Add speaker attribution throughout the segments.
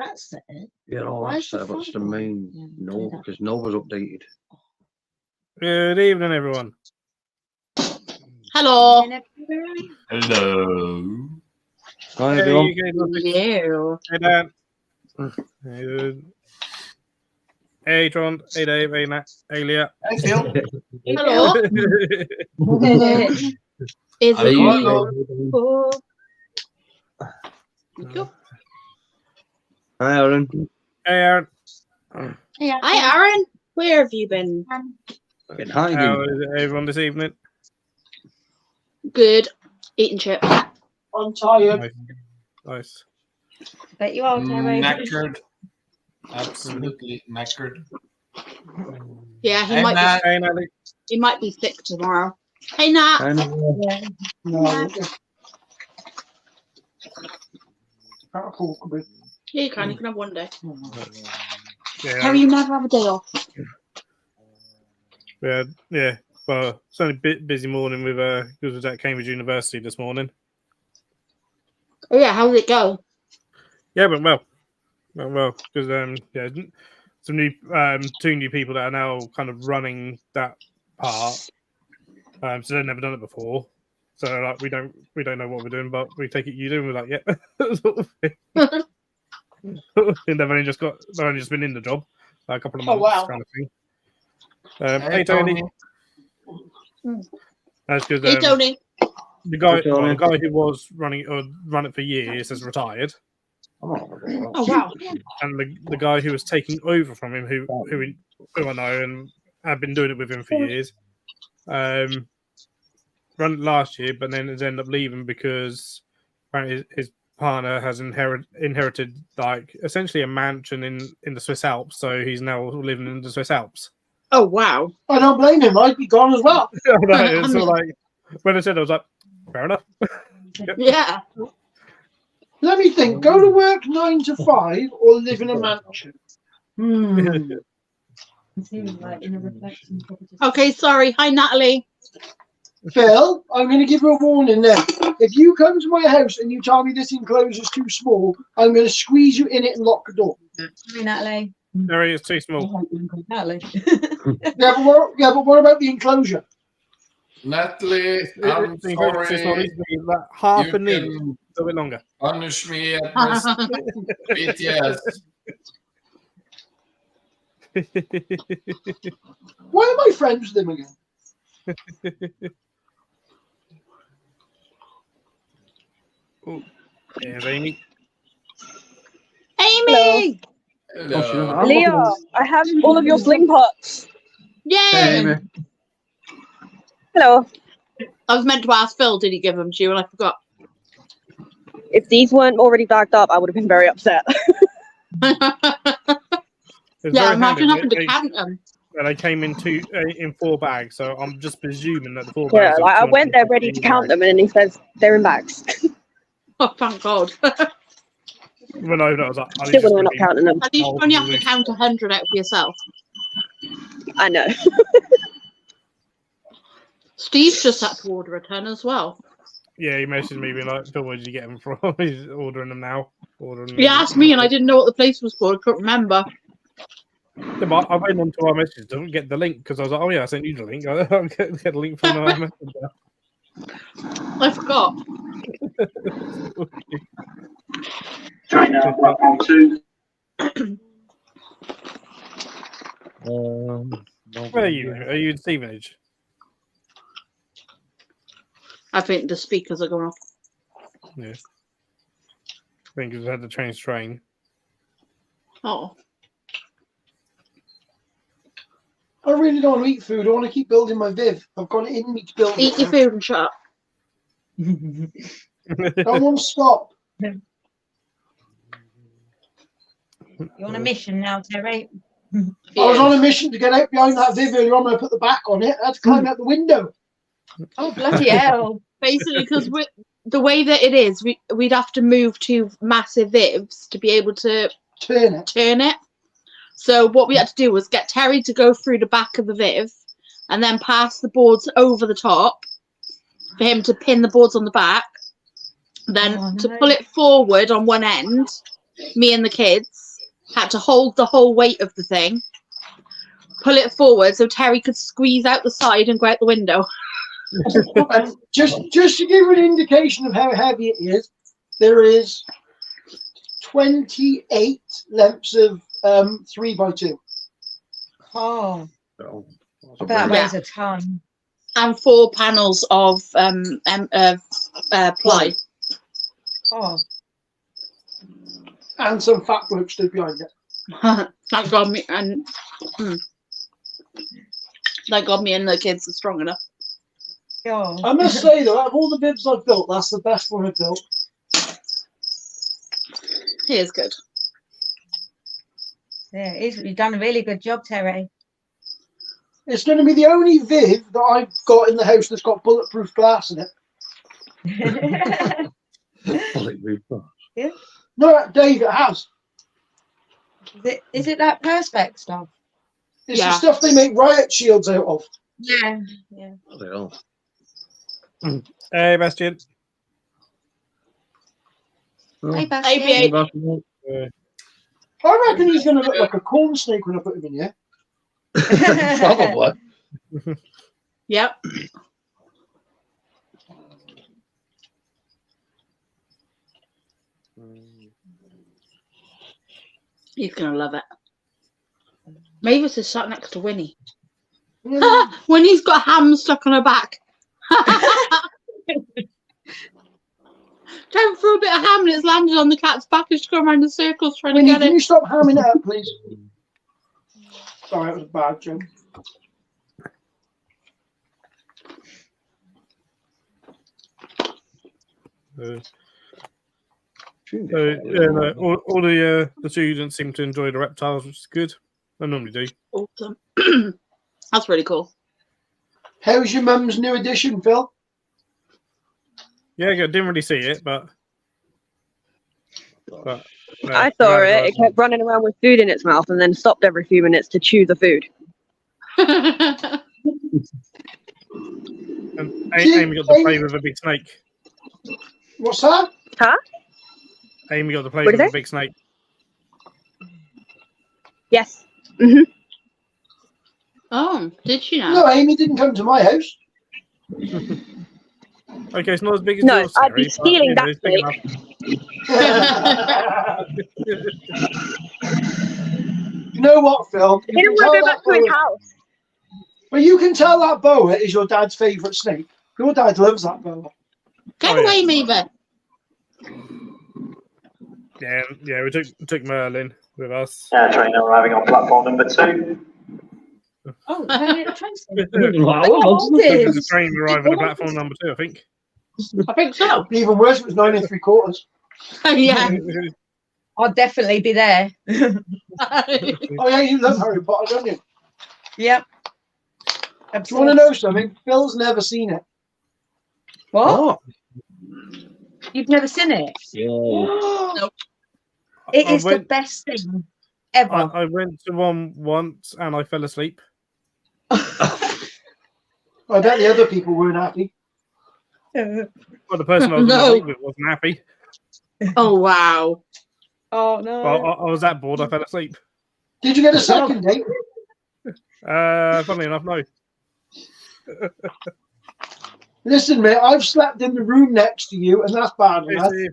Speaker 1: That's it.
Speaker 2: Yeah, all
Speaker 1: Why
Speaker 2: that's
Speaker 1: is the
Speaker 2: there, but it's the
Speaker 1: phone?
Speaker 2: main
Speaker 1: Yeah,
Speaker 2: no,
Speaker 1: do that.
Speaker 2: because Nova's updated.
Speaker 3: Good evening, everyone.
Speaker 4: Hello.
Speaker 5: Hello.
Speaker 2: Hi,
Speaker 3: Hey,
Speaker 2: everyone.
Speaker 3: you guys.
Speaker 4: Hello.
Speaker 3: Hey, Dan. Hey, hey, Tron. Hey, Dave. Hey, Nat. Hey, Leah.
Speaker 5: Hey, Phil.
Speaker 4: Hello. Is
Speaker 2: Hey,
Speaker 4: it
Speaker 2: you
Speaker 4: me?
Speaker 2: guys.
Speaker 4: Oh. Thank you.
Speaker 2: Hi, Aaron.
Speaker 3: Hey, Aaron.
Speaker 4: Hi, Aaron. Where have you been?
Speaker 2: Been hiding.
Speaker 3: How is everyone this evening?
Speaker 4: Good. Eating chips.
Speaker 1: I'm tired.
Speaker 3: Nice. Nice.
Speaker 1: Bet you are, Terry.
Speaker 5: Knackered. Absolutely knackered.
Speaker 4: Yeah, he
Speaker 5: Hey,
Speaker 4: might
Speaker 5: Nat.
Speaker 3: Hey, Natalie.
Speaker 4: be. He might be sick tomorrow. Hey, Nat.
Speaker 2: Hi, Noah.
Speaker 1: Yeah. No. Can't talk a bit.
Speaker 4: Yeah, you can. You can have one day.
Speaker 3: Yeah,
Speaker 4: Harry, you never have a day off.
Speaker 3: yeah. Well, it's only a bit busy morning with because I was at Cambridge University this morning.
Speaker 4: Oh yeah, how did it go?
Speaker 3: Yeah, went well because yeah, some new two new people that are now kind of running that part. So they've never done it before. So like we don't know what we're doing, but we take it you do, and we're like, yeah. Sort of thing. And they've only just been in the job like a couple of months,
Speaker 4: wow.
Speaker 3: kind of thing.
Speaker 5: Hey,
Speaker 3: Hey Tony. That's because
Speaker 4: Hey, Tony.
Speaker 3: the guy
Speaker 2: Hey, Tony.
Speaker 3: who was running it for years has retired,
Speaker 4: Oh wow.
Speaker 3: and the guy who was taking over from him, who I know and have been doing it with him for years, run it last year, but then has ended up leaving because apparently his partner has inherited like essentially a mansion in the Swiss Alps, so he's now living in the Swiss Alps.
Speaker 4: Oh wow.
Speaker 1: I don't blame him. I'd be gone as well.
Speaker 3: It's so like when I said, I was like, fair enough.
Speaker 4: Yeah.
Speaker 1: Let me think. Go to work 9 to 5 or live in a mansion.
Speaker 4: Okay, sorry. Hi, Natalie.
Speaker 1: Phil, I'm going to give you a warning now. If you come to my house and you tell me this enclosure is too small, I'm going to squeeze you in it and lock the door.
Speaker 6: Hi, Natalie.
Speaker 3: No, it's too small.
Speaker 6: Natalie.
Speaker 1: Yeah, but what about the enclosure?
Speaker 5: Natalie, I'm
Speaker 3: It's too small. It
Speaker 5: sorry.
Speaker 3: needs to be like half
Speaker 5: You
Speaker 3: a minute,
Speaker 5: can
Speaker 3: a little bit longer.
Speaker 5: punish me at this BTS.
Speaker 1: Why am I friends with him again?
Speaker 3: Oh, there's Amy.
Speaker 4: Amy.
Speaker 5: Hello.
Speaker 7: Leah, I have all of your sling pots.
Speaker 4: Yay.
Speaker 2: Hey, Amy.
Speaker 7: Hello.
Speaker 4: I was meant to ask Phil, did he give them to you? And I forgot.
Speaker 7: If these weren't already bagged up, I would have been very upset.
Speaker 3: It's
Speaker 4: Yeah,
Speaker 3: very
Speaker 4: imagine
Speaker 3: handy.
Speaker 4: having to count them.
Speaker 3: And they came in in 4 bags, so I'm just presuming that the 4
Speaker 7: Yeah,
Speaker 3: bags.
Speaker 7: like I went there ready to count them, and then he says they're in bags.
Speaker 4: Oh, thank God.
Speaker 3: When I was like,
Speaker 7: Still gonna end up counting them.
Speaker 4: At least you only have to count 100 out for yourself.
Speaker 7: I know.
Speaker 4: Steve's just had to order a ton as well.
Speaker 3: Yeah, he messaged me being like, "Phil, where did you get them from?" He's ordering them now.
Speaker 4: He asked me, and I didn't know what the place was called. I couldn't remember.
Speaker 3: Yeah, but I went onto our message, didn't get the link because I was like, "Oh yeah, I sent you the link. I'll get the link from our messenger."
Speaker 4: I forgot.
Speaker 8: China, welcome to.
Speaker 3: Where are you? Are you in Stevenage?
Speaker 4: I think the speakers are going off.
Speaker 3: Yeah. I think we've had the train.
Speaker 4: Oh.
Speaker 1: I really don't want to eat food. I want to keep building my Viv. I've got it in me to build.
Speaker 4: Eat your food and shut up.
Speaker 1: I want to stop.
Speaker 6: You're on a mission now, Terry.
Speaker 1: I was on a mission to get out behind that Viv earlier on when I put the back on it. I had to climb out the window.
Speaker 6: Oh, bloody hell.
Speaker 4: Basically, because the way that it is, we'd have to move 2 massive Vivs to be able to
Speaker 1: turn it.
Speaker 4: So what we had to do was get Terry to go through the back of the Viv and then pass the boards over the top for him to pin the boards on the back. Then to pull it forward on one end me and the kids had to hold the whole weight of the thing, pull it forward so Terry could squeeze out the side and go out the window.
Speaker 1: And just to give you an indication of how heavy it is, there is 28 lengths of 3x2.
Speaker 6: Oh,
Speaker 2: So,
Speaker 6: that
Speaker 4: Yeah.
Speaker 6: weighs a ton.
Speaker 4: And 4 panels of ply.
Speaker 6: Oh,
Speaker 1: And some fat work stood behind it.
Speaker 4: Thank God me and thank God me and the kids are strong enough.
Speaker 6: God.
Speaker 1: I must say though, out of all the bibs I've built, that's the best one I've built.
Speaker 4: He is good.
Speaker 6: Yeah, you've done a really good job, Terry.
Speaker 1: It's going to be the only Viv that I've got in the house that's got bulletproof glass in it.
Speaker 2: bulletproof glass.
Speaker 1: No, Dave, it has.
Speaker 6: Is it that Perspex stuff?
Speaker 1: It's
Speaker 4: Yeah.
Speaker 1: the stuff they make riot shields out of.
Speaker 6: Yeah. Yeah.
Speaker 2: Bloody hell.
Speaker 3: Hey, Bastian.
Speaker 2: Oh,
Speaker 6: Hey,
Speaker 4: Hey,
Speaker 6: Bastian.
Speaker 4: babe.
Speaker 2: Bastian.
Speaker 1: I reckon he's going to look like a corn snake when I put him in here.
Speaker 2: Probably.
Speaker 4: Yep. He's gonna love it. Mavis is sat next to Winnie.
Speaker 1: Yeah.
Speaker 4: Winnie's got ham stuck on her back. Don't throw a bit of ham and it's landed on the cat's back and she's going around in circles trying
Speaker 1: Winnie,
Speaker 4: to get
Speaker 1: can
Speaker 4: it.
Speaker 1: you stop hamming it up, please? Sorry, that was a bad joke.
Speaker 3: No, all the students seem to enjoy the reptiles, which is good. I normally do.
Speaker 4: Awesome. That's really cool.
Speaker 1: How's your mum's new addition, Phil?
Speaker 3: Yeah, I didn't really see it, but
Speaker 7: I saw it. It kept running around with food in its mouth and then stopped every few minutes to chew the food.
Speaker 3: And Amy got to play with a big snake.
Speaker 1: What's that?
Speaker 3: Amy got to play
Speaker 7: What
Speaker 3: with
Speaker 7: is
Speaker 3: a big snake.
Speaker 7: Yes.
Speaker 4: Oh, did she now?
Speaker 1: No, Amy didn't come to my house.
Speaker 3: Okay, it's not as big as
Speaker 7: No,
Speaker 3: yours,
Speaker 7: I'd be
Speaker 3: Terry, but,
Speaker 7: stealing
Speaker 3: you know,
Speaker 7: that
Speaker 3: it's big enough.
Speaker 1: You know what, Phil?
Speaker 7: He didn't want to go back to his house.
Speaker 1: Well, you can tell that boa is your dad's favourite snake. Your dad loves that boa.
Speaker 4: Get
Speaker 3: Oh,
Speaker 4: away, Mavis.
Speaker 3: Yeah, we took Merlin with us.
Speaker 8: Train arriving on platform number 2.
Speaker 6: Oh, no, you're trying to-
Speaker 3: There's a train arriving at platform number 2, I think.
Speaker 4: I think so.
Speaker 1: Even worse, it was 9 3/4.
Speaker 4: Yeah.
Speaker 6: I'll definitely be there.
Speaker 1: Oh yeah, you love Harry Potter, don't you?
Speaker 6: Yep.
Speaker 1: Do you want to know something? Phil's never seen it.
Speaker 6: What? You've never seen it?
Speaker 2: Yeah.
Speaker 6: It
Speaker 3: I
Speaker 6: is the
Speaker 3: went-
Speaker 6: best thing ever.
Speaker 3: I went to one once and I fell asleep.
Speaker 1: I bet the other people weren't happy.
Speaker 3: Well, the person I was
Speaker 4: No.
Speaker 3: asleep with wasn't happy.
Speaker 4: Oh, wow.
Speaker 6: Oh no.
Speaker 3: Well, I was that bored, I fell asleep.
Speaker 1: Did you get a second date?
Speaker 3: Funnily enough, no.
Speaker 1: Listen, mate, I've slept in the room next to you, and that's bad
Speaker 3: Hey,
Speaker 1: enough.
Speaker 3: Steve.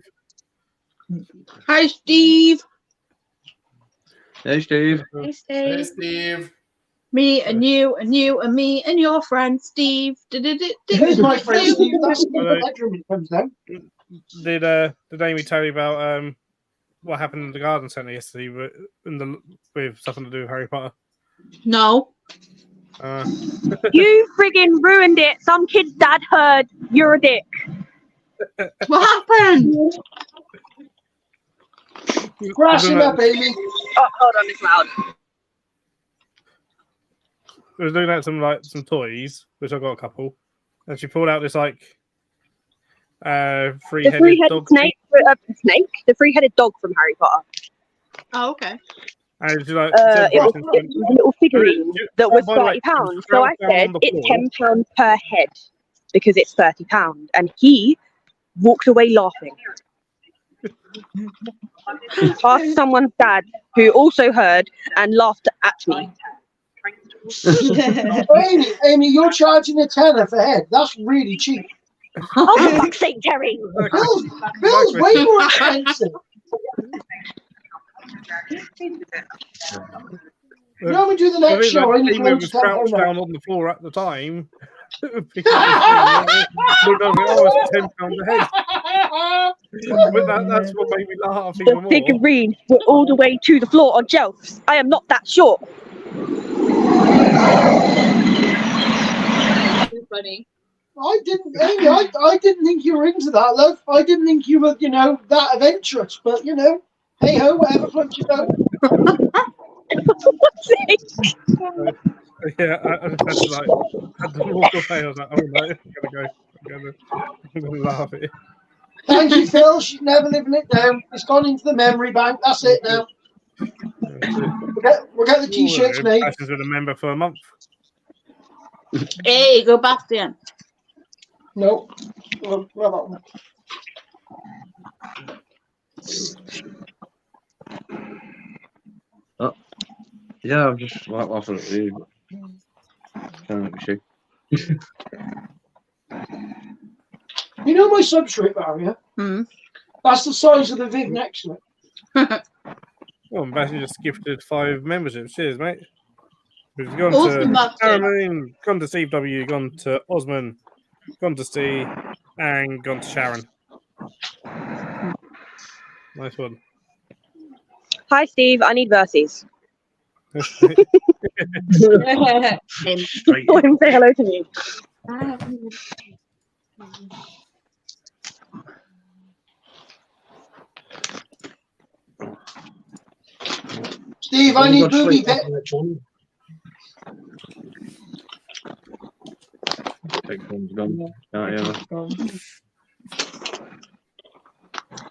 Speaker 4: Hi, Steve.
Speaker 2: Hey, Steve.
Speaker 6: Hey,
Speaker 5: Hey,
Speaker 6: Steve.
Speaker 5: Steve.
Speaker 4: Me and you and you and me and your friend Steve.
Speaker 1: Here's my friend Steve. That's in the bedroom when it comes down.
Speaker 3: Did Amy tell you about what happened in the garden centre yesterday with something to do with Harry Potter?
Speaker 4: No.
Speaker 7: You friggin' ruined it. Some kid's dad heard you're a dick.
Speaker 4: What happened?
Speaker 1: Grassing up, Amy.
Speaker 7: Oh, hold on, it's loud.
Speaker 3: I was doing out some toys, which I got a couple, and she pulled out this like
Speaker 7: The
Speaker 3: three-headed
Speaker 7: three-headed
Speaker 3: dog,
Speaker 7: the three-headed dog from Harry Potter.
Speaker 4: Oh, okay.
Speaker 3: and she's like,
Speaker 7: It was a little figurine that was
Speaker 3: by the way,
Speaker 7: £30.
Speaker 3: it
Speaker 7: So I
Speaker 3: fell down
Speaker 7: said
Speaker 3: on the
Speaker 7: it's
Speaker 3: floor.
Speaker 7: £10 per head because it's £30, and he walked away laughing. Ask someone's dad who also heard and laughed at me.
Speaker 1: Amy, you're charging a tenner for head. That's really cheap.
Speaker 7: Oh, for fuck's sake, Terry!
Speaker 1: Bill's way more expensive. You know, when we do the next show, I need to
Speaker 3: was crouched down on the floor at the time. Because looked over, oh, it's £10 a head. But that's what made me laugh even
Speaker 7: The
Speaker 3: more.
Speaker 7: figurines were all the way to the floor on shelves. I am not that short.
Speaker 4: Funny.
Speaker 1: I didn't, Amy, I didn't think you were into that, love. I didn't think you were, you know, that adventurous. But, you know, hey ho, whatever floats your boat.
Speaker 3: Yeah, I just had to walk away. I was like, oh no, I'm gonna laugh at it.
Speaker 1: Thank you, Phil. She's never living it down. It's gone into the memory bank. That's it now. We'll get the t-shirts made.
Speaker 3: Passion's been a member for a month.
Speaker 4: Hey, go back then.
Speaker 1: No. Well, that one.
Speaker 2: Oh. Yeah, I've just like laughing at you. Can't see.
Speaker 1: You know my substrate barrier? That's the size of the Viv next to it.
Speaker 3: Well, I'm basically just gifted 5 memberships. Cheers, mate. We've gone
Speaker 4: Awesome,
Speaker 3: to
Speaker 4: that's it.
Speaker 3: Aaron, gone to Steve W, gone to Osman, gone to Steve, and gone to Sharon. Nice one.
Speaker 7: Hi, Steve. I need verses.
Speaker 2: Straight.
Speaker 7: Go and say hello to me.
Speaker 1: Steve, I need booby bit.
Speaker 2: Take one's gone. Can't hear me.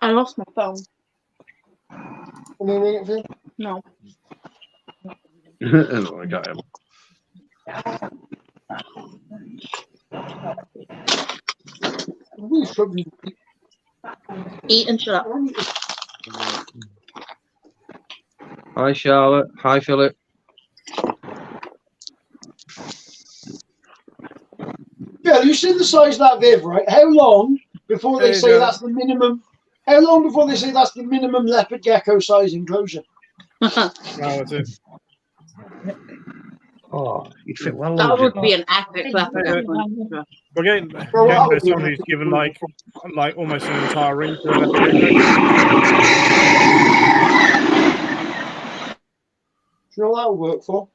Speaker 4: I lost my phone.
Speaker 1: Can we ring it, Phil?
Speaker 4: No.
Speaker 2: No, I got him.
Speaker 4: Eat and shut up.
Speaker 2: Hi, Charlotte. Hi, Philip.
Speaker 1: Phil, you see the size of that Viv, right? How long before they say that's the minimum? How long before they say that's the minimum leopard gecko size enclosure?
Speaker 3: No, that's it.
Speaker 2: Oh, you'd fit well.
Speaker 4: That would be an epic leopard.
Speaker 3: We're getting someone who's given like almost an entire ring to a leopard gecko.
Speaker 1: Do you know what that would work for?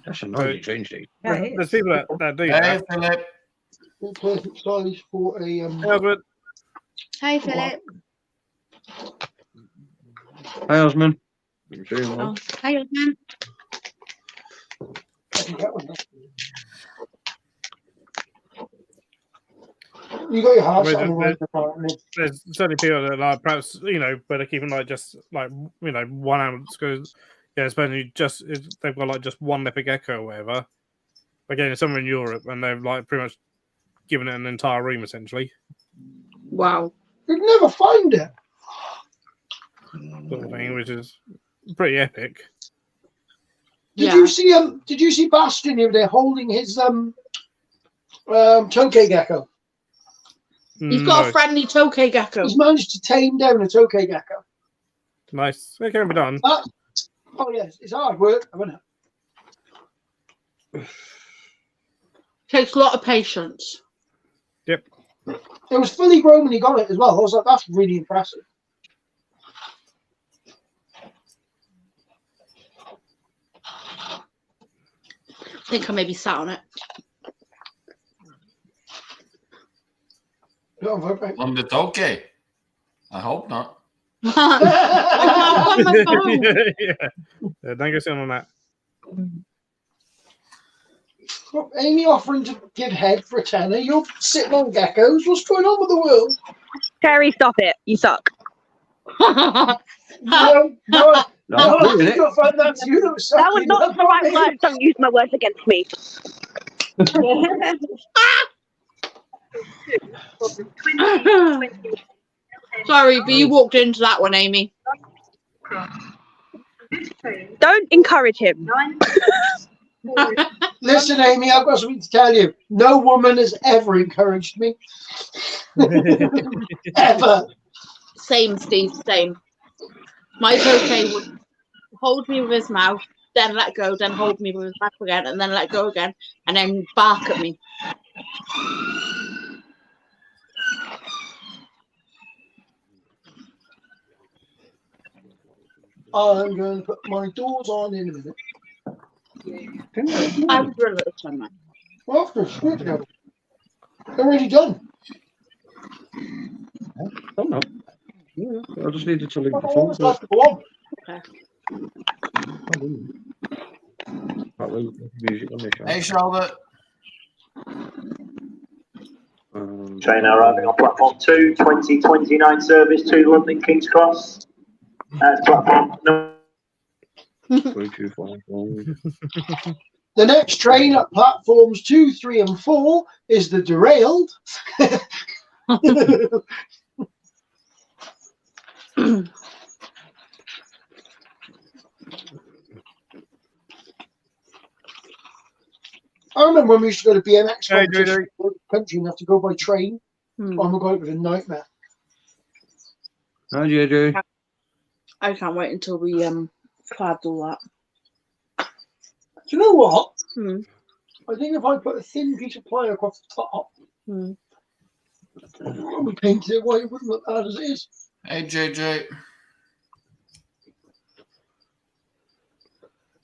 Speaker 2: That's a nice exchange date.
Speaker 3: There's people that do
Speaker 5: Hey,
Speaker 3: that.
Speaker 5: Philip.
Speaker 1: Perfect size for a
Speaker 3: Albert,
Speaker 6: Hi, Philip.
Speaker 2: Hi, Osman.
Speaker 6: Oh, hi, Osman.
Speaker 1: I can get one. You got your house on the right department.
Speaker 3: there's certainly people that like perhaps but they're keeping like just like 1 ounce because especially they've got like just one leopard gecko or whatever. Again, it's somewhere in Europe and they've like pretty much given it an entire room essentially.
Speaker 4: Wow.
Speaker 1: You'd never find it.
Speaker 3: Sort of thing, which is pretty epic.
Speaker 1: Did you see Bastion the other day holding his tokay gecko?
Speaker 4: He's got a friendly tokay gecko.
Speaker 1: He's managed to tame down a tokay gecko.
Speaker 3: Nice. It can be done.
Speaker 1: Oh yes, it's hard work, isn't it?
Speaker 4: Takes a lot of patience.
Speaker 3: Yep.
Speaker 1: It was fully grown when he got it as well. I was like, that's really impressive.
Speaker 4: I think I maybe sat on it.
Speaker 5: On the okay. I hope not.
Speaker 4: I can't find my phone.
Speaker 3: Yeah, don't go sitting on that.
Speaker 1: Well, Amy offering to give head for a tenner. You're sitting on geckos. What's going on with the world?
Speaker 7: Terry, stop it. You suck.
Speaker 1: No, you'll find that's you that was
Speaker 7: That was not the right word. Don't use my words against me.
Speaker 4: Sorry, but you walked into that one, Amy.
Speaker 7: Don't encourage him.
Speaker 1: Listen, Amy, I've got something to tell you. No woman has ever encouraged me. Ever.
Speaker 4: Same, Steve, same. Mike okay would hold me with his mouth, then let go, then hold me with his mouth again, and then let go again, and then bark at me.
Speaker 1: I'm going to put my doors on in a minute.
Speaker 4: I would drill it this time, man.
Speaker 1: Well, after screw together. They're already done.
Speaker 2: Oh no. Yeah, I just needed to link the
Speaker 1: All
Speaker 2: phone.
Speaker 1: that's left to go on.
Speaker 2: Music on this.
Speaker 5: Hey, Charlotte.
Speaker 8: Train now arriving on platform 2, 2029 service to London King's Cross. That's platform number
Speaker 2: 3251.
Speaker 1: The next train at platforms 2, 3, and 4 is the derailed. I remember when we used to go to BMX
Speaker 3: Hey,
Speaker 1: competition in the country and have to go by train. Oh my god, it was a nightmare.
Speaker 2: Hi, JJ.
Speaker 4: I can't wait until we clad all that.
Speaker 1: Do you know what?
Speaker 4: Hmm.
Speaker 1: I think if I put a thin piece of ply across the top
Speaker 4: Hmm.
Speaker 1: and we painted it white, it wouldn't look bad as it is.
Speaker 5: Hey, JJ.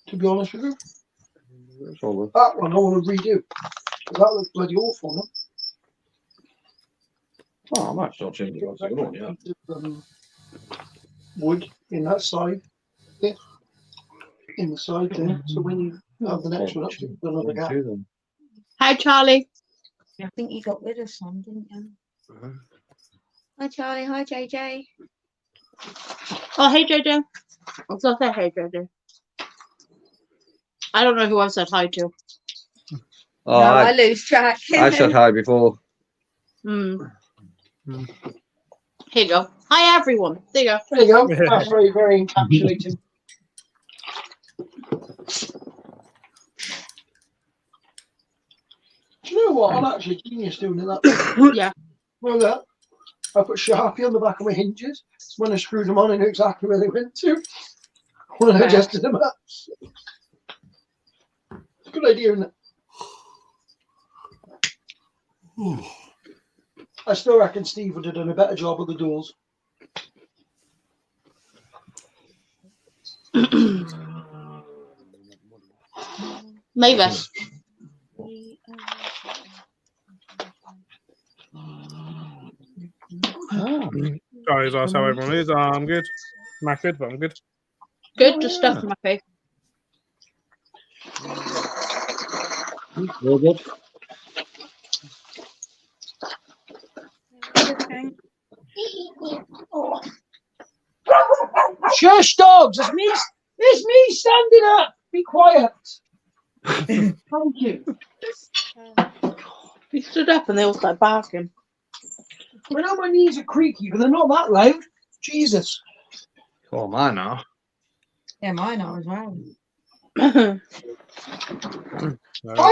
Speaker 1: To be honest with you,
Speaker 2: That's all.
Speaker 1: that one I want to redo. That looks bloody awful. No?
Speaker 2: Oh, I might start changing it. Yeah.
Speaker 1: Wood in that side. Yeah. In the side there. So when you have the next one up, you've got another gap.
Speaker 4: Hi, Charlie.
Speaker 6: I think you got rid of some, didn't you? Hi, Charlie. Hi, JJ.
Speaker 4: Oh, hey, JJ. I was gonna say hey, JJ. I don't know who I've said hi to.
Speaker 2: Oh,
Speaker 6: No, I
Speaker 2: I
Speaker 6: lose track.
Speaker 2: said hi before.
Speaker 4: Hmm. Here you go. Hi, everyone. There you go.
Speaker 1: There you go. That's very, very encapsulating. Do you know what? I'm actually genius doing that.
Speaker 4: Yeah.
Speaker 1: Well, that I put Sharpie on the back of my hinges. So when I screwed them on, I knew exactly where they went to. When I adjusted them up. It's a good idea, isn't it? I still reckon Steve would have done a better job with the doors.
Speaker 4: Mavis.
Speaker 3: Sorry, that's how everyone is. I'm good. Not good, but I'm good.
Speaker 4: Good, just stuff in my face.
Speaker 2: Very good.
Speaker 1: Shush, dogs! It's me standing up. Be quiet. Thank you.
Speaker 4: He stood up and they all started barking.
Speaker 1: I know my knees are creaky, but they're not that loud. Jesus.
Speaker 2: Oh, mine now.
Speaker 6: Yeah, mine are as well.
Speaker 1: I'm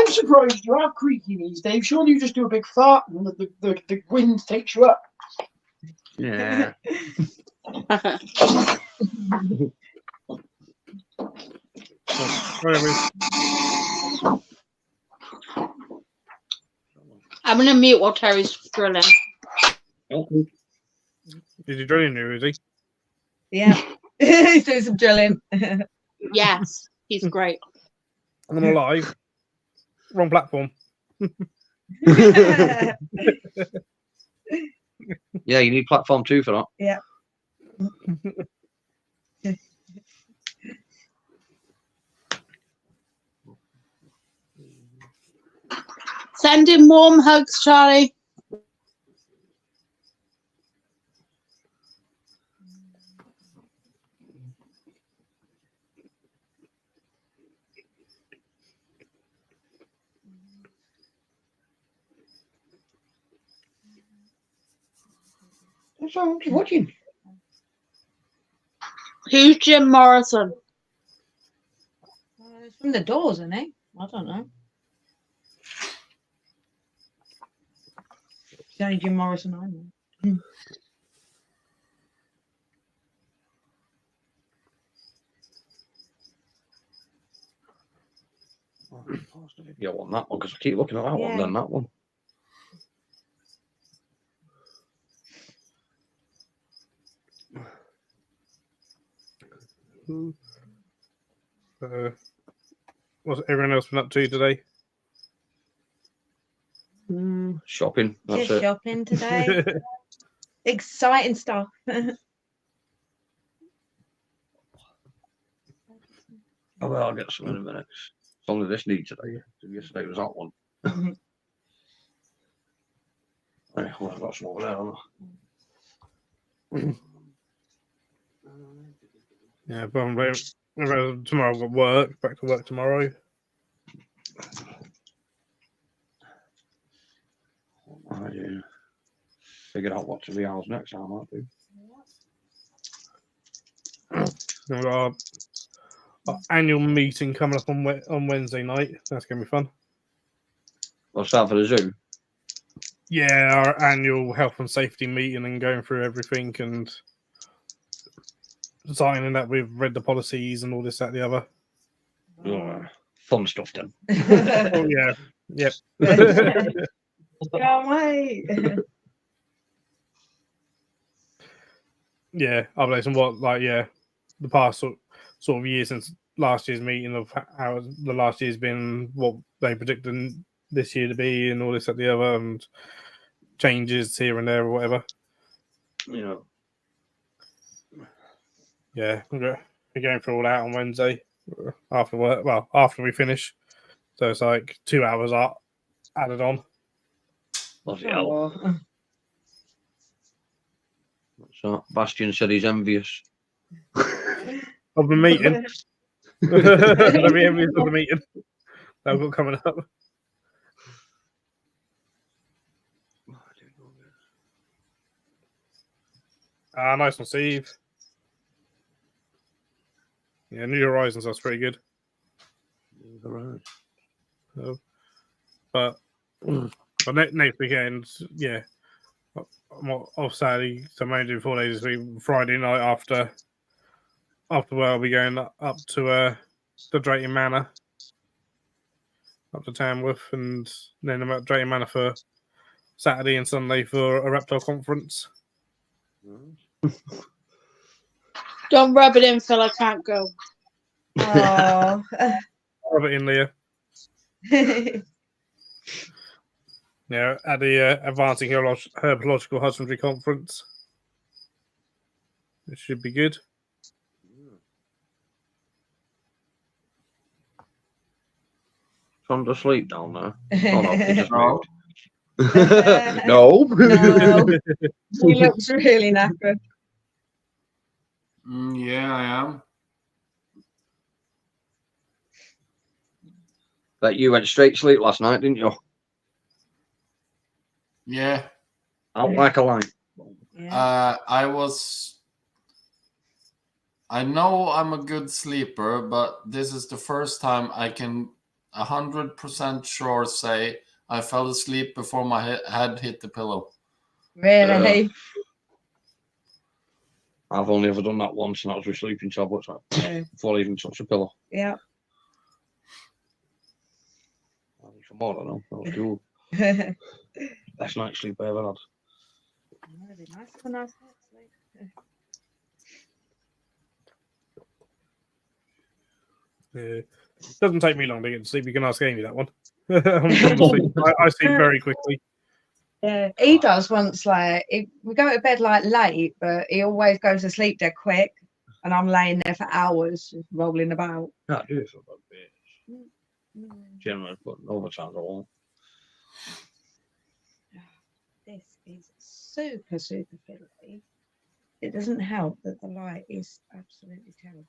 Speaker 1: surprised you have creaky knees, Dave. Surely you just do a big fart and the wind takes you up.
Speaker 2: Yeah.
Speaker 3: Whatever.
Speaker 4: I'm gonna mute while Terry's drilling.
Speaker 2: Okay.
Speaker 3: Is he drilling you, is he?
Speaker 6: Yeah. He's doing some drilling.
Speaker 4: Yes, he's great.
Speaker 3: I'm on live. Wrong platform.
Speaker 2: Yeah, you need platform 2 for that.
Speaker 6: Yeah.
Speaker 4: Send him warm hugs, Charlie.
Speaker 6: What's wrong? I'm just watching.
Speaker 4: Who's Jim Morrison?
Speaker 6: It's from the Doors, isn't it? I don't know. It's the only Jim Morrison I know.
Speaker 2: You want that one because I keep looking at that one,
Speaker 6: Yeah.
Speaker 2: then that one.
Speaker 3: What's everyone else been up to today?
Speaker 2: Shopping. That's
Speaker 6: Just
Speaker 2: it.
Speaker 6: shopping today. Exciting stuff.
Speaker 2: Oh, well, I'll get some in a minute. It's only this need today. Yesterday was that one. Right, well, I've got some over there, haven't I?
Speaker 3: Yeah, but tomorrow I've got work. Back to work tomorrow.
Speaker 2: I figured out what to be ours next time, I do.
Speaker 3: We've got our annual meeting coming up on Wednesday night. That's going to be fun.
Speaker 2: What's that for the zoo?
Speaker 3: Yeah, our annual health and safety meeting and going through everything and deciding that we've read the policies and all this, that, the other.
Speaker 2: Fun stuff then.
Speaker 3: Oh, yeah. Yep.
Speaker 6: Can't wait.
Speaker 3: Yeah, updates on what, the past sort of year since last year's meeting of how the last year's been, what they predicted this year to be, and all this at the other, and changes here and there or whatever.
Speaker 2: Yeah.
Speaker 3: Yeah, we're going through all that on Wednesday after work. Well, after we finish, so it's like 2 hours added on.
Speaker 2: Bloody hell. So Bastian said he's envious.
Speaker 3: Of the meeting. Very envious of the meeting that I've got coming up. Nice one, Steve. Yeah, New Horizons, that's pretty good.
Speaker 2: Right.
Speaker 3: But next weekend, yeah, I'm off Saturday, so I'm only doing 4 days this week. Friday night after work, I'll be going up to the Drayton Manor, up to Tamworth, and then I'm at Drayton Manor for Saturday and Sunday for a reptile conference.
Speaker 4: Don't rub it in, Phil. I can't go.
Speaker 6: Oh.
Speaker 3: Rub it in, Leah. Yeah, at the Advancing Herbological Husbandry Conference. It should be good.
Speaker 2: Trying to sleep down there. Oh, no, he just
Speaker 5: No.
Speaker 2: moved. No.
Speaker 6: No. He looks really knackered.
Speaker 5: Yeah, I am.
Speaker 2: But you went straight to sleep last night, didn't you?
Speaker 5: Yeah.
Speaker 2: Out like a light.
Speaker 6: Yeah.
Speaker 5: I know I'm a good sleeper, but this is the first time I can 100% sure say I fell asleep before my head hit the pillow.
Speaker 6: Really?
Speaker 2: I've only ever done that once, and that was with sleeping tablets. Before I even touched a pillow.
Speaker 6: Yeah.
Speaker 2: For more, I don't know. That was cool. Best night's sleep I ever had.
Speaker 6: That'd be nice for a nice night's sleep.
Speaker 3: Yeah. Doesn't take me long to get to sleep. You can ask Amy that one. I sleep very quickly.
Speaker 6: Yeah, he does once. We go to bed late, but he always goes to sleep dead quick, and I'm laying there for hours, just rolling about.
Speaker 2: Can't do it for about a bit. Generally, but overtime I won't.
Speaker 6: This is super filthy. It doesn't help that the light is absolutely terrible.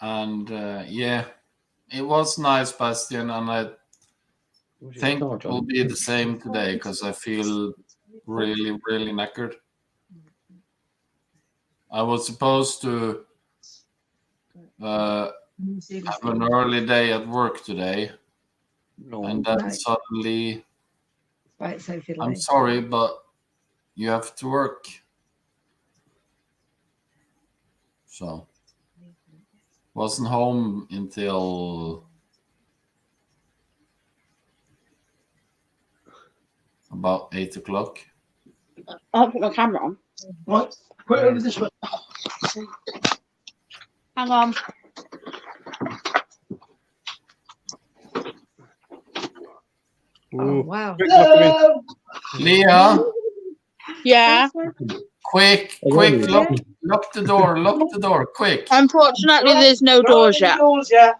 Speaker 5: And yeah, it was nice, Bastian, and I think it will be the same today because I feel really, really knackered. I was supposed to have an early day at work today,
Speaker 2: No.
Speaker 5: and then
Speaker 6: Right.
Speaker 5: suddenly,
Speaker 6: Right, so
Speaker 5: I'm sorry, but you have to work. So, wasn't home until about 8 o'clock.
Speaker 4: I'll put my camera on.
Speaker 1: Right, put it over this way.
Speaker 4: Hang on.
Speaker 6: Oh,
Speaker 3: Ooh.
Speaker 6: wow.
Speaker 3: Quick, lock them in.
Speaker 1: Hello.
Speaker 5: Leah,
Speaker 4: Yeah.
Speaker 5: quick, lock the door, quick.
Speaker 4: Unfortunately, there's no doors yet.
Speaker 1: Doors yet.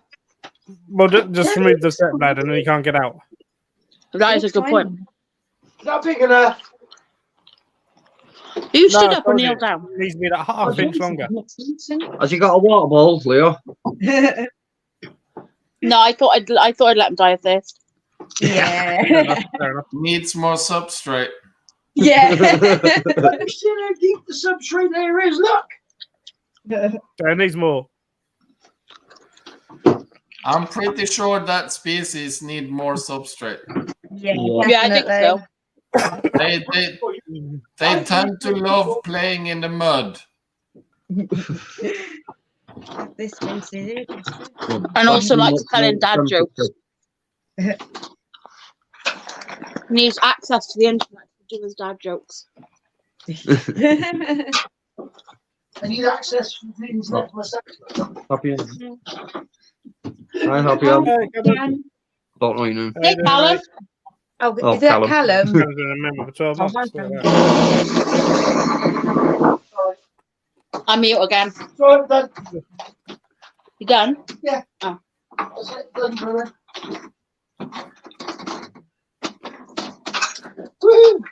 Speaker 3: Well, just remove the step ladder and then you can't get out.
Speaker 4: That is a good point.
Speaker 1: Not big enough.
Speaker 4: You stood
Speaker 3: No,
Speaker 4: up or
Speaker 3: I
Speaker 4: kneeled
Speaker 3: told
Speaker 4: down?
Speaker 3: It needs to be like half inch longer.
Speaker 2: Has he got a water bowl, Leo?
Speaker 4: No, I thought I'd let him die of thirst.
Speaker 6: Yeah.
Speaker 3: Fair enough.
Speaker 5: Needs more substrate.
Speaker 6: Yeah.
Speaker 1: Let me see how deep the substrate there is. Look.
Speaker 3: It needs more.
Speaker 5: I'm pretty sure that species need more substrate.
Speaker 6: Yeah,
Speaker 4: Yeah, I think so.
Speaker 5: They tend to love playing in the mud.
Speaker 6: This one's it.
Speaker 4: And also likes telling dad jokes. Needs access to the internet to do his dad jokes.
Speaker 1: I need access to the internet myself.
Speaker 2: Happy. Hi, happy. Don't know your name.
Speaker 4: Hey, Callum.
Speaker 6: Oh,
Speaker 2: Oh,
Speaker 6: is that
Speaker 2: Callum.
Speaker 6: Callum?
Speaker 3: I've been a member for 12 months.
Speaker 4: I'm mute again.
Speaker 1: Right, done.
Speaker 4: You done?
Speaker 1: That's it, done, brother. Woo!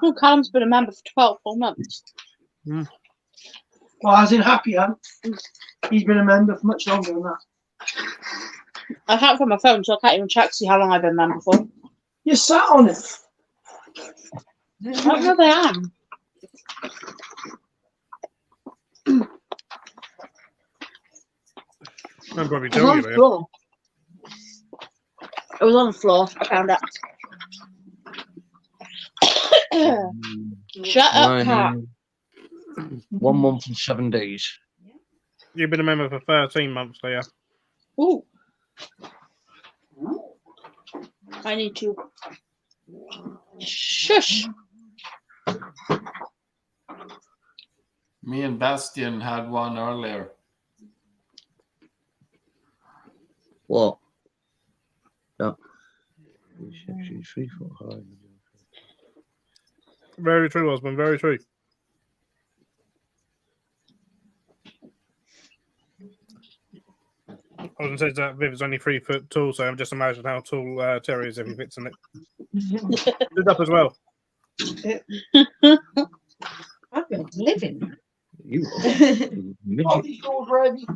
Speaker 4: Oh, Callum's been a member for 12 full months.
Speaker 1: Well, I was in happy, huh? He's been a member for much longer than that.
Speaker 4: I can't find my phone, so I can't even check to see how long I've been a member for.
Speaker 1: You sat on it.
Speaker 4: I don't know if I am.
Speaker 3: I'm probably
Speaker 4: It was on
Speaker 3: telling
Speaker 4: the
Speaker 3: you,
Speaker 4: floor. It was on the floor. I found it. Shut up, Pat.
Speaker 2: 1 month and 7 days.
Speaker 3: You've been a member for 13 months, Leah.
Speaker 4: Ooh. I need to. Shush.
Speaker 5: Me and Bastian had one earlier.
Speaker 2: What? Yeah. She's 3 foot high.
Speaker 3: Very true, husband. Very true. Husband says that Viv is only 3 foot tall, so I'm just imagining how tall Terry is if he fits in it. Stood up as well.
Speaker 6: I've been living.
Speaker 2: You
Speaker 1: Oh, these doors ready.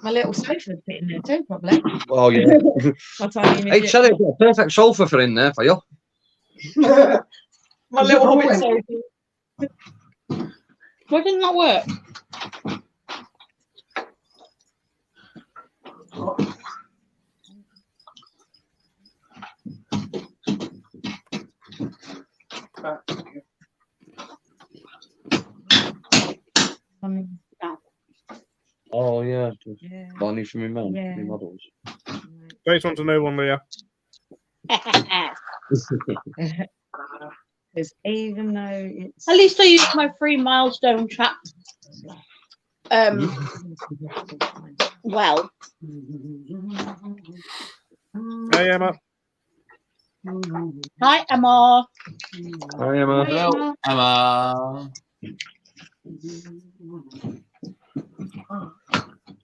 Speaker 6: My little sofa fit in there too, probably.
Speaker 2: Oh, yeah.
Speaker 6: My tiny
Speaker 2: Hey,
Speaker 6: midget.
Speaker 2: Terry, I've got a perfect sofa for in there for you.
Speaker 6: My little hobbit sofa.
Speaker 4: Why didn't that work?
Speaker 2: Oh, yeah.
Speaker 6: Yeah.
Speaker 2: What I need from my man,
Speaker 6: Yeah.
Speaker 2: my models.
Speaker 3: Based on to know one, Leah.
Speaker 6: Because even though it's
Speaker 4: At least I used my free milestone chat. Well.
Speaker 3: Hey, Emma.
Speaker 4: Hi, Emma.
Speaker 2: Hi, Emma.
Speaker 5: Hello, Emma.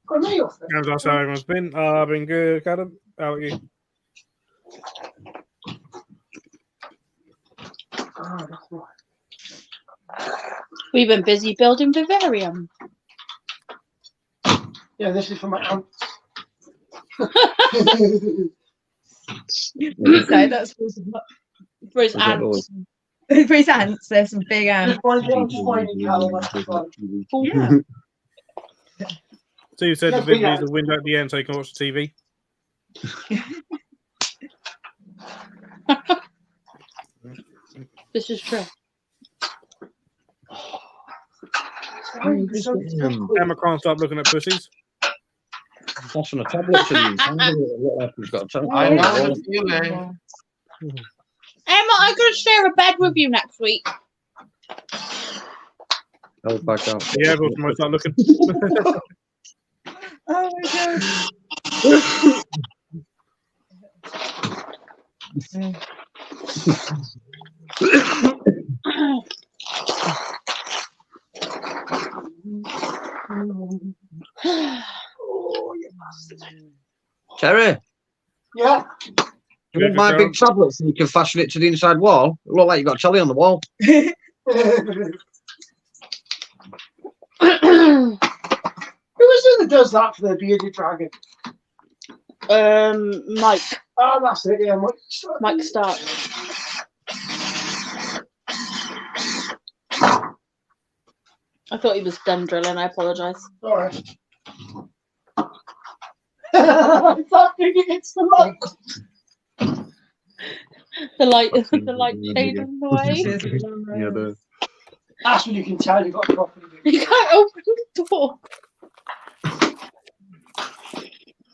Speaker 3: How's our everyone's been? I've been good, Adam. How are you?
Speaker 4: We've been busy building vivarium.
Speaker 1: Yeah, this is for my aunt.
Speaker 6: you say that's
Speaker 4: For his
Speaker 2: Is that
Speaker 4: aunt.
Speaker 2: all?
Speaker 6: For his ants, there's some big ants.
Speaker 1: Just finding Callum, that's fine.
Speaker 6: Yeah.
Speaker 3: So you said
Speaker 1: Yeah,
Speaker 3: the video
Speaker 1: yeah.
Speaker 3: is a window at the end so you can watch the TV.
Speaker 4: This is true.
Speaker 3: Emma can't stop looking at pussies.
Speaker 2: That's on a tablet. He's got a tablet.
Speaker 5: I know the feeling.
Speaker 4: Emma, I'm going to share a bed with you next week.
Speaker 2: I'll back out.
Speaker 3: Yeah, but might start looking.
Speaker 6: Oh my god.
Speaker 2: Terry,
Speaker 1: Yeah.
Speaker 2: you want my big tablet so you can fashion it to the inside wall? It look like you got a telly on the wall.
Speaker 1: Who is it that does that for the bearded dragon?
Speaker 4: Mike.
Speaker 1: Oh, that's it, yeah.
Speaker 4: Mike Stark. I thought he was done drilling. I apologise.
Speaker 1: Sorry. I thought maybe it's the light.
Speaker 4: The light fading away.
Speaker 2: Yeah,
Speaker 1: That's when you can tell you got properly big.
Speaker 4: You can't open the door.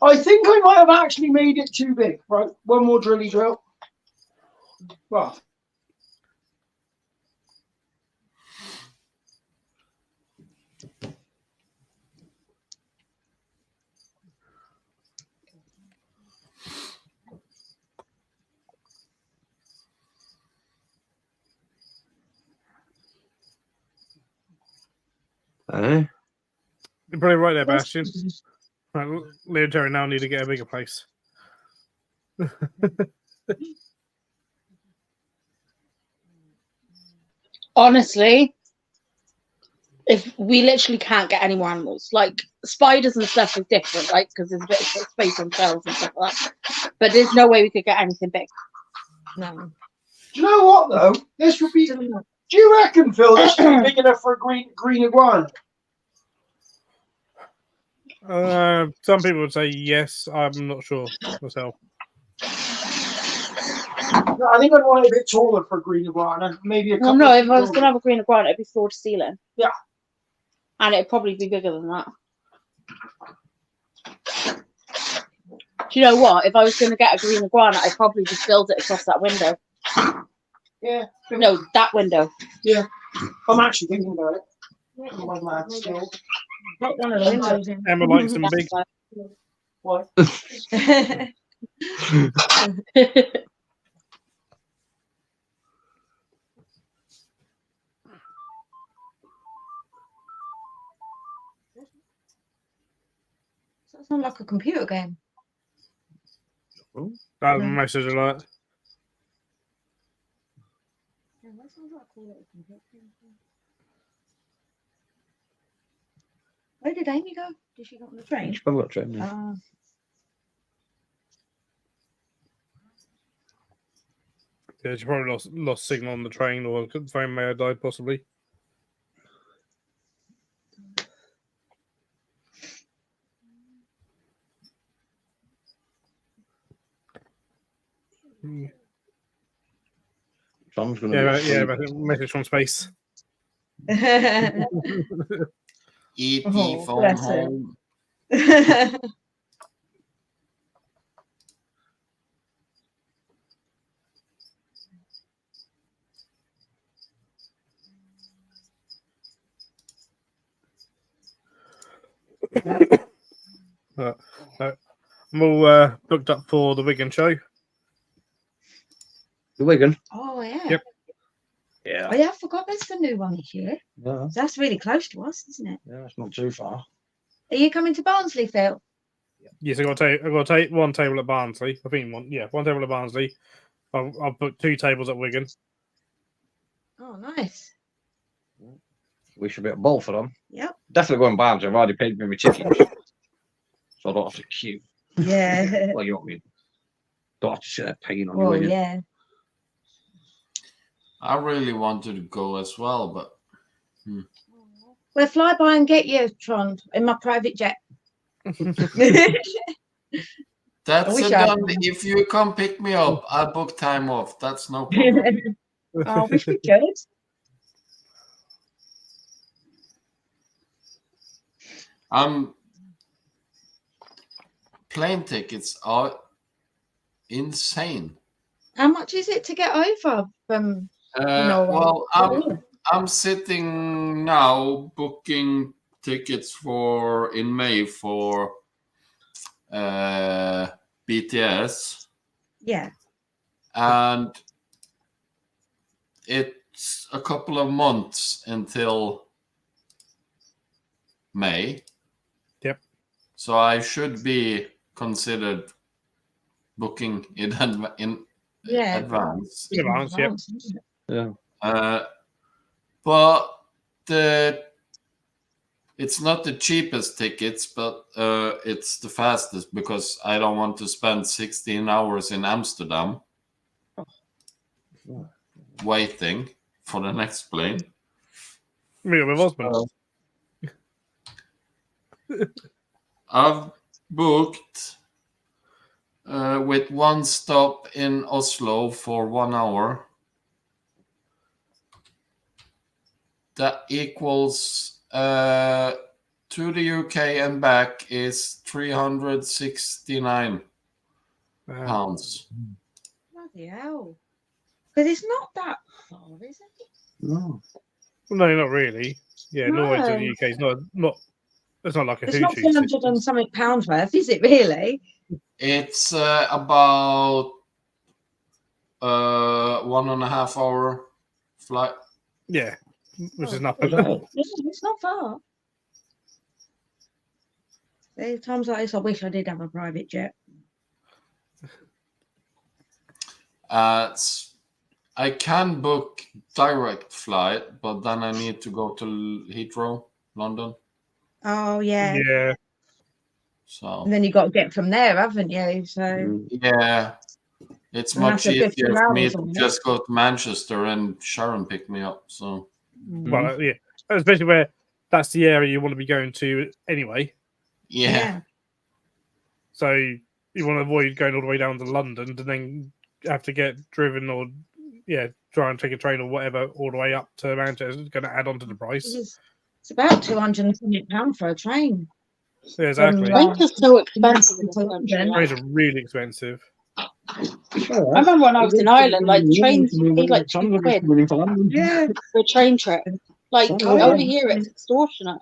Speaker 1: I think I might have actually made it too big. Right, one more drilly drill. Well,
Speaker 2: eh?
Speaker 3: You're probably right there, Bastion. Right, Leo and Terry now need to get a bigger place.
Speaker 4: Honestly, if we literally can't get any more animals, like spiders and stuff is different, right? Because there's a bit of space on shelves and stuff like that. But there's no way we could get anything big.
Speaker 6: No.
Speaker 1: do you know what though? This would be. Do you reckon, Phil, this would be big enough for a green iguana?
Speaker 3: Some people would say yes. I'm not sure myself.
Speaker 1: No, I think I'd want it a bit taller for a green iguana. Maybe a couple.
Speaker 4: Well, no, if I was going to have a green iguana, it'd be floor to ceiling.
Speaker 1: Yeah.
Speaker 4: And it'd probably be bigger than that. Do you know what? If I was going to get a green iguana, I'd probably just build it across that window.
Speaker 1: Yeah.
Speaker 4: No, that window.
Speaker 1: Yeah. I'm actually thinking about it. My mad still.
Speaker 6: Not one of the windows in.
Speaker 3: Emma likes them big.
Speaker 1: What?
Speaker 6: That sounds like a computer game.
Speaker 3: That's a message alert.
Speaker 6: Yeah, that sounds like a little computer game. Where did Amy go? Did she go on the train?
Speaker 2: She's probably got a train, yeah.
Speaker 3: Yeah, she probably lost signal on the train, or the phone may have died, possibly.
Speaker 2: Tom's gonna
Speaker 3: Message from space.
Speaker 5: E.T.
Speaker 6: Oh,
Speaker 5: phone
Speaker 6: bless
Speaker 5: home.
Speaker 3: I'm all booked up for the Wigan show.
Speaker 2: The Wigan?
Speaker 6: Oh, yeah.
Speaker 3: Yep.
Speaker 2: Yeah.
Speaker 6: Oh, yeah, I forgot there's the new one this year.
Speaker 2: Yeah.
Speaker 6: That's really close to us, isn't it?
Speaker 2: Yeah, it's not too far.
Speaker 6: Are you coming to Barnsley, Phil?
Speaker 3: Yes, I got to take one table at Barnsley. I think one table at Barnsley. I've booked 2 tables at Wigan.
Speaker 6: Oh, nice.
Speaker 2: We should be at ball for them.
Speaker 6: Yep.
Speaker 2: Definitely going Barnsley. I've already paid me my tickets. So I don't have to queue.
Speaker 6: Yeah.
Speaker 2: Well, you know what I mean? Don't have to sit there paying on
Speaker 6: Oh,
Speaker 2: your Wigan.
Speaker 6: yeah.
Speaker 5: I really wanted to go as well, but
Speaker 6: We'll fly by and get you, Tron, in my private jet.
Speaker 5: that's
Speaker 6: wish
Speaker 5: a
Speaker 6: I
Speaker 5: done.
Speaker 6: had.
Speaker 5: If you come pick me up, I'll book time off. That's no problem.
Speaker 6: I wish we could.
Speaker 5: Plane tickets are insane.
Speaker 6: How much is it to get over from Norway?
Speaker 5: Well, I'm sitting now booking tickets for in May for BTS,
Speaker 6: Yeah.
Speaker 5: and it's a couple of months until May.
Speaker 3: Yep.
Speaker 5: So I should be considered booking in advance.
Speaker 3: In advance, yep.
Speaker 6: isn't it?
Speaker 2: Yeah.
Speaker 5: But it's not the cheapest tickets, but it's the fastest because I don't want to spend 16 hours in Amsterdam waiting for the next plane.
Speaker 3: Me with Osmond.
Speaker 5: I've booked with one stop in Oslo for 1 hour. That equals to the UK and back is 369 pounds.
Speaker 6: Bloody hell. Because it's not that far, is it?
Speaker 2: No.
Speaker 3: No, not really. Yeah, Norway to
Speaker 6: No.
Speaker 3: the UK is not. It's not like a
Speaker 6: It's not
Speaker 3: hoochie.
Speaker 6: 400 and something pounds worth, is it really?
Speaker 5: It's about 1.5 hour flight.
Speaker 3: Yeah, which is nothing.
Speaker 6: Yeah, it's not far. There's times like this, I wish I did have a private jet.
Speaker 5: I can book direct flight, but then I need to go to Heathrow, London.
Speaker 6: Oh, yeah.
Speaker 3: Yeah,
Speaker 5: So
Speaker 6: And then you got to get from there, haven't you? So
Speaker 5: yeah, it's
Speaker 6: And
Speaker 5: much
Speaker 6: that's a 15
Speaker 5: easier for me
Speaker 6: hours
Speaker 5: to
Speaker 6: on it.
Speaker 5: just go to Manchester and Sharon pick me up. So
Speaker 3: well, yeah, especially where that's the area you want to be going to anyway.
Speaker 5: yeah.
Speaker 3: So you want to avoid going all the way down to London and then have to get driven or try and take a train or whatever all the way up to Manchester. It's going to add on to the price.
Speaker 6: it's about £220 for a train.
Speaker 3: Yeah, exactly.
Speaker 4: Trains are so expensive in this country.
Speaker 3: Trains are really expensive.
Speaker 4: I remember when I was in Ireland, like trains would be like £2
Speaker 6: Yeah.
Speaker 4: for a train trip. Like over here, it's extortionate.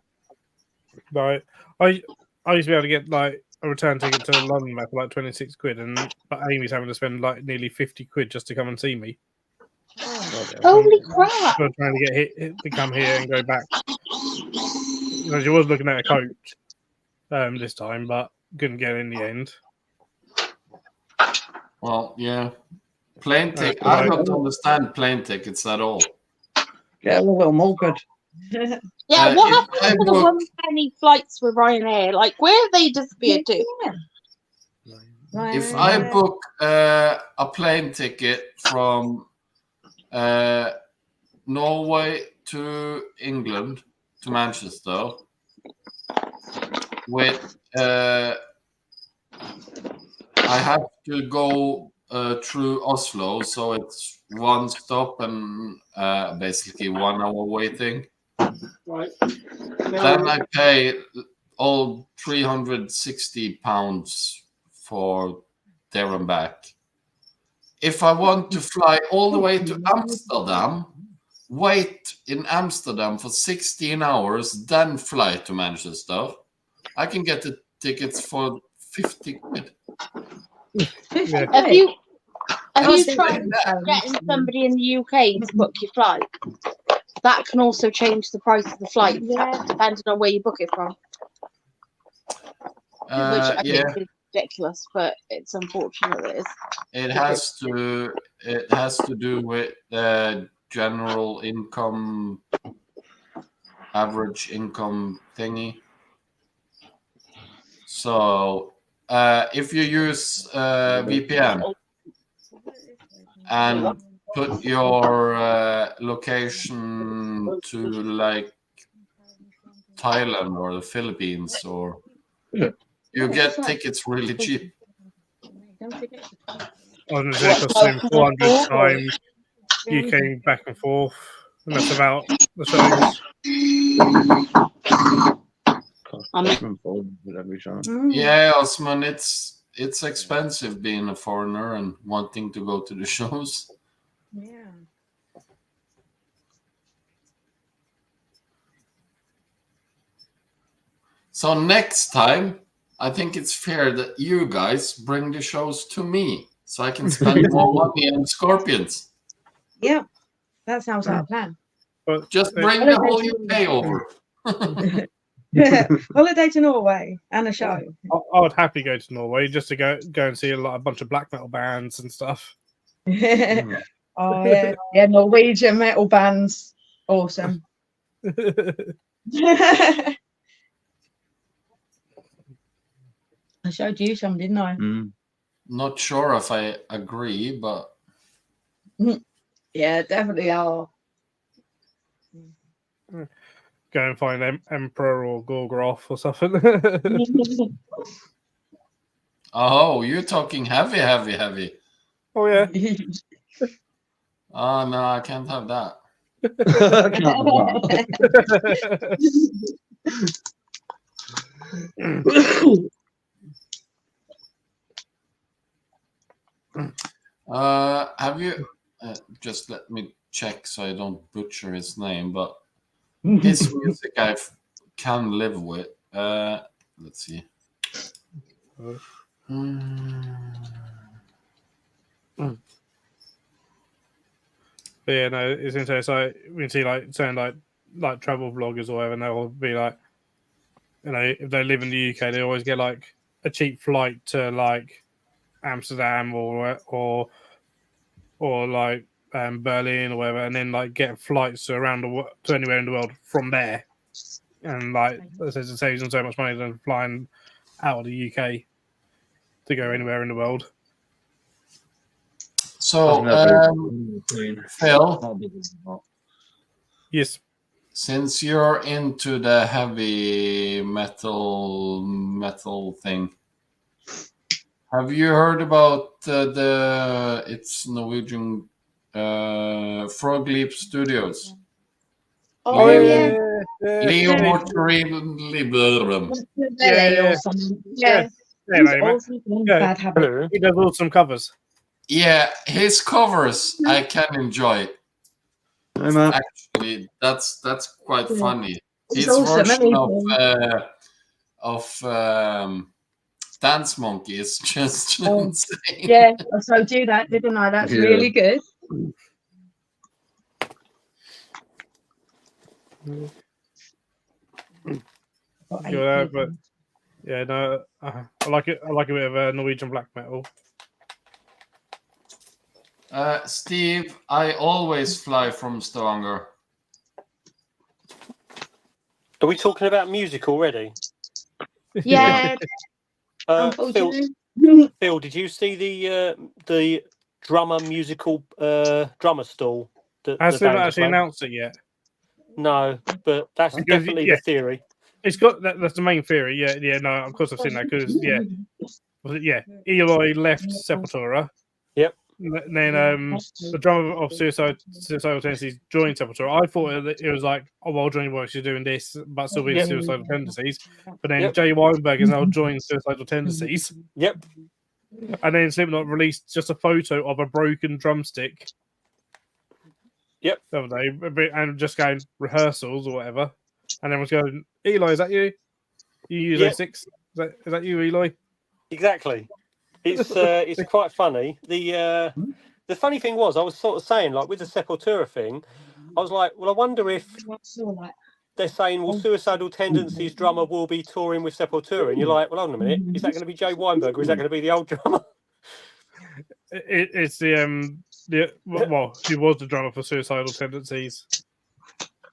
Speaker 3: Like I used to be able to get like a return ticket to London for like 26 quid, but Amy's having to spend like nearly 50 quid just to come and see me.
Speaker 4: Holy crap!
Speaker 3: For trying to get to come here and go back. She was looking at a coach this time, but couldn't get it in the end.
Speaker 5: Well, yeah. Plane ticket. I don't understand plane tickets at all.
Speaker 2: Get a little more good.
Speaker 4: Yeah, what
Speaker 5: if I
Speaker 4: happened to the
Speaker 5: book-
Speaker 4: 1 penny flights with Ryanair? Like, where have they disappeared to?
Speaker 5: If I book a plane ticket from Norway to England to Manchester with I have to go through Oslo, so it's one stop and basically 1 hour waiting.
Speaker 1: Right.
Speaker 5: Then I pay all £360 for there and back. If I want to fly all the way to Amsterdam, wait in Amsterdam for 16 hours, then fly to Manchester, I can get the tickets for 50 quid.
Speaker 3: Yeah.
Speaker 4: Have you
Speaker 5: That's
Speaker 4: tried getting somebody in the UK to book your flight? That can also change the price of the flight depending on where you book it from. Which I
Speaker 5: Yeah,
Speaker 4: think is ridiculous, but it's unfortunate it is.
Speaker 5: it has to do with general income, average income thingy. So if you use VPN and put your location to like Thailand or the Philippines, or you get tickets really cheap.
Speaker 3: I was going to say it costs him 400 times UK back and forth, and that's about the shows.
Speaker 2: Every show.
Speaker 5: Yeah, Osman, it's expensive being a foreigner and wanting to go to the shows.
Speaker 6: Yeah.
Speaker 5: So next time, I think it's fair that you guys bring the shows to me so I can spend more money on Scorpions.
Speaker 6: Yeah. That sounds like a plan.
Speaker 3: But
Speaker 5: Just bring the whole UK over.
Speaker 6: Holiday to Norway and a show.
Speaker 3: I would happily go to Norway just to go and see a bunch of black metal bands and stuff.
Speaker 6: Oh yeah, yeah, Norwegian metal bands, awesome. I showed you some, didn't I?
Speaker 5: Not sure if I agree, but
Speaker 6: Yeah, definitely are.
Speaker 3: Go and find Emperor or Gorgoroth or something.
Speaker 5: oh, you're talking heavy.
Speaker 3: Oh yeah.
Speaker 5: Oh no, I can't have that. Have you just let me check so I don't butcher his name, but his music I can live with. Let's see.
Speaker 3: But yeah, no, it's interesting. It's like we can see saying like travel vloggers or whatever, and they'll be like, you know, if they live in the UK, they always get like a cheap flight to like Amsterdam or like Berlin or whatever, and then like get flights to anywhere in the world from there, and like it saves them so much money than flying out of the UK to go anywhere in the world.
Speaker 5: So, Phil,
Speaker 3: yes,
Speaker 5: since you're into the heavy metal thing, have you heard about it's Norwegian Frog Leap Studios?
Speaker 6: Oh yeah.
Speaker 5: Leo Mortuary.
Speaker 6: Yeah.
Speaker 3: He does awesome covers.
Speaker 5: Yeah, his covers I can enjoy.
Speaker 2: Hey, Matt.
Speaker 5: Actually, that's quite funny.
Speaker 6: It's
Speaker 5: His
Speaker 6: awesome,
Speaker 5: version
Speaker 6: isn't
Speaker 5: of Dance Monkey is just insane.
Speaker 6: Yeah, I showed you that, didn't I? That's really good.
Speaker 3: Yeah, but yeah, no, I like it. I like a bit of Norwegian black metal.
Speaker 5: Steve, I always fly from Stavanger.
Speaker 9: Are we talking about music already?
Speaker 6: Yeah.
Speaker 9: Phil, did you see the drummer musical drummer stall?
Speaker 3: Has they not actually announced it yet?
Speaker 9: No, but that's definitely the theory.
Speaker 3: It's got that's the main theory. Yeah. No, of course I've seen that because Eloy left Sepultura.
Speaker 9: Yep.
Speaker 3: And then the drummer of Suicidal Tendencies joined Sepultura. I thought it was like, oh well, Johnny Boyce is doing this, but still being Suicidal Tendencies. But then Jay Weinberg has now joined Suicidal Tendencies.
Speaker 9: Yep.
Speaker 3: And then Slipknot released just a photo of a broken drumstick.
Speaker 9: Yep.
Speaker 3: The other day, and just going rehearsals or whatever, and everyone's going, Eloy, is that you? You use A6? Is that you, Eloy?
Speaker 9: Exactly. It's quite funny. The funny thing was, I was sort of saying, like with the Sepultura thing, I was like, well, I wonder if they're saying, well, Suicidal Tendencies drummer will be touring with Sepultura, and you're like, well, hold on a minute, is that going to be Jay Weinberg or is that going to be the old drummer?
Speaker 3: It's he was the drummer for Suicidal Tendencies.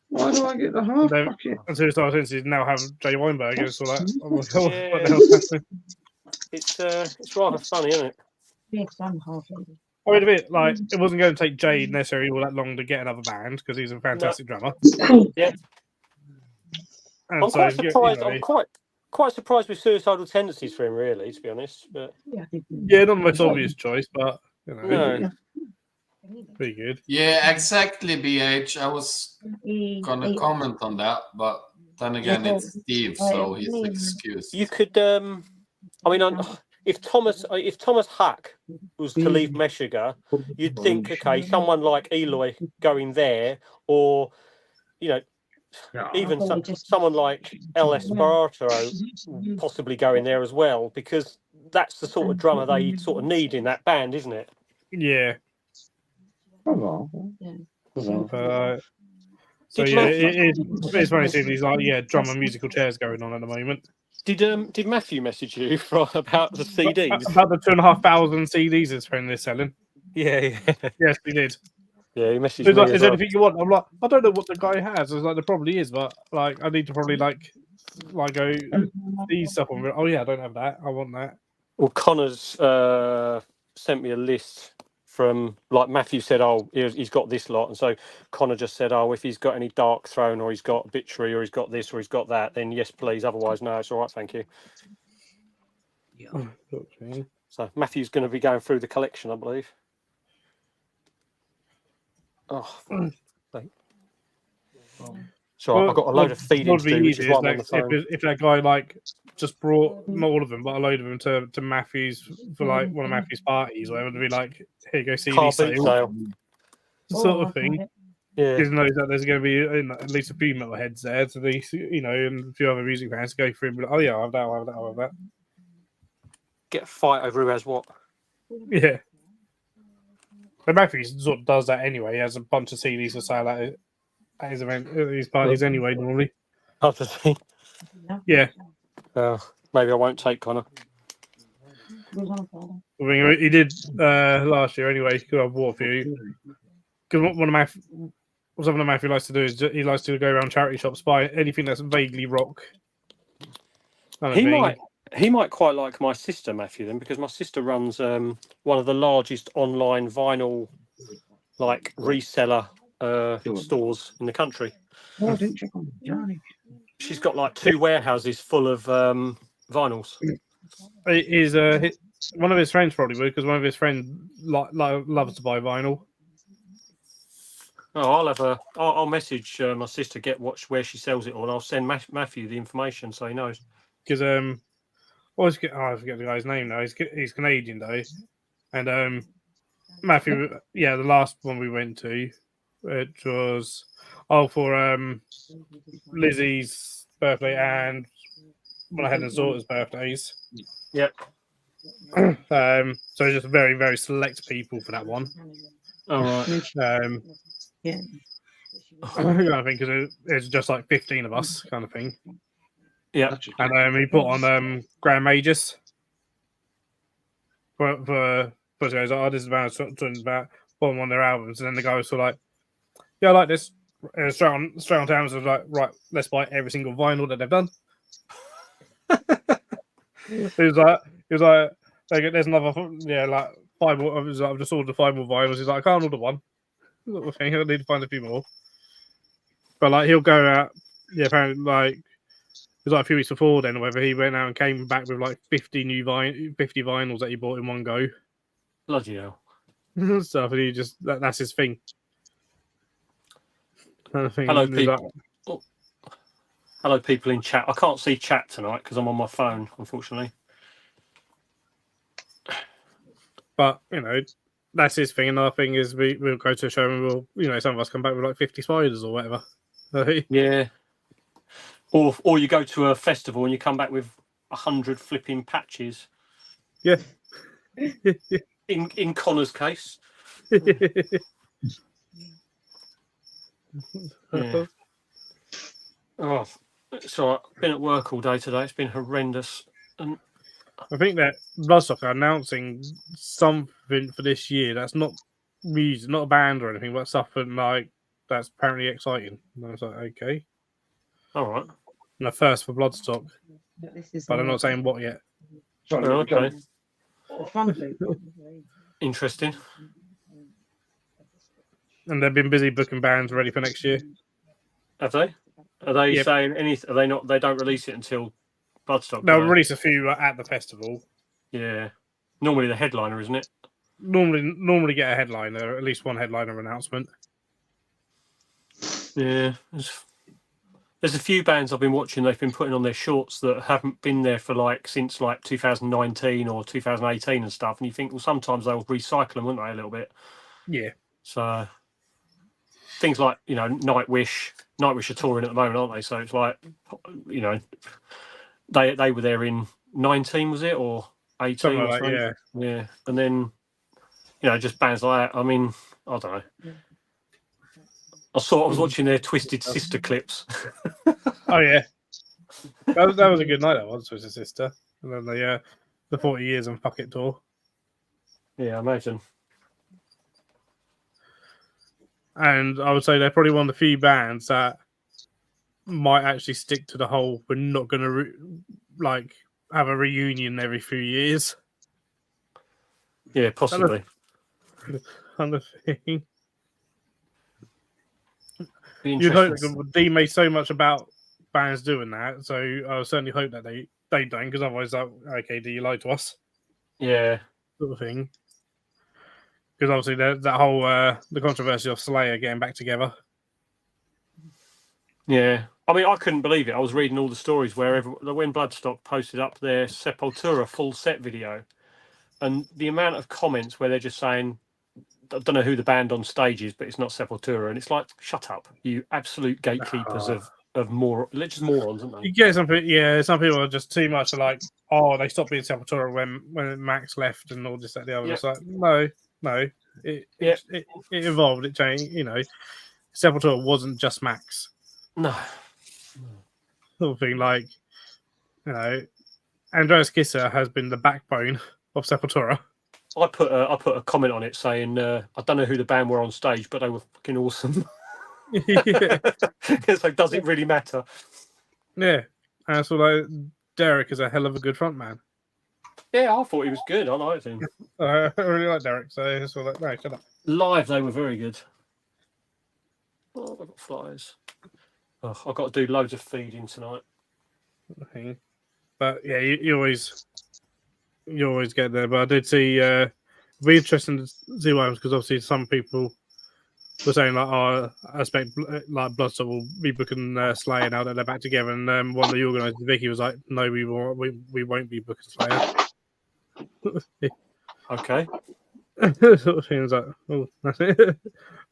Speaker 2: Why do I get the half bucket?
Speaker 3: And Suicidal Tendencies now have Jay Weinberg. It's all like, oh my god, what the hell's happening?
Speaker 9: It's rather funny, isn't it?
Speaker 6: Yes, I'm half.
Speaker 3: I mean, a bit like it wasn't going to take Jay necessarily all that long to get another band because he's a fantastic drummer.
Speaker 9: Yeah.
Speaker 3: And
Speaker 9: I'm
Speaker 3: so,
Speaker 9: quite surprised.
Speaker 3: You know,
Speaker 9: I'm quite surprised with suicidal tendencies for him, really, to be honest. But
Speaker 3: yeah, not the most obvious choice, but you know,
Speaker 9: no.
Speaker 3: pretty good.
Speaker 5: Yeah, exactly, BH. I was gonna comment on that, but then again, it's Steve, so he's excused.
Speaker 9: You could. I mean, if Thomas Hack was to leave Meshuggah, you'd think, okay, someone like Eloy going there, or you know, even someone like El Esparato possibly going there as well, because that's the sort of drummer they sort of need in that band, isn't it?
Speaker 3: Yeah. So
Speaker 9: Did
Speaker 3: yeah,
Speaker 9: Matthew-
Speaker 3: it's funny seeing these like drummer musical chairs going on at the moment.
Speaker 9: Did Matthew message you about the CDs?
Speaker 3: About the 2,500 CDs it's they're selling.
Speaker 9: Yeah.
Speaker 3: Yes, he did.
Speaker 9: Yeah, he messaged
Speaker 3: He's
Speaker 9: me
Speaker 3: like,
Speaker 9: as
Speaker 3: is
Speaker 9: well.
Speaker 3: anything you want? I'm like, I don't know what the guy has. It's like there probably is, but like I need to probably like go these stuff on. Oh yeah, I don't have that. I want that.
Speaker 9: Well, Connor's sent me a list from, like Matthew said, oh, he's got this lot, and so Connor just said, oh, if he's got any Dark Throne or he's got Obituary or he's got this or he's got that, then yes, please. Otherwise, no, it's all right, thank you. So Matthew's going to be going through the collection, I believe. Oh, so I've got a load of feeding to do, which is why I'm on the phone.
Speaker 3: If that guy like just brought not all of them, but a load of them to Matthew's for like one of Matthew's parties, or whatever, to be like, here you go, CD
Speaker 9: Car boot sale.
Speaker 3: Sort of thing.
Speaker 9: Yeah.
Speaker 3: Because he knows that there's going to be at least a few metalheads there, to be, you know, and a few other music fans to go through and be like, oh yeah, I'll have that, I'll have that, I'll have that.
Speaker 9: Get a fight over who has what.
Speaker 3: Yeah. But Matthew sort of does that anyway. He has a bunch of CDs for sale at his event, at his parties anyway, normally.
Speaker 9: After the
Speaker 3: Yeah.
Speaker 9: Maybe I won't take Connor.
Speaker 3: I mean, he did last year anyway, because I bought a few. Because something that Matthew likes to do is he likes to go around charity shops, buy anything that's vaguely rock.
Speaker 9: He might quite like my sister, Matthew, then, because my sister runs one of the largest online vinyl like reseller stores in the country. She's got like 2 warehouses full of vinyls.
Speaker 3: Is one of his friends probably would, because one of his friends loves to buy vinyl.
Speaker 9: Oh, I'll message my sister, where she sells it all, and I'll send Matthew the information so he knows.
Speaker 3: Because I forget the guy's name now. He's Canadian though, and Matthew, the last one we went to, which was for Lizzie's birthday and one of Helen's daughter's birthdays.
Speaker 9: Yep.
Speaker 3: So just very, very select people for that one.
Speaker 9: All right.
Speaker 3: Kind of thing, because it's just like 15 of us, kind of thing.
Speaker 9: Yeah.
Speaker 3: And he put on Graham Magus for this is about talking about one of their albums, and then the guy was sort of like, yeah, I like this. And straight on town was like, right, let's buy every single vinyl that they've done. He was like, there's another, like 5 more. I've just ordered 5 more vinyls. He's like, I can't order one. Sort of thing. I need to find a few more. But like, he'll go out. Yeah, apparently, like it was like a few weeks before then, or whether he went out and came back with like 50 vinyls that he bought in one go.
Speaker 9: Bloody hell.
Speaker 3: Stuff, and he just that's his thing.
Speaker 9: Hello, people. Hello, people in chat. I can't see chat tonight because I'm on my phone, unfortunately.
Speaker 3: But you know, that's his thing. Another thing is we'll go to a show and some of us come back with like 50 spiders or whatever.
Speaker 9: Yeah. Or you go to a festival and you come back with 100 flipping patches.
Speaker 3: Yeah.
Speaker 9: In Connor's case. Yeah. Oh, so I've been at work all day today. It's been horrendous. And
Speaker 3: I think that Bloodstock are announcing something for this year that's not music, not a band or anything, but something like that's apparently exciting. And I was like, okay.
Speaker 9: All right.
Speaker 3: And the first for Bloodstock, but I'm not saying what yet.
Speaker 9: Oh, okay. Interesting.
Speaker 3: And they've been busy booking bands ready for next year.
Speaker 9: Have they? Are they
Speaker 3: Yep.
Speaker 9: saying any? Are they not? They don't release it until Bloodstock.
Speaker 3: They'll
Speaker 9: do they?
Speaker 3: release a few at the festival.
Speaker 9: Yeah. Normally the headliner, isn't it?
Speaker 3: Normally get a headliner, at least one headliner announcement.
Speaker 9: Yeah. There's a few bands I've been watching. They've been putting on their shorts that haven't been there for since 2019 or 2018 and stuff. And you think, well, sometimes they'll recycle them, won't they, a little bit?
Speaker 3: Yeah.
Speaker 9: So things like Nightwish are touring at the moment, aren't they? So it's like they were there in 19, was it, or 18?
Speaker 3: Something
Speaker 9: or
Speaker 3: like that,
Speaker 9: something? Yeah. And then just bands like that. I mean, I don't know. I was watching their Twisted Sister clips.
Speaker 3: Oh yeah, that was a good night. That was Twisted Sister, and then the 40 years on Fuck It tour.
Speaker 9: Yeah, I imagine.
Speaker 3: And I would say they're probably one of the few bands that might actually stick to the whole. We're not going to have a reunion every few years.
Speaker 9: Yeah, possibly.
Speaker 3: Kind of thing.
Speaker 9: You'd
Speaker 3: hope they made so much about bands doing that, so I certainly hope that they don't, because otherwise, okay, do you lie to us?
Speaker 9: Yeah,
Speaker 3: sort of thing. Because obviously that whole the controversy of Slayer getting back together.
Speaker 9: Yeah, I mean, I couldn't believe it. I was reading all the stories when Bloodstock posted up their Sepultura full set video, and the amount of comments where they're just saying, I don't know who the band on stage is, but it's not Sepultura, and it's like, shut up, you absolute gatekeepers of just morons, aren't they?
Speaker 3: You get some people are just too much like, oh, they stopped being Sepultura when Max left and all this, that, the other.
Speaker 9: Yep.
Speaker 3: It's like, no, it evolved, it changed. Sepultura wasn't just Max.
Speaker 9: No,
Speaker 3: sort of thing. Like, Andreas Kisser has been the backbone of Sepultura.
Speaker 9: I put a comment on it saying, I don't know who the band were on stage, but they were fucking awesome. So does it really matter?
Speaker 3: Yeah, and so Derek is a hell of a good front man.
Speaker 9: Yeah, I thought he was good. I liked him.
Speaker 3: I really like Derek, so it's all like, no, shut up.
Speaker 9: Live, they were very good. Oh, I've got flies. Oh, I've got to do loads of feeding tonight.
Speaker 3: But yeah, you always get there. But I did see it'd be interesting to see what happens, because obviously some people were saying I expect Bloodstock will be booking Slayer now that they're back together, and one of the organisers, Vicky, was like, no, we won't be booking Slayer.
Speaker 9: Okay.
Speaker 3: Sort of things like, oh, that's it.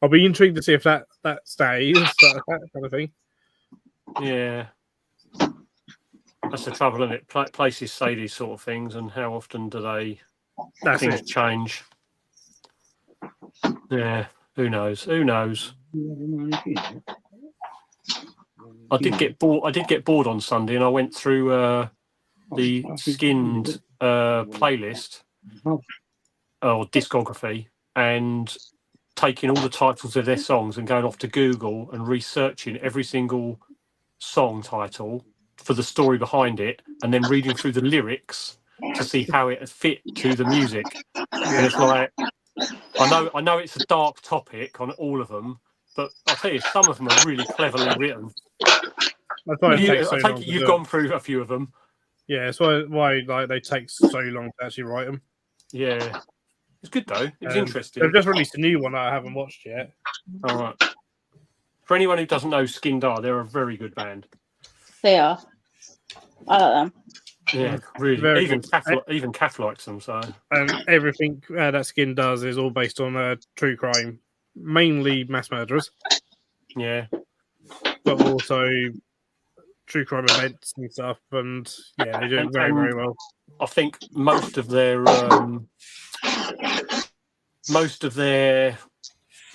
Speaker 3: I'll be intrigued to see if that stays, that kind of thing.
Speaker 9: Yeah. That's the trouble, isn't it? Places say these sort of things, and how often do things change? Yeah, who knows? I did get bored on Sunday, and I went through the Skinned playlist or discography, and taking all the titles of their songs and going off to Google and researching every single song title for the story behind it, and then reading through the lyrics to see how it fit to the music. And it's like, I know it's a dark topic on all of them, but I'll tell you, some of them are really cleverly written. I take it you've gone through a few of them.
Speaker 3: Yeah, that's why they take so long to actually write them.
Speaker 9: Yeah, it's good though. It was interesting.
Speaker 3: They've just released a new one that I haven't watched yet.
Speaker 9: All right. For anyone who doesn't know Skinned, they're a very good band.
Speaker 4: They are. I like them.
Speaker 9: Yeah, really.
Speaker 3: Very
Speaker 9: even Kath likes them. So.
Speaker 3: And everything that Skin does is all based on true crime, mainly mass murderers.
Speaker 9: Yeah.
Speaker 3: But also true crime events and stuff. And yeah, they do it very, very well.
Speaker 9: I think most of their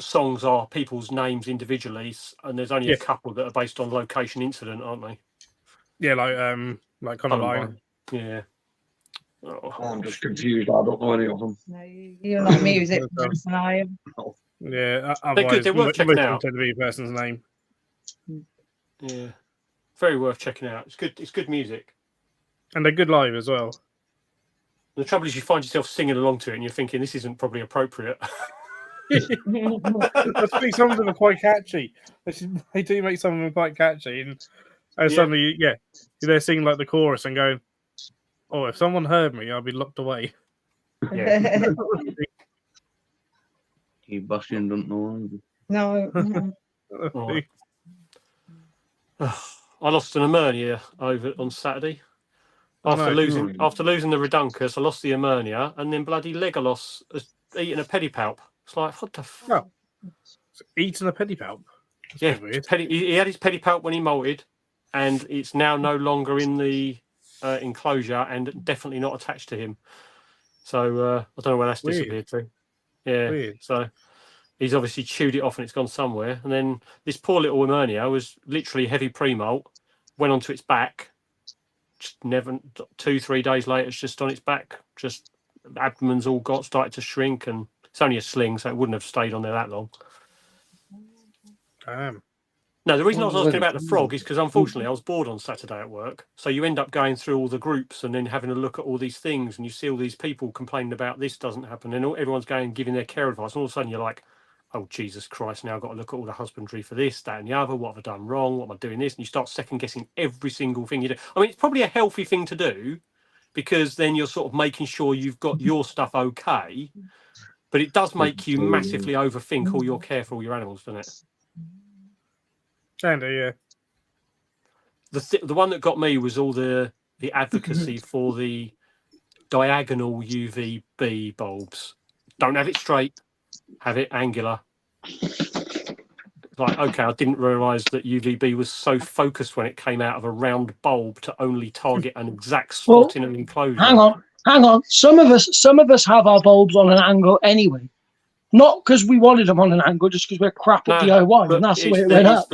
Speaker 9: songs are people's names individually, and there's only a couple that are based on location incident, aren't they?
Speaker 3: Yeah, like Columbine.
Speaker 9: Yeah.
Speaker 2: Oh, I'm just confused. I don't know any of them.
Speaker 6: No, you're not music person, are you?
Speaker 3: Yeah,
Speaker 9: they're good. They're worth checking out.
Speaker 3: To be a person's name.
Speaker 9: Yeah, very worth checking out. It's good. It's good music,
Speaker 3: and they're good live as well.
Speaker 9: The trouble is, you find yourself singing along to it, and you're thinking this isn't probably appropriate.
Speaker 3: I think some of them are quite catchy. They do make some of them quite catchy, and suddenly, they're singing like the chorus and going, "Oh, if someone heard me, I'd be locked away."
Speaker 9: Yeah.
Speaker 2: Keep Bastion don't know.
Speaker 6: No.
Speaker 9: Right. I lost an Emernia over on Saturday. After losing the Redunculus, I lost the Emernia, and then bloody Legolas has eaten a pedipalp. It's like, what the fuck?
Speaker 3: Oh, eating a pedipalp? That's
Speaker 9: Yeah,
Speaker 3: a bit weird.
Speaker 9: he had his pedipalp when he molted, and it's now no longer in the enclosure and definitely not attached to him. So I don't know where that's disappeared to. Yeah,
Speaker 3: weird.
Speaker 9: So he's obviously chewed it off and it's gone somewhere. And then this poor little Emernia was literally heavy pre-molt, went onto its back. Just never 2-3 days later, it's just on its back. Just abdomen's all started to shrink, and it's only a sling, so it wouldn't have stayed on there that long.
Speaker 3: Damn.
Speaker 9: No, the reason I was asking about the frog is because unfortunately I was bored on Saturday at work. So you end up going through all the groups and then having a look at all these things, and you see all these people complaining about this doesn't happen, and everyone's going giving their care advice, and all of a sudden you're like, oh Jesus Christ, now I've got to look at all the husbandry for this, that and the other. What have I done wrong? What am I doing this? And you start second guessing every single thing you do. I mean, it's probably a healthy thing to do, because then you're sort of making sure you've got your stuff okay, but it does make you massively overthink all your care for all your animals, doesn't it?
Speaker 3: Kinda, yeah.
Speaker 9: The one that got me was all the advocacy for the diagonal UVB bulbs. Don't have it straight, have it angular. Like, okay, I didn't realise that UVB was so focused when it came out of a round bulb to only target an exact spot in an enclosure.
Speaker 1: Hang on. Some of us have our bulbs on an angle anyway. Not because we wanted them on an angle, just because we're crap at DIY, and that's the way it went up.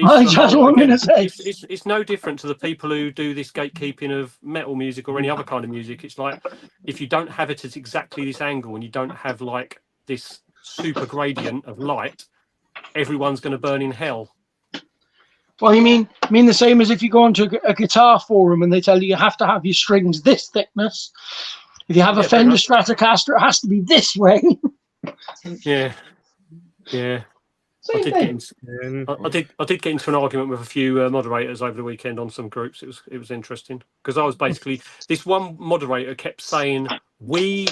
Speaker 1: I just wanted to say.
Speaker 9: It's no different to the people who do this gatekeeping of metal music or any other kind of music. It's like, if you don't have it at exactly this angle and you don't have like this super gradient of light, everyone's going to burn in hell.
Speaker 1: Well, you mean the same as if you go onto a guitar forum and they tell you have to have your strings this thickness. If you have a Fender Stratocaster, it has to be this way.
Speaker 9: Yeah. I did get into an argument with a few moderators over the weekend on some groups. It was interesting, because I was basically, this one moderator kept saying we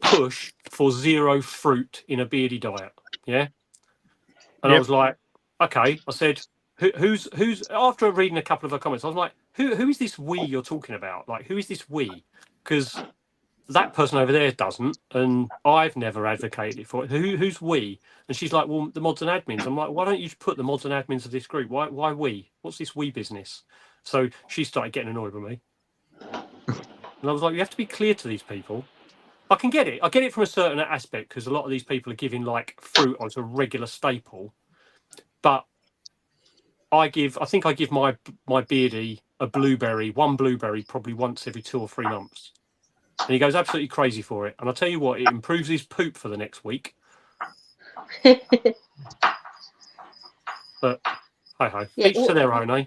Speaker 9: push for zero fruit in a beardy diet. Yeah. And I was like, okay. I said, who's after reading a couple of her comments, I was like, who is this we you're talking about? Like, who is this we? Because that person over there doesn't, and I've never advocated it for it. Who's we? And she's like, well, the mods and admins. I'm like, why don't you put the mods and admins of this group? Why we? What's this we business? So she started getting annoyed with me. And I was like, you have to be clear to these people. I can get it. I get it from a certain aspect, because a lot of these people are giving like fruit as a regular staple. But I think I give my beardy one blueberry probably once every 2 or 3 months. And he goes absolutely crazy for it. And I'll tell you what, it improves his poop for the next week. But hi. Each to their own, eh?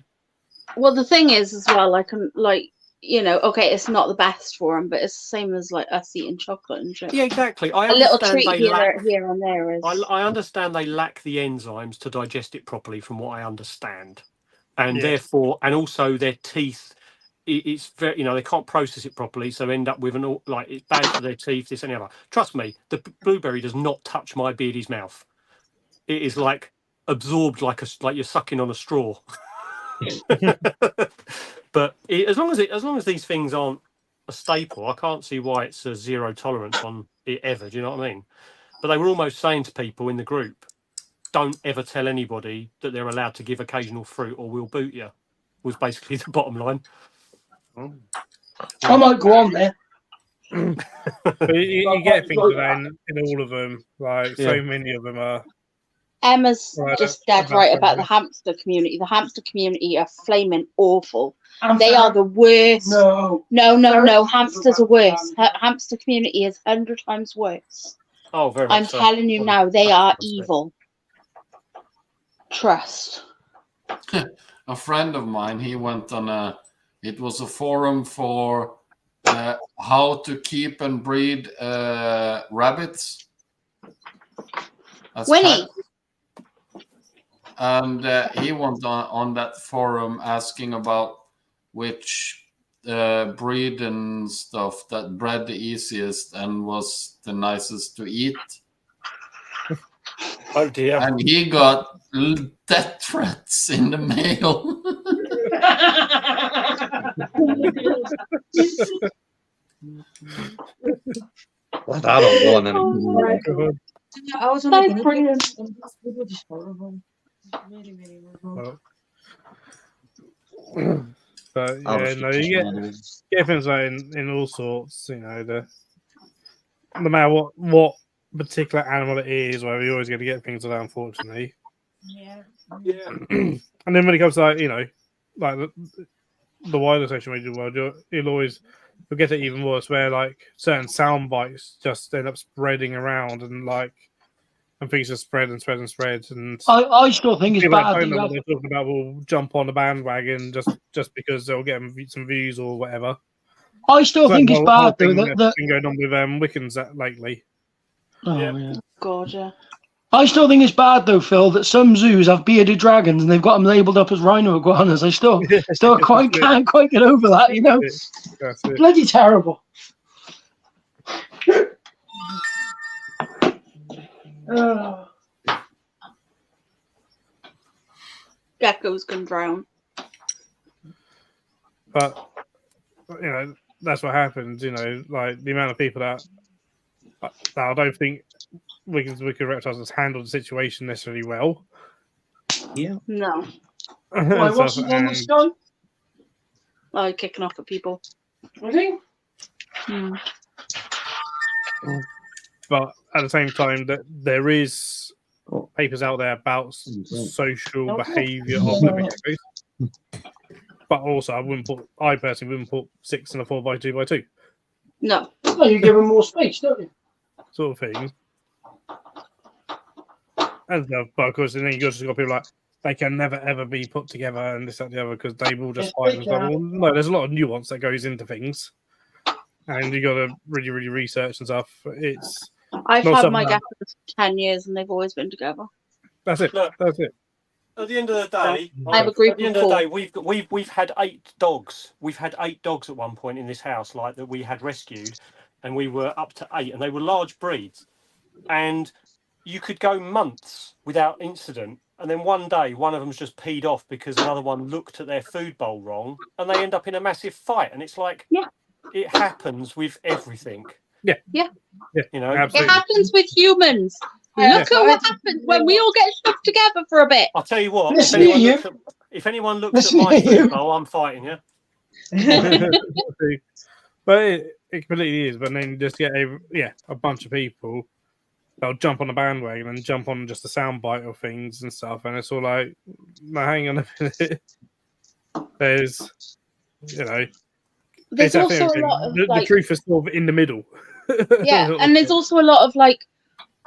Speaker 4: Well, the thing is as well, okay, it's not the best for him, but it's the same as like us eating chocolate and shit.
Speaker 9: Yeah, exactly.
Speaker 4: A little treat here and there is.
Speaker 9: I understand they lack the enzymes to digest it properly, from what I understand, and therefore, and also their teeth. It's very, they can't process it properly, so end up with it's bad for their teeth, this and the other. Trust me, the blueberry does not touch my beardy's mouth. It is like absorbed, like you're sucking on a straw. But as long as these things aren't a staple, I can't see why it's a zero tolerance on it ever. Do you know what I mean? But they were almost saying to people in the group, don't ever tell anybody that they're allowed to give occasional fruit, or we'll boot you. Was basically the bottom line.
Speaker 1: I might go on there.
Speaker 3: But you get things like that in all of them. Like, so many of them are.
Speaker 4: Emma's just dead right about the hamster community. The hamster community are flaming awful. They are the worst. No. Hamsters are worse. Hamster community is 100 times worse.
Speaker 9: Oh, very much
Speaker 4: I'm telling you now, they are evil. Trust.
Speaker 5: A friend of mine, he went on it was a forum for how to keep and breed rabbits.
Speaker 4: Winnie.
Speaker 5: And he went on that forum asking about which breed and stuff that bred the easiest and was the nicest to eat.
Speaker 9: Oh dear.
Speaker 5: And he got death threats in the mail.
Speaker 2: Well, I don't want any.
Speaker 6: I was on
Speaker 4: That's
Speaker 6: a guinea
Speaker 4: brilliant.
Speaker 6: pig. It was just horrible. Really, really horrible.
Speaker 3: But
Speaker 2: I
Speaker 3: yeah,
Speaker 2: was
Speaker 3: no,
Speaker 2: just
Speaker 3: you
Speaker 2: animals.
Speaker 3: get things like in all sorts. You know, no matter what particular animal it is, where you're always going to get things like that, unfortunately.
Speaker 6: Yeah.
Speaker 9: Yeah.
Speaker 3: And then when it comes to like, you know, like the wider social media world, you'll get it even worse, where like certain sound bites just end up spreading around and things just spread and spread and spread. And
Speaker 1: I still think it's
Speaker 3: people that
Speaker 1: bad.
Speaker 3: don't
Speaker 1: That
Speaker 3: know
Speaker 1: you
Speaker 3: what
Speaker 1: have,
Speaker 3: they're talking about will jump on the bandwagon just because they'll get some views or whatever.
Speaker 1: I still
Speaker 3: So
Speaker 1: think it's
Speaker 3: the whole
Speaker 1: bad though
Speaker 3: thing
Speaker 1: that,
Speaker 3: that's
Speaker 1: that
Speaker 3: been going on with Wiccans lately.
Speaker 1: oh,
Speaker 9: Yeah.
Speaker 1: yeah.
Speaker 4: God, yeah.
Speaker 1: I still think it's bad though, Phil, that some zoos have bearded dragons and they've got them labelled up as rhino iguanas. I still can't quite get over that, you know.
Speaker 3: That's it.
Speaker 1: Bloody terrible.
Speaker 4: Geckos can drown.
Speaker 3: But you know, that's what happens. You know, like the amount of people that I don't think Wicked Reptiles has handled the situation necessarily well.
Speaker 2: Yeah.
Speaker 4: No.
Speaker 1: Why, what's
Speaker 3: And
Speaker 1: he on this guy?
Speaker 4: Oh, kicking off at people.
Speaker 1: I think.
Speaker 3: but at the same time, that there is papers out there about social behaviour of living geckos. But also, I personally wouldn't put 6 in a 4x2x2
Speaker 4: No.
Speaker 1: Well, you give them more space, don't you?
Speaker 3: sort of thing. And but of course, then you just got people like they can never ever be put together and this that and the other because they will just fight and stuff. Well, no, there's a lot of nuance that goes into things, and you got to really, really research and stuff. It's
Speaker 4: I've
Speaker 3: not
Speaker 4: had my
Speaker 3: something
Speaker 4: geckos for 10 years and they've always been together.
Speaker 3: that's it.
Speaker 9: Look.
Speaker 3: That's it.
Speaker 9: At the end of the day,
Speaker 4: I have a group
Speaker 9: at the end
Speaker 4: of
Speaker 9: of the
Speaker 4: 4.
Speaker 9: day, we've had 8 dogs. We've had 8 dogs at one point in this house, like that we had rescued, and we were up to 8, and they were large breeds. And you could go months without incident, and then one day one of them's just peed off because another one looked at their food bowl wrong, and they end up in a massive fight. And it's like, it happens with everything.
Speaker 3: Yeah.
Speaker 9: You know,
Speaker 3: Absolutely.
Speaker 4: It happens with humans.
Speaker 3: Yeah.
Speaker 4: Look at what happens when we all get shoved together for a bit.
Speaker 9: I'll tell you what. If anyone looks at
Speaker 1: Listen
Speaker 9: my
Speaker 1: to you.
Speaker 9: food bowl, I'm fighting you.
Speaker 3: But it completely is. But then you just get a bunch of people they'll jump on the bandwagon and jump on just the soundbite of things and stuff, and it's all like, no, hang on a minute. There's, you know,
Speaker 4: There's also a lot of
Speaker 3: the truth is sort of in the middle.
Speaker 4: Yeah, and there's also a lot of like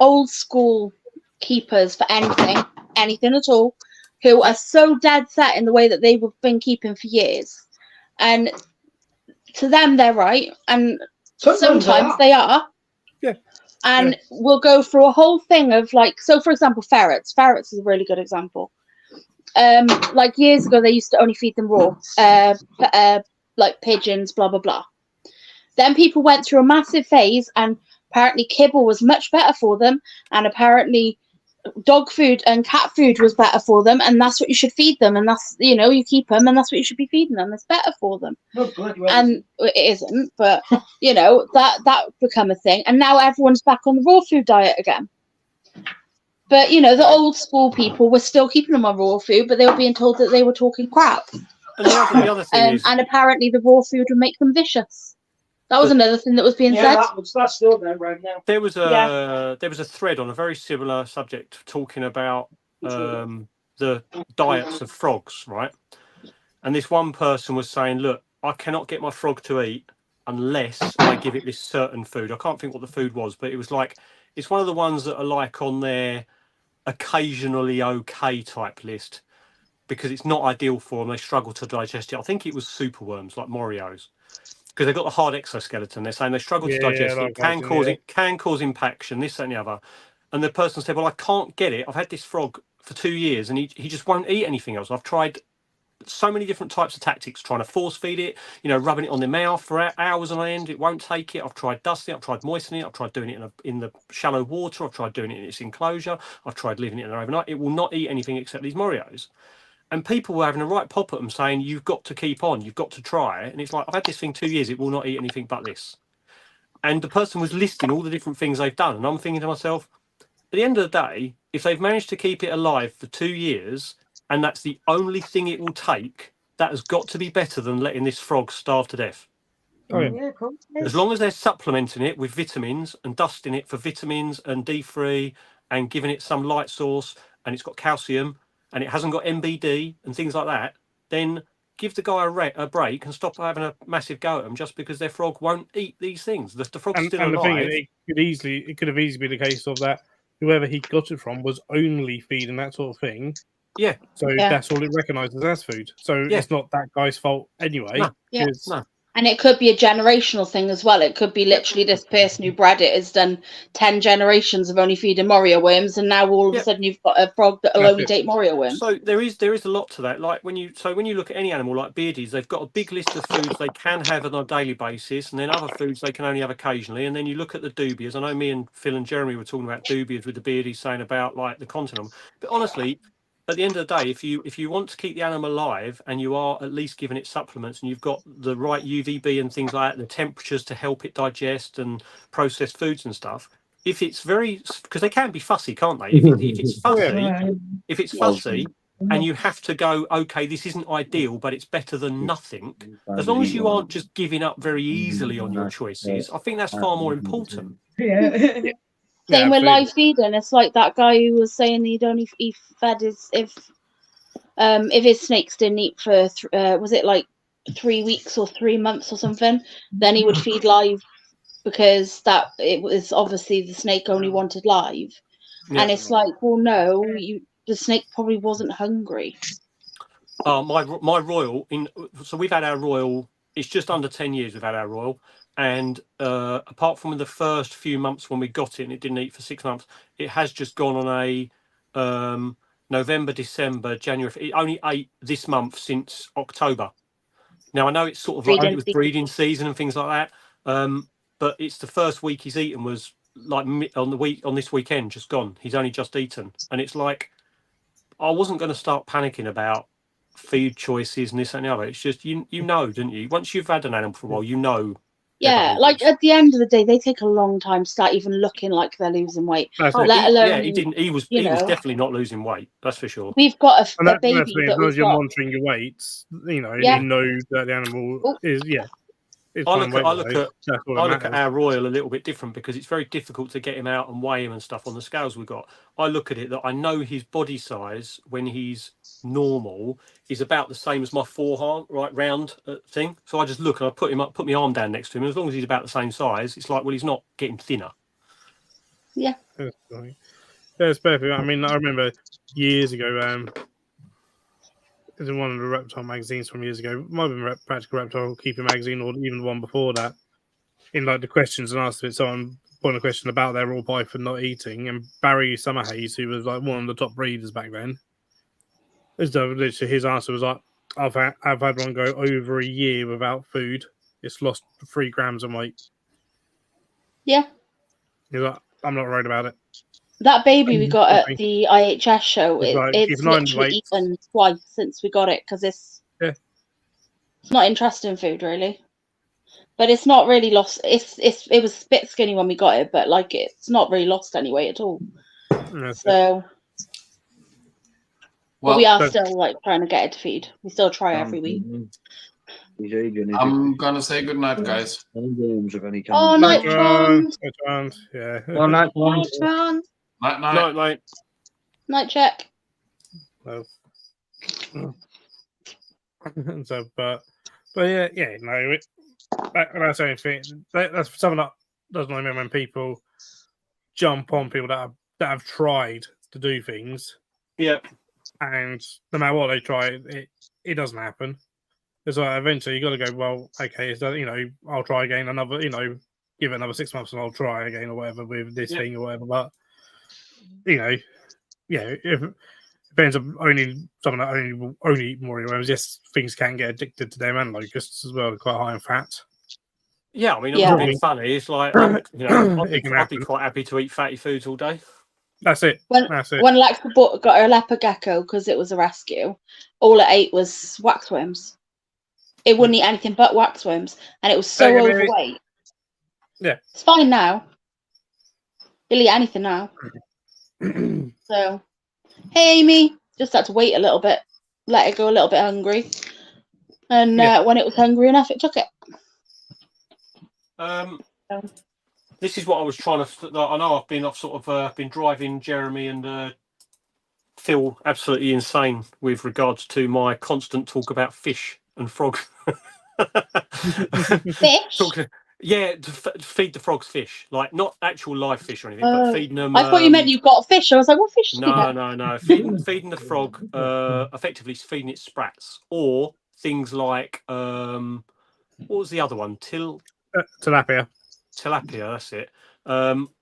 Speaker 4: old school keepers for anything at all, who are so dead set in the way that they've been keeping for years, and to them they're right, and sometimes they are.
Speaker 3: Yeah.
Speaker 4: And we'll go through a whole thing of like, so for example, ferrets. Ferrets is a really good example. Like years ago, they used to only feed them raw, like pigeons, blah blah blah. Then people went through a massive phase, and apparently kibble was much better for them, and apparently dog food and cat food was better for them, and that's what you should feed them, and that's, you know, you keep them and that's what you should be feeding them. It's better for them. And it isn't, but you know, that become a thing, and now everyone's back on the raw food diet again. But you know, the old school people were still keeping them on raw food, but they were being told that they were talking crap.
Speaker 9: And the other thing is,
Speaker 4: and apparently the raw food would make them vicious. That was another thing that was being said.
Speaker 1: That's still there right now.
Speaker 9: there was a thread on a very similar subject talking about the diets of frogs, right? And this one person was saying, look, I cannot get my frog to eat unless I give it this certain food. I can't think what the food was, but it was like, it's one of the ones that are like on their occasionally okay type list because it's not ideal for them. They struggle to digest it. I think it was superworms like Morios, because they've got the hard exoskeleton. They're saying they struggle to digest it, can cause impaction, this, that, and the other. And the person said, well, I can't get it. I've had this frog for 2 years and he just won't eat anything else. I've tried so many different types of tactics, trying to force feed it, rubbing it on the mouth for hours on end. It won't take it. I've tried dusting it. I've tried moistening it. I've tried doing it in the shallow water. I've tried doing it in its enclosure. I've tried leaving it in there overnight. It will not eat anything except these Morios. And people were having a right pop at them saying, you've got to keep on. You've got to try it. And it's like, I've had this thing 2 years. It will not eat anything but this. And the person was listing all the different things they've done. And I'm thinking to myself, at the end of the day, if they've managed to keep it alive for 2 years, and that's the only thing it will take, that has got to be better than letting this frog starve to death.
Speaker 3: Oh, yeah.
Speaker 6: Yeah, cool.
Speaker 9: As long as they're supplementing it with vitamins and dusting it for vitamins and D3 and giving it some light source, and it's got calcium and it hasn't got MBD and things like that, then give the guy a break and stop having a massive go at them just because their frog won't eat these things. The frog's still alive.
Speaker 3: The thing is, it could have easily been the case of that whoever he got it from was only feeding that sort of thing.
Speaker 9: Yeah.
Speaker 3: So that's all it recognises as food. So it's not that guy's fault anyway.
Speaker 9: No.
Speaker 4: Yeah.
Speaker 9: No.
Speaker 4: And it could be a generational thing as well. It could be literally this person who bred it has done 10 generations of only feeding Morio worms, and now all of a sudden you've got a frog that will only take Morio worms.
Speaker 9: So there is a lot to that. Like when you look at any animal like beardies, they've got a big list of foods they can have on a daily basis, and then other foods they can only have occasionally. And then you look at the dubias. I know me and Phil and Jeremy were talking about dubias with the beardies, saying about like the continent. But honestly, at the end of the day, if you want to keep the animal alive and you are at least giving it supplements and you've got the right UVB and things like that, the temperatures to help it digest and process foods and stuff, if it's because they can be fussy, can't they? If it's fussy and you have to go, okay, this isn't ideal, but it's better than nothing. As long as you aren't just giving up very easily on your choices, I think that's far more important.
Speaker 6: Yeah.
Speaker 4: Same with live feeding. It's like that guy who was saying he'd only fed if his snakes didn't eat for was it like 3 weeks or 3 months or something, then he would feed live because it was obviously the snake only wanted live.
Speaker 9: Yeah.
Speaker 4: And it's like, well, no, the snake probably wasn't hungry.
Speaker 9: My royal so we've had our royal. It's just under 10 years we've had our royal. And apart from the first few months when we got it and it didn't eat for 6 months, it has just gone on a November, December, January. It only ate this month since October. Now, I know it's sort of like it was breeding season and things like that, but it's the first week he's eaten was like on this weekend, just gone. He's only just eaten. And it's like, I wasn't going to start panicking about feed choices and this and the other. It's just, you know, didn't you? Once you've had an animal for a while, you know.
Speaker 4: Yeah, like at the end of the day, they take a long time to start even looking like they're losing weight. Let alone,
Speaker 9: he didn't. He was definitely not losing weight. That's for sure.
Speaker 4: We've got a baby
Speaker 3: as long as you're monitoring your weights, you know that the animal is
Speaker 9: I look at our royal a little bit different because it's very difficult to get him out and weigh him and stuff on the scales we've got. I look at it that I know his body size when he's normal is about the same as my forearm, right round thing. So I just look and I put my arm down next to him. And as long as he's about the same size, it's like, well, he's not getting thinner.
Speaker 4: Yeah.
Speaker 3: It's perfect. I mean, I remember years ago, it was in one of the reptile magazines from years ago. It might have been Practical Reptile Keeping magazine or even the one before that. In like the questions and answers, someone put a question about their raw python not eating, and Barry Summerhays, who was like one of the top breeders back then, literally his answer was like, I've had one go over a year without food. It's lost 3 grams of weight.
Speaker 4: Yeah.
Speaker 3: He's like, I'm not worried about it.
Speaker 4: That baby we got at the IHS show, it's literally eaten twice since we got it because it's not interesting food really. But it's not really lost. It was a bit skinny when we got it, but like it's not really lost any weight at all. So, but we are still like trying to get it to feed. We still try every week.
Speaker 5: I'm gonna say good night, guys.
Speaker 4: Oh, night, Tron.
Speaker 3: Yeah.
Speaker 2: Well, night,
Speaker 6: Tron.
Speaker 5: Night.
Speaker 4: Night check.
Speaker 3: So, but yeah, no. That's the only thing. That's something that doesn't annoy me when people jump on people that have tried to do things.
Speaker 9: Yeah.
Speaker 3: And no matter what they try, it doesn't happen. It's like eventually you got to go, well, okay, so, I'll try again another, give it another 6 months and I'll try again or whatever with this thing or whatever. But you know, yeah, if it depends on only someone that only eat moray worms. Yes, things can get addicted to them, and locusts as well, quite high in fat.
Speaker 9: Yeah, I mean,
Speaker 4: Yeah.
Speaker 9: I'm a bit funny. It's like, I'd be quite happy to eat fatty foods all day.
Speaker 3: That's it.
Speaker 4: When Lex got her leopard gecko because it was a rescue, all it ate was waxworms. It wouldn't eat anything but waxworms, and it was so overweight.
Speaker 3: Yeah,
Speaker 4: it's fine now. He'll eat anything now. So, hey Amy, just had to wait a little bit, let it go a little bit hungry, and when it was hungry enough, it took it.
Speaker 9: This is what I was trying to. I know I've been driving Jeremy and Phil absolutely insane with regards to my constant talk about fish and frogs.
Speaker 4: Fish?
Speaker 9: To feed the frogs fish, like not actual live fish or anything, but feeding them.
Speaker 4: I thought you meant you got a fish. I was like, what fish?
Speaker 9: No. Feeding the frog. Effectively, feeding it sprats or things like what was the other one?
Speaker 3: Tilapia.
Speaker 9: Tilapia, that's it.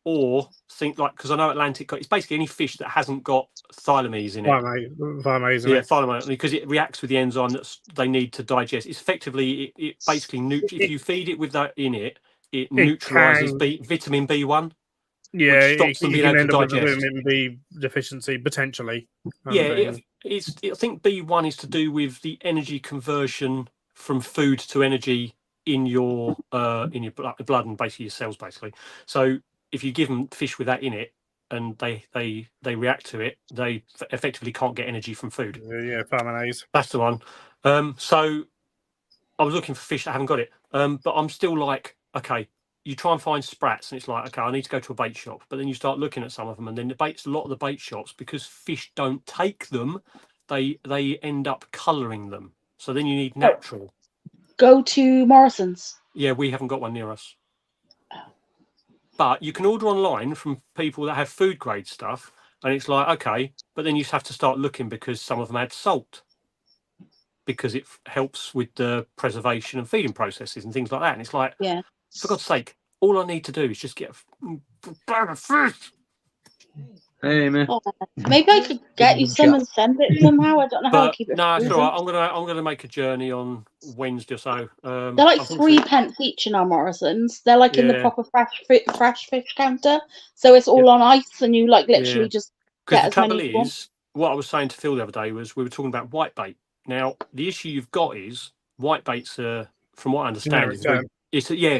Speaker 9: Or think like, because I know Atlantic, it's basically any fish that hasn't got thylamines in it.
Speaker 3: Thylamines,
Speaker 9: because it reacts with the enzyme that they need to digest. It's effectively, it basically, if you feed it with that in it, it neutralizes vitamin B1.
Speaker 3: Yeah,
Speaker 9: which stops them being able to digest.
Speaker 3: With a vitamin B deficiency potentially.
Speaker 9: Yeah, I think B1 is to do with the energy conversion from food to energy in your blood and basically your cells, basically. So if you give them fish with that in it and they react to it, they effectively can't get energy from food.
Speaker 3: Yeah, farmanase.
Speaker 9: That's the one. So I was looking for fish that haven't got it, but I'm still like, okay. You try and find sprats, and it's like, okay, I need to go to a bait shop. But then you start looking at some of them, and then a lot of the bait shops, because fish don't take them, they end up colouring them. So then you need natural.
Speaker 4: Go to Morrison's.
Speaker 9: Yeah, we haven't got one near us. But you can order online from people that have food grade stuff, and it's like, okay, but then you have to start looking because some of them add salt because it helps with the preservation and feeding processes and things like that. And it's like,
Speaker 4: yeah,
Speaker 9: for God's sake, all I need to do is just get a bag of fish.
Speaker 2: Hey, man.
Speaker 4: Maybe I could get you some and send it somehow. I don't know how to keep it.
Speaker 9: No, it's all right. I'm gonna make a journey on Wednesday or so.
Speaker 4: They're like 3p each in our Morrison's. They're like in the proper fresh fish counter, so it's all on ice, and you like literally just get as many.
Speaker 9: The trouble is, what I was saying to Phil the other day was we were talking about whitebait. Now the issue you've got is whitebaits are, from what I understand,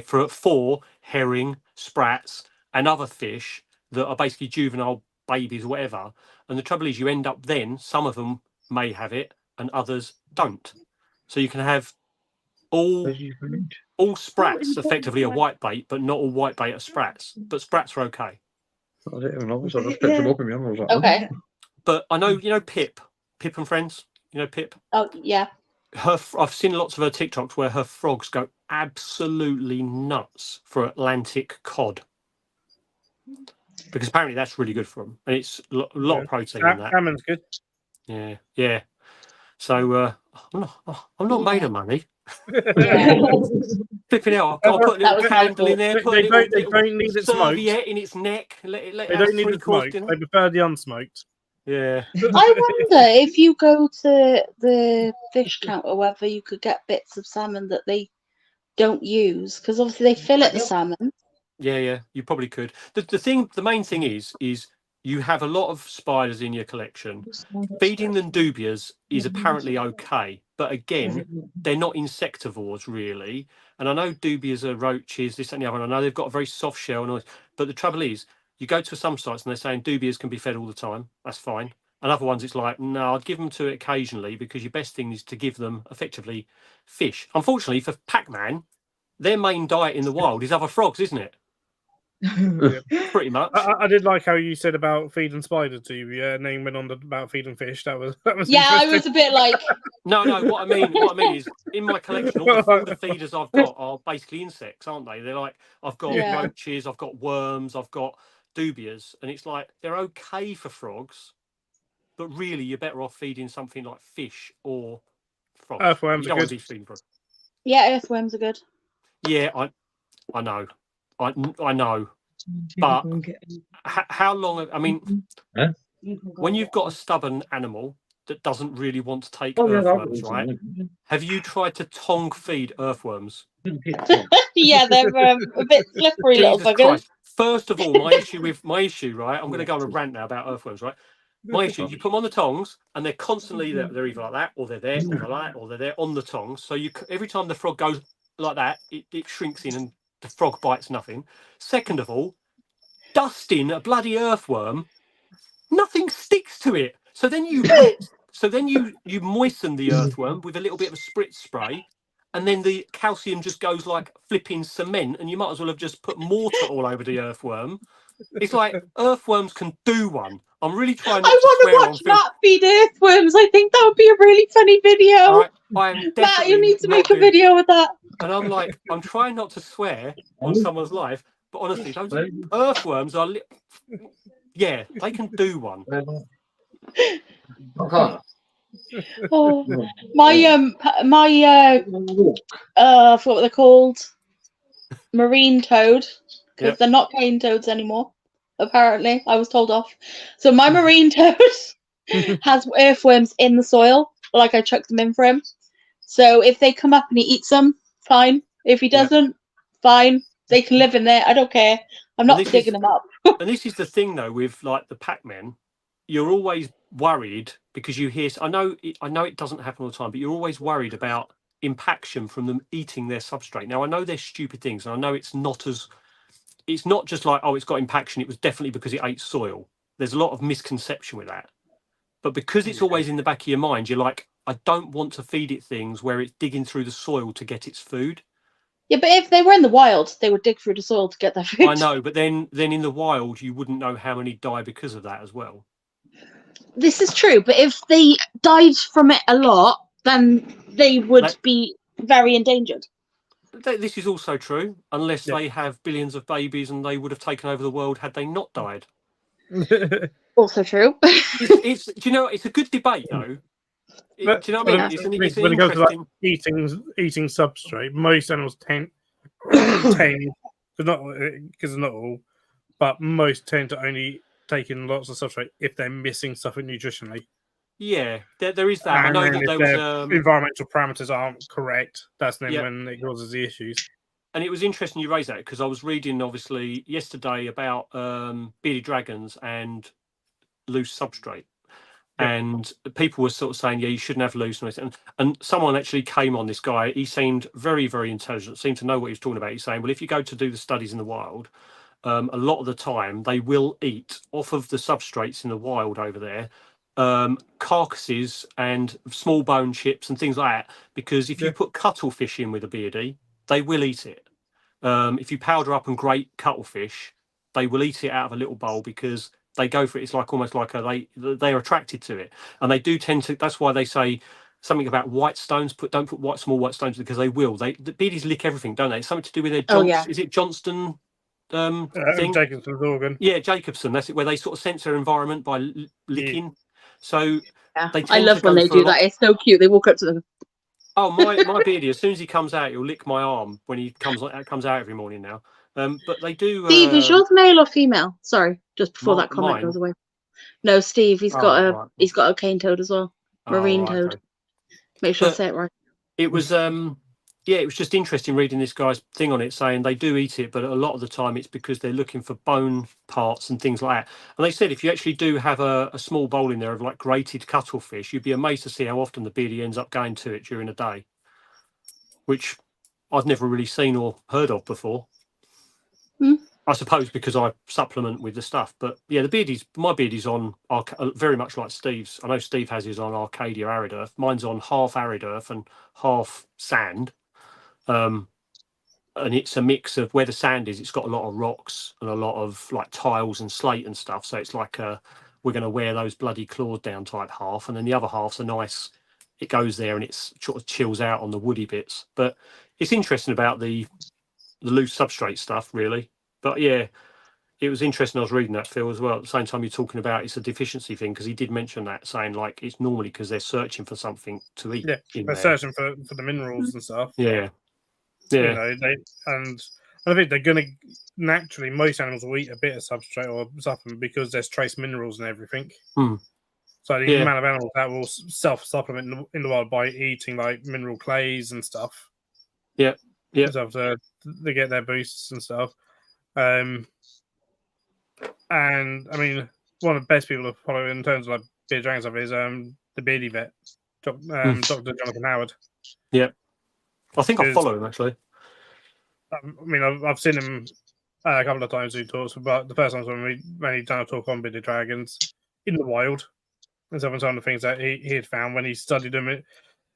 Speaker 9: for herring, sprats, and other fish that are basically juvenile babies or whatever. And the trouble is, you end up then, some of them may have it and others don't. So you can have all sprats effectively a whitebait, but not all whitebait are sprats. But sprats are okay.
Speaker 2: I don't even know. So I just picked them up and I was like,
Speaker 4: okay.
Speaker 9: But I know, Pip and Friends. You know Pip?
Speaker 4: Oh yeah.
Speaker 9: I've seen lots of her TikToks where her frogs go absolutely nuts for Atlantic cod, because apparently that's really good for them, and it's a lot of protein in that.
Speaker 3: Salmon's good.
Speaker 9: Yeah. So I'm not made of money. Flipping out! I'll put a little candle in there.
Speaker 3: They don't need it smoked.
Speaker 9: Serviette in its neck. Let
Speaker 3: they don't need it smoked. They prefer the unsmoked.
Speaker 9: Yeah.
Speaker 4: I wonder if you go to the fish counter whether you could get bits of salmon that they don't use, because obviously they fillet the salmon.
Speaker 9: Yeah, you probably could. The main thing is you have a lot of spiders in your collection. Feeding them dubias is apparently okay, but again, they're not insectivores really. And I know dubias are roaches, this and the other. And I know they've got a very soft shell, and all, but the trouble is, you go to some sites and they're saying dubias can be fed all the time. That's fine. And other ones, it's like, no, I'd give them to it occasionally, because your best thing is to give them effectively fish. Unfortunately, for Pac-Man, their main diet in the wild is other frogs, isn't it? Pretty much.
Speaker 3: I did like how you said about feeding spiders to you. Yeah, and then went on about feeding fish. That was
Speaker 4: yeah. I was a bit like
Speaker 9: no. What I mean is, in my collection, all the feeders I've got are basically insects, aren't they? They're like, I've got roaches, I've got worms, I've got dubias, and it's like they're okay for frogs, but really you're better off feeding something like fish or frogs.
Speaker 3: Earthworms
Speaker 9: you don't
Speaker 3: are
Speaker 9: want
Speaker 3: good.
Speaker 9: to be feeding frogs.
Speaker 4: Yeah, earthworms are good.
Speaker 9: Yeah, I know. I know, But how long? I mean,
Speaker 2: Huh?
Speaker 9: when you've got a stubborn animal that doesn't really want to take
Speaker 2: Oh, yeah,
Speaker 9: earthworms, right? Have you tried to tongue feed earthworms?
Speaker 4: Yeah, they're a bit slippery little
Speaker 9: Jesus
Speaker 4: buggers.
Speaker 9: Christ! First of all, my issue, right? I'm going to go on a rant now about earthworms, right? My issue, you put them on the tongs, and they're constantly they're either like that, or they're there, or they're like that, or they're there on the tongs. So every time the frog goes like that, it shrinks in, and the frog bites nothing. Second of all, dusting a bloody earthworm, nothing sticks to it. So then you you moisten the earthworm with a little bit of a spritz spray, and then the calcium just goes like flipping cement, and you might as well have just put mortar all over the earthworm. It's like earthworms can do one. I'm really trying not
Speaker 4: I
Speaker 9: to
Speaker 4: want
Speaker 9: swear
Speaker 4: to
Speaker 9: on
Speaker 4: watch
Speaker 9: film.
Speaker 4: Matt feed earthworms. I think that would be a really funny video.
Speaker 9: All right, I am
Speaker 4: Matt,
Speaker 9: definitely
Speaker 4: you need to
Speaker 9: not
Speaker 4: make a
Speaker 9: doing.
Speaker 4: video with that.
Speaker 9: And I'm trying not to swear on someone's life, but honestly, those earthworms are. Yeah, they can do one.
Speaker 2: Okay.
Speaker 4: Oh, my I forgot what they're called. Marine toad, because
Speaker 9: Yep.
Speaker 4: they're not cane toads anymore. Apparently, I was told off. So my marine toad has earthworms in the soil. Like I chucked them in for him. So if they come up and he eats them, fine. If he doesn't, fine. They can live in there. I don't care. I'm not digging them up.
Speaker 9: And this is the thing, though, with like the Pac-Men, you're always worried because you hear. I know it doesn't happen all the time, but you're always worried about impaction from them eating their substrate. Now I know they're stupid things, and I know it's not just like, oh, it's got impaction. It was definitely because it ate soil. There's a lot of misconception with that. But because it's always in the back of your mind, you're like, I don't want to feed it things where it's digging through the soil to get its food.
Speaker 4: Yeah, but if they were in the wild, they would dig through the soil to get their food.
Speaker 9: I know, but then in the wild, you wouldn't know how many die because of that as well.
Speaker 4: This is true, but if they died from it a lot, then they would be very endangered.
Speaker 9: This is also true, unless they have billions of babies and they would have taken over the world had they not died.
Speaker 4: Also true.
Speaker 9: It's do you know, it's a good debate though. Do you know what I mean? It's an
Speaker 3: when it comes to like
Speaker 9: interesting
Speaker 3: eating substrate, most animals tend because not all, but most tend to only take in lots of substrate if they're missing something nutritionally.
Speaker 9: Yeah, there is that.
Speaker 3: And
Speaker 9: I know that
Speaker 3: if
Speaker 9: there was
Speaker 3: environmental parameters aren't correct, that's then when it causes the issues.
Speaker 9: And it was interesting you raised that because I was reading obviously yesterday about bearded dragons and loose substrate. And people were sort of saying, yeah, you shouldn't have loose. And someone actually came on this guy. He seemed very, very intelligent, seemed to know what he was talking about. He's saying, well, if you go to do the studies in the wild, a lot of the time they will eat off of the substrates in the wild over there, carcasses and small bone chips and things like that. Because if you put cuttlefish in with a beardy, they will eat it. If you powder up and grate cuttlefish, they will eat it out of a little bowl because they go for it. It's like almost like they're attracted to it, and they do tend to. That's why they say something about white stones. Don't put small white stones because they will. The beardies lick everything, don't they? It's something to do with their Is it Johnston thing?
Speaker 3: Jacobson's organ.
Speaker 9: Yeah, Jacobson. That's it. Where they sort of sense their environment by licking. Yeah. So they
Speaker 4: I love when they do that. It's so cute. They walk up to them.
Speaker 9: Oh, my beardy! As soon as he comes out, he'll lick my arm when he comes out every morning now. But they do.
Speaker 4: Steve, is yours male or female? Sorry, just before that comment
Speaker 9: mine.
Speaker 4: goes away. No, Steve, he's got a cane toad as well, marine toad. Okay. Make sure I say it right.
Speaker 9: It was it was just interesting reading this guy's thing on it, saying they do eat it, but a lot of the time it's because they're looking for bone parts and things like that. And they said if you actually do have a small bowl in there of like grated cuttlefish, you'd be amazed to see how often the beardy ends up going to it during a day, which I've never really seen or heard of before. I suppose because I supplement with the stuff, but yeah, my beardy's on very much like Steve's. I know Steve has his on Arcadia Arid Earth. Mine's on half Arid Earth and half sand, and it's a mix of where the sand is. It's got a lot of rocks and a lot of like tiles and slate and stuff. So it's like we're going to wear those bloody claws down type half, and then the other half's a nice. It goes there and it's sort of chills out on the woody bits. But it's interesting about the loose substrate stuff, really. But yeah, it was interesting. I was reading that, Phil, as well. At the same time, you're talking about it's a deficiency thing because he did mention that, saying like it's normally because they're searching for something to eat.
Speaker 3: Yeah, they're searching for the minerals and stuff.
Speaker 9: Yeah.
Speaker 3: You know, and I think they're going to naturally, most animals will eat a bit of substrate or supplement because there's trace minerals and everything. So the amount of animals that will self-supplement in the wild by eating like mineral clays and stuff.
Speaker 9: Yeah.
Speaker 3: Stuff to get their boosts and stuff. And I mean, one of the best people to follow in terms of like bearded dragon stuff is the beardy vet, Dr. Jonathan Howard.
Speaker 9: Yeah, I think I follow him actually.
Speaker 3: I mean, I've seen him a couple of times do talks, but the first time when he done a talk on bearded dragons in the wild, and some of the things that he had found when he studied them.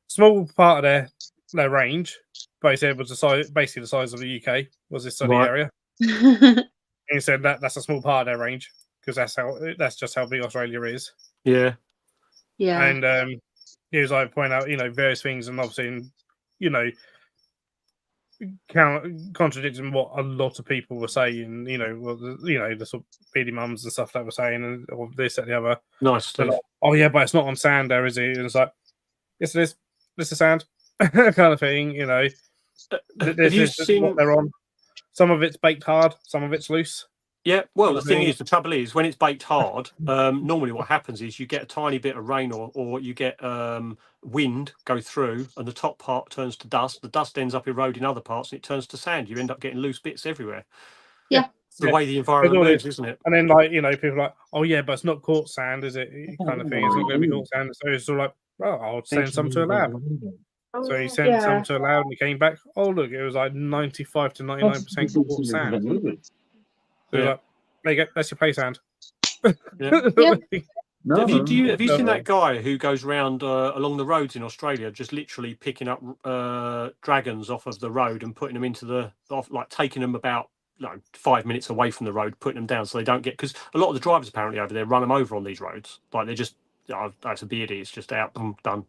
Speaker 3: Small part of their range, but he said was basically the size of the UK was this study area. And he said that's a small part of their range because that's just how big Australia is.
Speaker 9: Yeah.
Speaker 3: And he was like pointing out various things, and obviously contradicting what a lot of people were saying. The sort of beady mums and stuff that were saying, and or this that the other.
Speaker 9: Nice.
Speaker 3: Like, oh yeah, but it's not on sand there, is it? And it's like, yes, it is. This is sand, kind of thing. This is what they're on. Some of it's baked hard, some of it's loose.
Speaker 9: Yeah, well, the thing is, the trouble is, when it's baked hard, normally what happens is you get a tiny bit of rain or you get wind go through, and the top part turns to dust. The dust ends up eroding other parts, and it turns to sand. You end up getting loose bits everywhere.
Speaker 4: Yeah.
Speaker 9: It's the way the environment moves, isn't it?
Speaker 3: And then, people are like, oh, yeah, but it's not caught sand, is it? Kind of thing. It's not going to be caught sand. So it's all like, well, I'll send some to a lab. So he sent some to a lab, and he came back. Oh, look, it was like 95 to 99% caught sand. So like, there you go, that's your play sand.
Speaker 9: Have you seen that guy who goes around along the roads in Australia, just literally picking up dragons off of the road and putting them into taking them about 5 minutes away from the road, putting them down so they don't get, because a lot of the drivers apparently over there run them over on these roads. Like they're just, that's a beardy, it's just out, boom, done.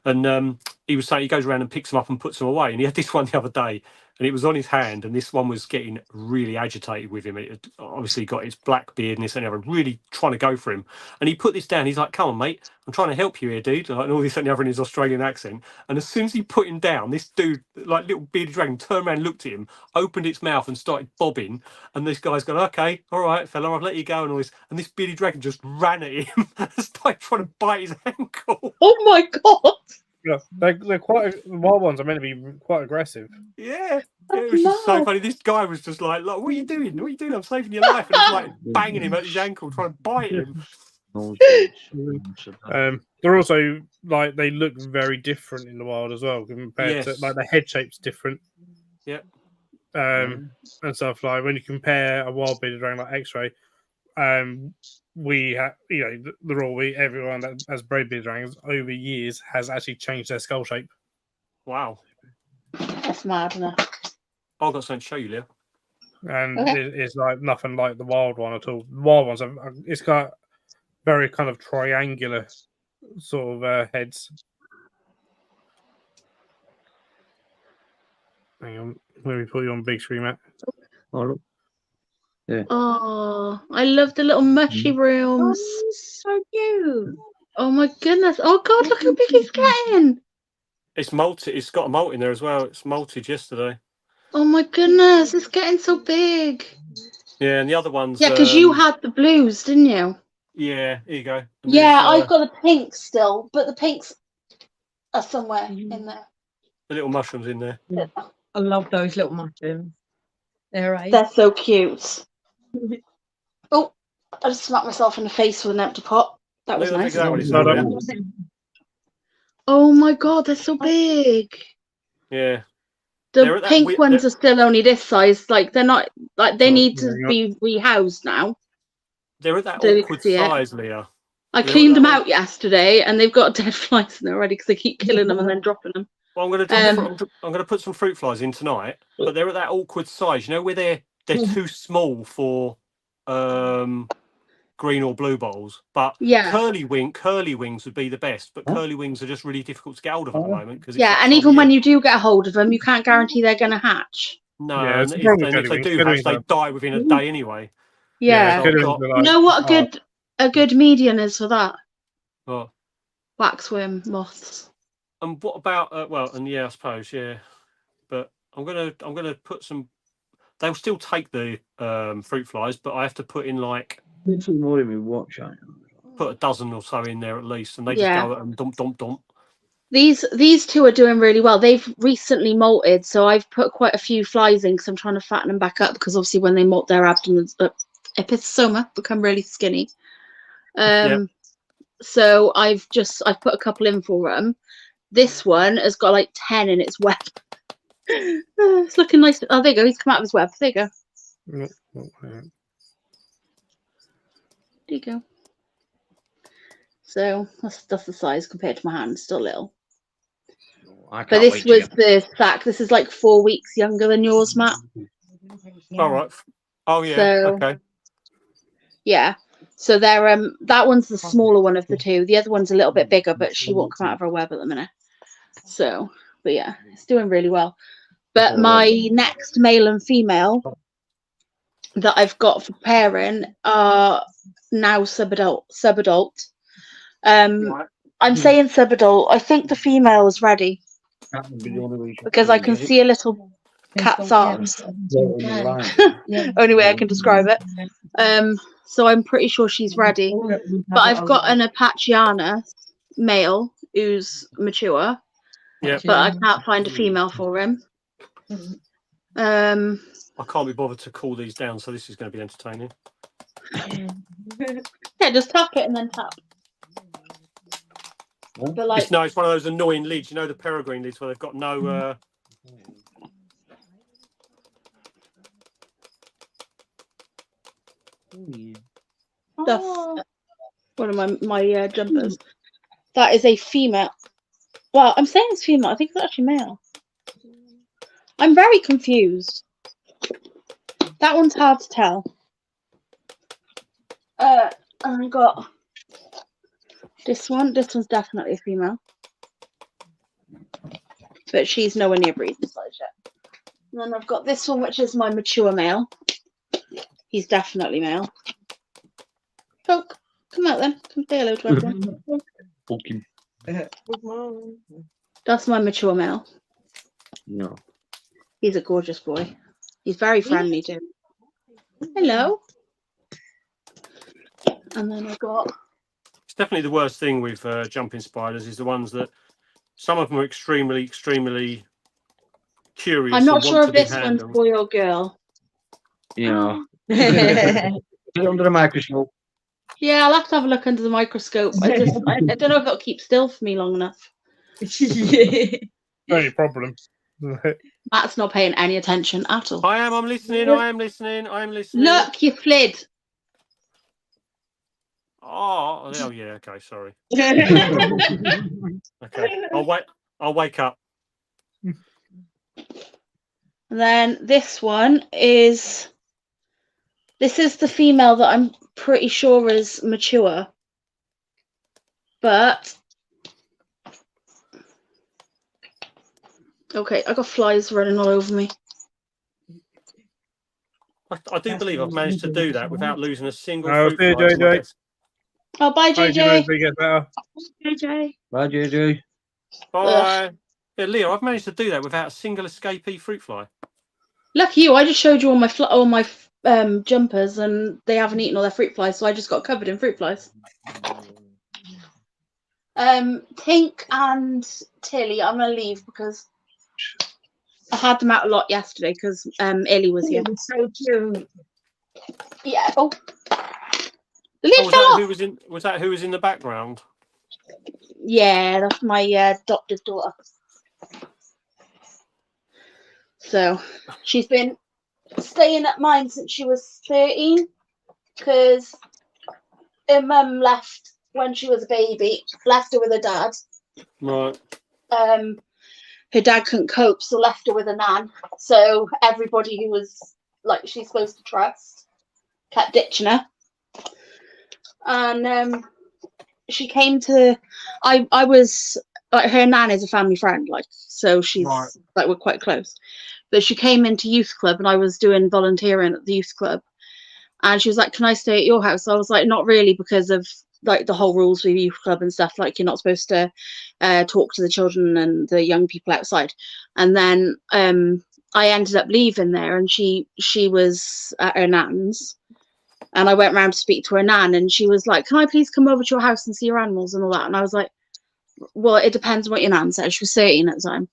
Speaker 9: And he was saying he goes around and picks them up and puts them away. And he had this one the other day, and it was on his hand, and this one was getting really agitated with him. It had obviously got its black beard and this and the other, really trying to go for him. And he put this down. He's like, "Come on, mate, I'm trying to help you here, dude." And all this and the other in his Australian accent. And as soon as he put him down, this dude, like little bearded dragon, turned around, looked at him, opened its mouth, and started bobbing. And this guy's gone, "Okay, all right, fella, I've let you go," and all this. And this bearded dragon just ran at him and started trying to bite his ankle.
Speaker 4: Oh my god!
Speaker 3: Yeah, they're quite. The wild ones are meant to be quite aggressive.
Speaker 9: Yeah, it was just so funny. This guy was just like, "What are you doing? What are you doing? I'm saving your life." And he's like banging him at his ankle, trying to bite him.
Speaker 3: They're also like, they look very different in the wild as well compared to, like, the head shape's different.
Speaker 9: Yeah.
Speaker 3: And stuff like when you compare a wild bearded dragon like X-ray, we have, everyone that has bred bearded dragons over years has actually changed their skull shape.
Speaker 9: Wow,
Speaker 4: that's mad, isn't it?
Speaker 9: I've got something to show you, Leo.
Speaker 3: And it's like nothing like the wild one at all. The wild ones, it's got very kind of triangular sort of heads. Hang on, let me put you on big screen, Matt.
Speaker 2: Oh, look. Yeah.
Speaker 4: Oh, I love the little mushy rooms.
Speaker 6: Oh, so cute.
Speaker 4: Oh my goodness. Oh god, look how big he's getting.
Speaker 9: It's molted. It's got a molt in there as well. It's molted yesterday.
Speaker 4: Oh my goodness, it's getting so big.
Speaker 9: Yeah, and the other ones.
Speaker 4: Yeah, because you had the blues, didn't you?
Speaker 9: Yeah, here you go. And
Speaker 4: yeah, I've got the pinks still, but the pinks are somewhere in there.
Speaker 9: The little mushrooms in there.
Speaker 6: Yeah. I love those little mushrooms.
Speaker 4: They're so cute. Oh, I just smacked myself in the face with an empty pot. That was nice. Oh my god, they're so big.
Speaker 9: Yeah.
Speaker 4: The pink ones are still only this size. Like, they're not, like, they need to be rehoused now.
Speaker 9: They're at that awkward size, Leah.
Speaker 4: I cleaned them out yesterday, and they've got dead flies in there already because they keep killing them and then dropping them.
Speaker 9: Well, I'm going to put some fruit flies in tonight, but they're at that awkward size. You know, where they're too small for green or blue bowls. But curly wings would be the best. But curly wings are just really difficult to get hold of at the moment.
Speaker 4: And even when you do get a hold of them, you can't guarantee they're going to hatch.
Speaker 9: No, and if they do hatch, they die within a day anyway.
Speaker 4: Yeah. You know what a good median is for that?
Speaker 9: What?
Speaker 4: Waxworm moths.
Speaker 9: And what about I suppose, yeah. But I'm gonna put some. they'll still take the fruit flies, but I have to put in like put a dozen or so in there at least, and they just go and dump, dump, dump.
Speaker 4: These two are doing really well. They've recently molted, so I've put quite a few flies in because I'm trying to fatten them back up, because obviously when they molt, their abdomens, epithesoma, become really skinny. So I've put a couple in for them. This one has got like 10 in its web. It's looking nice. Oh, there you go. He's come out of his web. There you go. There you go. So that's the size compared to my hand. Still little. But this was the sack. This is like 4 weeks younger than yours, Matt.
Speaker 9: All right. Oh yeah.
Speaker 4: So,
Speaker 9: okay.
Speaker 4: Yeah. So they're that one's the smaller one of the two. The other one's a little bit bigger, but she won't come out of her web at the minute. So, but yeah, it's doing really well. But my next male and female that I've got for pairing are now subadult. I'm saying subadult. I think the female is ready because I can see a little cat's arms. Only way I can describe it. So I'm pretty sure she's ready. But I've got an Apacheana male who's mature.
Speaker 9: Yeah.
Speaker 4: But I can't find a female for him.
Speaker 9: I can't be bothered to call these down, so this is going to be entertaining.
Speaker 4: Yeah, just tap it and then tap. But like,
Speaker 9: it's one of those annoying leads, you know, the peregrine leads where they've got no.
Speaker 4: That's one of my jumpers. That is a female. Well, I'm saying it's female. I think it's actually male. I'm very confused. That one's hard to tell. And I got this one. This one's definitely a female, but she's nowhere near breeding size yet. And then I've got this one, which is my mature male. He's definitely male. Poke, come out then. Come say hello to everyone.
Speaker 2: Poke him.
Speaker 4: That's my mature male.
Speaker 2: No.
Speaker 4: He's a gorgeous boy. He's very friendly too. Hello. And then I got.
Speaker 9: It's definitely the worst thing with jumping spiders is the ones that some of them are extremely, extremely curious.
Speaker 4: I'm not sure if this one's boy or girl.
Speaker 2: Yeah. Put it under the microscope.
Speaker 4: Yeah, I'll have to have a look under the microscope. I don't know if it'll keep still for me long enough.
Speaker 3: Any problem?
Speaker 4: Matt's not paying any attention at all.
Speaker 9: I'm listening. I am listening.
Speaker 4: Look, you fled.
Speaker 9: Oh yeah. Okay, sorry. Okay, I'll wake up.
Speaker 4: And then this one is. This is the female that I'm pretty sure is mature. But okay, I got flies running all over me.
Speaker 9: I do believe I've managed to do that without losing a single fruit
Speaker 3: see you,
Speaker 9: fly.
Speaker 3: JJ.
Speaker 4: Oh, bye, JJ.
Speaker 3: Bye,
Speaker 4: JJ.
Speaker 2: Bye, JJ.
Speaker 9: Bye. Yeah, Leo, I've managed to do that without a single escapee fruit fly.
Speaker 4: Lucky you! I just showed you all my jumpers, and they haven't eaten all their fruit flies, so I just got covered in fruit flies. Tink and Tilly, I'm gonna leave because I had them out a lot yesterday because Illy was here.
Speaker 6: So cute.
Speaker 4: Yeah. Oh. The lid
Speaker 9: was
Speaker 4: fell
Speaker 9: that
Speaker 4: off.
Speaker 9: who was in the background?
Speaker 4: Yeah, that's my adopted daughter. So she's been staying at mine since she was 13 because her mum left when she was a baby, left her with her dad.
Speaker 9: Right.
Speaker 4: Her dad couldn't cope, so left her with a nan. So everybody who was like she's supposed to trust kept ditching her. And she came to I was like her nan is a family friend, like so she's
Speaker 9: right.
Speaker 4: Like we're quite close. But she came into youth club and I was doing volunteering at the youth club, and she was like, "Can I stay at your house?" I was like, "Not really," because of like the whole rules with youth club and stuff. Like you're not supposed to talk to the children and the young people outside. And then I ended up leaving there, and she was at her nan's, and I went round to speak to her nan, and she was like, "Can I please come over to your house and see your animals and all that?" And I was like, "Well, it depends on what your nan says." She was 13 at the time,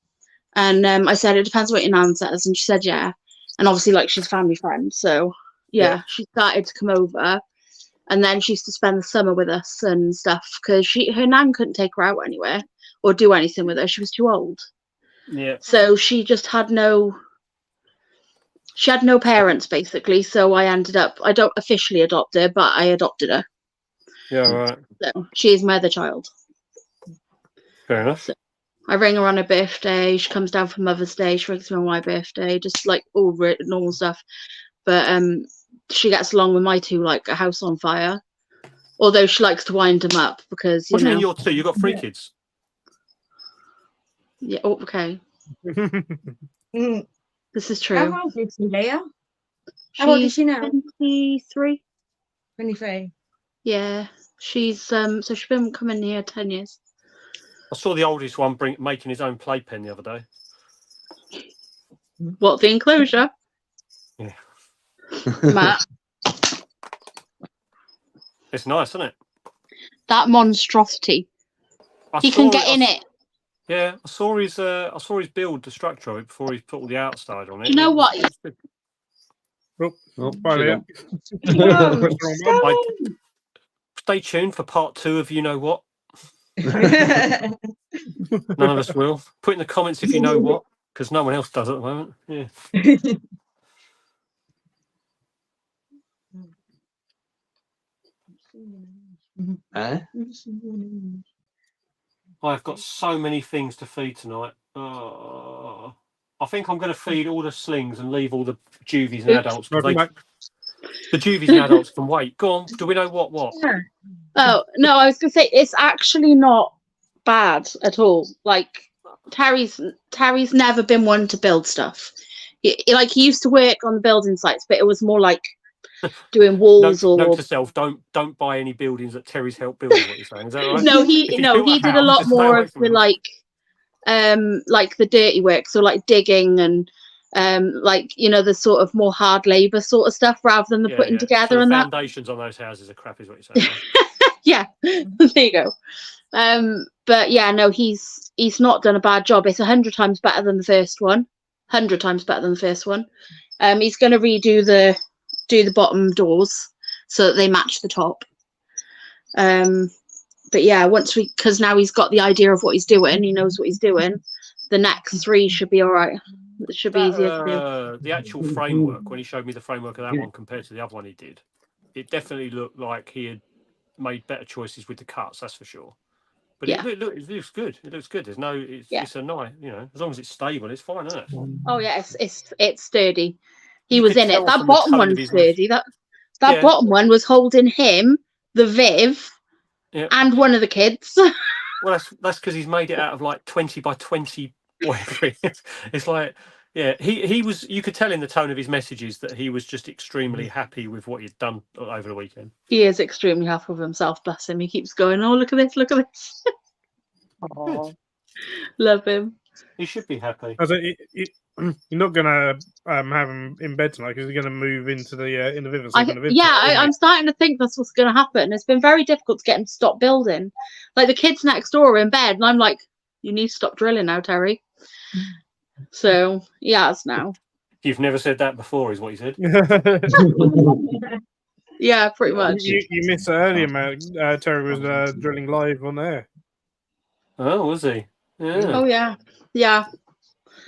Speaker 4: and I said, "It depends on what your nan says," and she said, "Yeah." And obviously, like, she's a family friend, so yeah, she started to come over, and then she used to spend the summer with us and stuff because her nan couldn't take her out anywhere or do anything with her. She was too old.
Speaker 9: Yeah.
Speaker 4: So she just had no parents, basically. So I don't officially adopt her, but I adopted her.
Speaker 9: Yeah, right.
Speaker 4: So she is my other child.
Speaker 9: Fair enough.
Speaker 4: So I ring her on her birthday. She comes down for Mother's Day. She rings me on my birthday, just like all normal stuff. But she gets along with my two like a house on fire. Although she likes to wind them up because
Speaker 9: What do you mean you're two? You've got 3 kids.
Speaker 4: Yeah. Oh, okay. This is true.
Speaker 6: How old is she, Leah? How old is she now?
Speaker 4: 23.
Speaker 6: 23.
Speaker 4: Yeah. She's so she's been coming here 10 years.
Speaker 9: I saw the oldest one making his own playpen the other day.
Speaker 4: What, the enclosure?
Speaker 9: Yeah.
Speaker 4: Matt.
Speaker 9: It's nice, isn't it?
Speaker 4: That monstrosity. He can get in it.
Speaker 9: Yeah, I saw his build, the structure of it before he put all the outside on it.
Speaker 4: You know what?
Speaker 9: Stay tuned for part 2 of You Know What. None of us will. Put in the comments if you know what, because no one else does at the moment. Yeah. I've got so many things to feed tonight. I think I'm going to feed all the slings and leave all the juvies and adults. The juvies and adults can wait. Go on. Do we know what?
Speaker 4: Oh, no, I was going to say, it's actually not bad at all. Like, Terry's never been one to build stuff. He used to work on the building sites, but it was more like doing walls
Speaker 9: Note to self: don't buy any buildings that Terry's helped build. What you're saying, is that right?
Speaker 4: No, he did a lot more of the like the dirty work, so like digging and the sort of more hard labor sort of stuff rather than the putting together
Speaker 9: so
Speaker 4: and
Speaker 9: the foundations on those houses are crap, is what you're saying.
Speaker 4: Yeah, there you go. But yeah, no, he's not done a bad job. It's 100 times better than the first one. 100 times better than the first one. He's going to redo the bottom doors so that they match the top. But yeah, because now he's got the idea of what he's doing, he knows what he's doing. The next 3 should be all right. It should be easier to do.
Speaker 9: The actual framework, when he showed me the framework of that one compared to the other one he did, it definitely looked like he had made better choices with the cuts. That's for sure. But it looks good. It looks good. There's no. It's a nice. As long as it's stable, it's fine, isn't it?
Speaker 4: Oh yeah, it's sturdy. He was in it. That bottom one's sturdy. That bottom one was holding him, the Viv, and one of the kids.
Speaker 9: Well, that's because he's made it out of like 20 by 20. Whatever it is. It's like, yeah, he was. You could tell in the tone of his messages that he was just extremely happy with what he'd done over the weekend.
Speaker 4: He is extremely happy with himself. Bless him. He keeps going, "Oh, look at this! Look at this!"
Speaker 9: Good.
Speaker 4: Love him.
Speaker 9: He should be happy.
Speaker 3: You're not gonna have him in bed tonight because he's gonna move into the Viv.
Speaker 4: I'm starting to think that's what's going to happen. It's been very difficult to get him to stop building. Like the kids next door are in bed, and I'm like, "You need to stop drilling now, Terry." So he has now.
Speaker 9: You've never said that before, is what you said.
Speaker 4: Yeah, pretty much.
Speaker 3: You missed it earlier, mate. Terry was drilling live on there.
Speaker 9: Oh, was he? Yeah.
Speaker 4: Oh yeah. Yeah.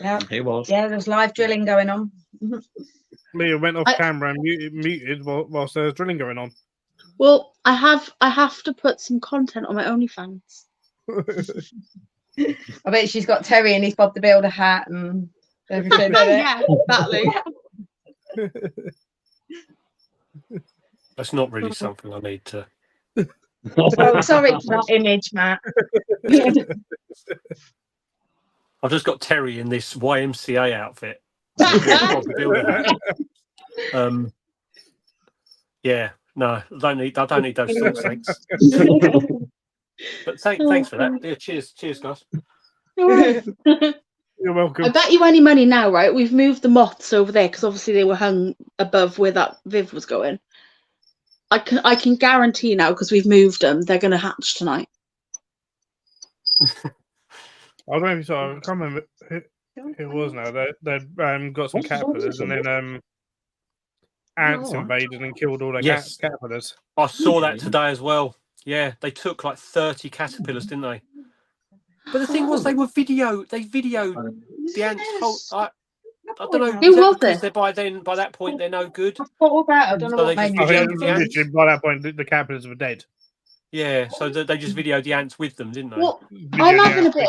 Speaker 6: Yeah,
Speaker 2: He was.
Speaker 6: Yeah, there's live drilling going on.
Speaker 3: Leah went off camera and muted whilst there was drilling going on.
Speaker 4: Well, I have to put some content on my OnlyFans.
Speaker 6: I bet she's got Terry and he's Bob the Builder hat and everything.
Speaker 4: Yeah, exactly.
Speaker 9: That's not really something I need to.
Speaker 6: Oh, sorry for that image, Matt.
Speaker 9: I've just got Terry in this YMCA outfit. Yeah, no, I don't need those sorts, thanks. But thanks for that. Yeah, cheers, guys.
Speaker 3: You're welcome.
Speaker 4: I bet you any money now, right? We've moved the moths over there because obviously they were hung above where that Viv was going. I can guarantee now because we've moved them. They're going to hatch tonight.
Speaker 3: I don't know if you saw. I can't remember who it was now. They got some caterpillars, and then ants invaded and killed all their caterpillars.
Speaker 9: I saw that today as well. Yeah, they took like 30 caterpillars, didn't they? But the thing was, they videoed the ants. I don't know.
Speaker 4: Who was
Speaker 9: because
Speaker 4: it?
Speaker 9: by that point they're no good.
Speaker 6: What about? I don't know
Speaker 9: So
Speaker 6: what
Speaker 9: they
Speaker 6: made
Speaker 9: just
Speaker 6: me
Speaker 9: videoed
Speaker 6: jump.
Speaker 9: the ants.
Speaker 3: Literally, by that point, the caterpillars were dead.
Speaker 9: Yeah, so they just videoed the ants with them, didn't they?
Speaker 4: Well, I'm having a bit.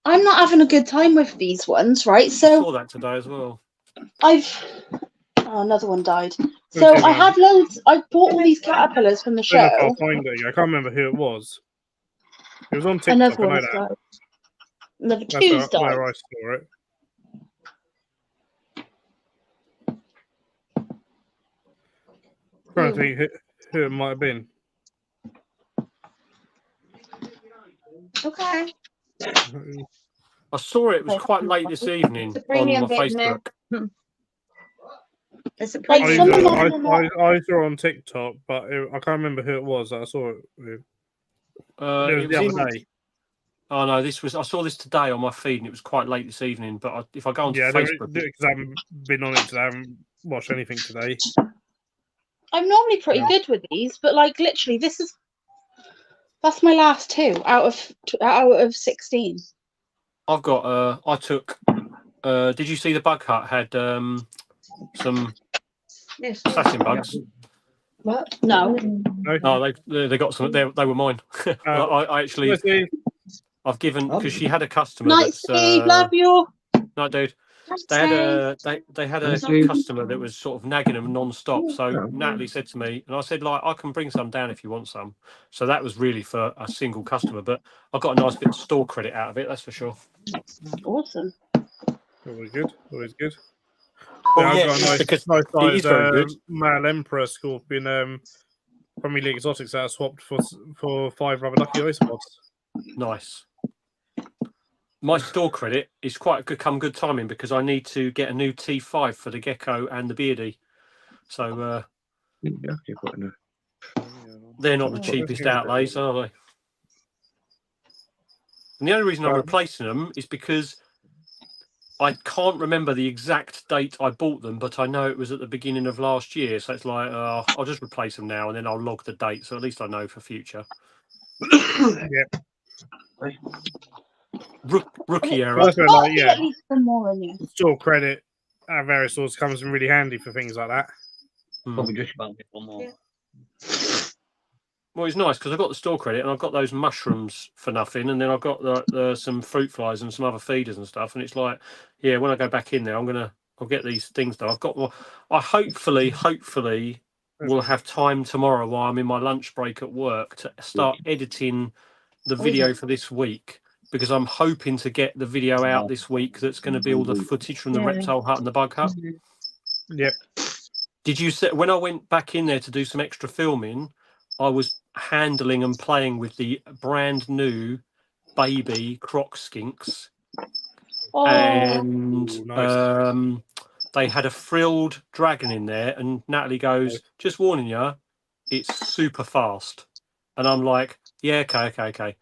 Speaker 4: I'm not having a good time with these ones, right?
Speaker 9: I
Speaker 4: So
Speaker 9: saw that today as well.
Speaker 4: another one died. So I had loads. I bought all these caterpillars from the show.
Speaker 3: I'll find it. I can't remember who it was. It was on TikTok.
Speaker 4: Another
Speaker 3: I
Speaker 4: one
Speaker 3: know
Speaker 4: has
Speaker 3: that.
Speaker 4: died. Another
Speaker 3: That's
Speaker 4: two's died.
Speaker 3: where I saw it. Trying to think who it might have been.
Speaker 6: Okay.
Speaker 9: I saw it was quite late this evening on my Facebook.
Speaker 6: It's a
Speaker 4: Like
Speaker 3: I
Speaker 4: some of
Speaker 3: saw
Speaker 4: them are not.
Speaker 3: it on TikTok, but I can't remember who it was that I saw it with. It was the other day.
Speaker 9: Oh no, I saw this today on my feed, and it was quite late this evening. But if I go onto Facebook,
Speaker 3: because I haven't been on it today, I haven't watched anything today.
Speaker 4: I'm normally pretty good with these, but like literally, that's my last 2 out of 16.
Speaker 9: I've got. I took. Did you see the bug hut had some assassin bugs?
Speaker 4: What? No.
Speaker 9: No, they got some. They were mine. I actually. I've given because she had a customer.
Speaker 4: Night, Steve. Love you.
Speaker 9: No, dude. They had a customer that was sort of nagging them non-stop. So Natalie said to me, and I said, like, I can bring some down if you want some. So that was really for a single customer, but I got a nice bit of store credit out of it. That's for sure.
Speaker 4: Awesome.
Speaker 3: Always good. Always good.
Speaker 9: Well,
Speaker 3: I've
Speaker 9: yeah,
Speaker 3: got a nice
Speaker 9: it is very good.
Speaker 3: male emperor scorpion from Elite Exotics that I swapped for 5 rubber ducky isopods.
Speaker 9: Nice. My store credit is quite good timing because I need to get a new T5 for the gecko and the beardy. So they're not the cheapest outlays, are they? And the only reason I'm replacing them is because I can't remember the exact date I bought them, but I know it was at the beginning of last year. So it's like, I'll just replace them now and then I'll log the date. So at least I know for future.
Speaker 3: Yep.
Speaker 9: Rookie error.
Speaker 4: At least some more in you.
Speaker 3: Store credit at various stores comes in really handy for things like that.
Speaker 2: Probably just about get one more.
Speaker 6: Yeah.
Speaker 9: Well, it's nice because I've got the store credit and I've got those mushrooms for nothing, and then I've got some fruit flies and some other feeders and stuff. And it's like, yeah, when I go back in there, I'll get these things done. I've got. Well, I hopefully will have time tomorrow while I'm in my lunch break at work to start editing the video for this week, because I'm hoping to get the video out this week. That's going to be all the footage from the reptile hut and the bug hut.
Speaker 3: Yep.
Speaker 9: Did you say when I went back in there to do some extra filming, I was handling and playing with the brand new baby croc skinks, and they had a frilled dragon in there. And Natalie goes, "Just warning you, it's super fast." And I'm like, "Yeah, okay.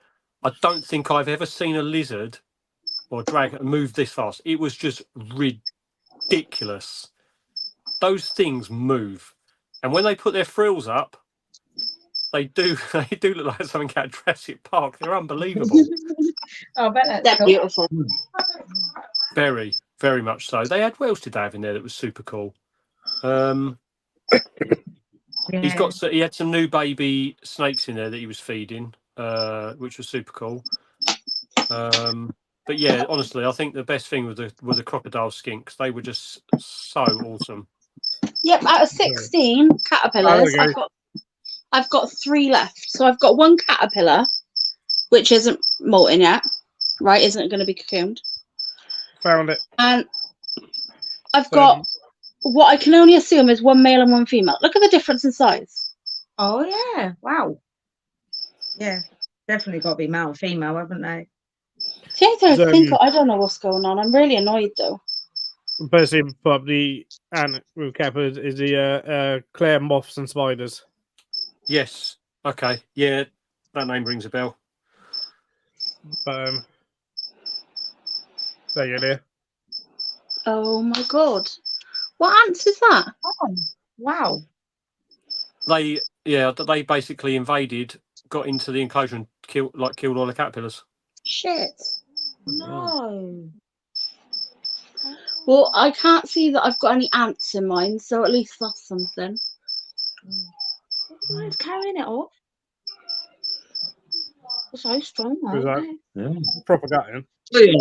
Speaker 9: I don't think I've ever seen a lizard or dragon move this fast. It was just ridiculous. Those things move, and when they put their frills up, they do look like something out of Jurassic Park. They're unbelievable.
Speaker 6: I bet
Speaker 4: They're beautiful.
Speaker 9: Very, very much so. They had, what else did they have in there that was super cool? He had some new baby snakes in there that he was feeding, which was super cool. But yeah, honestly, I think the best thing were the crocodile skinks. They were just so awesome.
Speaker 4: Yep, out of 16 caterpillars, I've got 3 left. So I've got 1 caterpillar, which isn't molting yet, right? Isn't going to be cocooned.
Speaker 3: Found it.
Speaker 4: And I've got what I can only assume is 1 male and 1 female. Look at the difference in size.
Speaker 6: Oh yeah! Wow. Yeah, definitely got to be male, female, haven't they?
Speaker 4: I don't know what's going on. I'm really annoyed though.
Speaker 3: Basically, Bob, the ant with Kappa is the Claire moths and spiders.
Speaker 9: Yes. Okay. Yeah, that name rings a bell.
Speaker 3: But there you go.
Speaker 4: Oh my god. What ants is that?
Speaker 6: Oh, wow.
Speaker 9: They basically invaded, got into the enclosure and killed all the caterpillars.
Speaker 4: Shit.
Speaker 6: No.
Speaker 4: Well, I can't see that I've got any ants in mine, so at least that's something.
Speaker 6: It's carrying it off. They're so strong,
Speaker 3: Was
Speaker 6: aren't
Speaker 3: that proper gutting?
Speaker 6: they?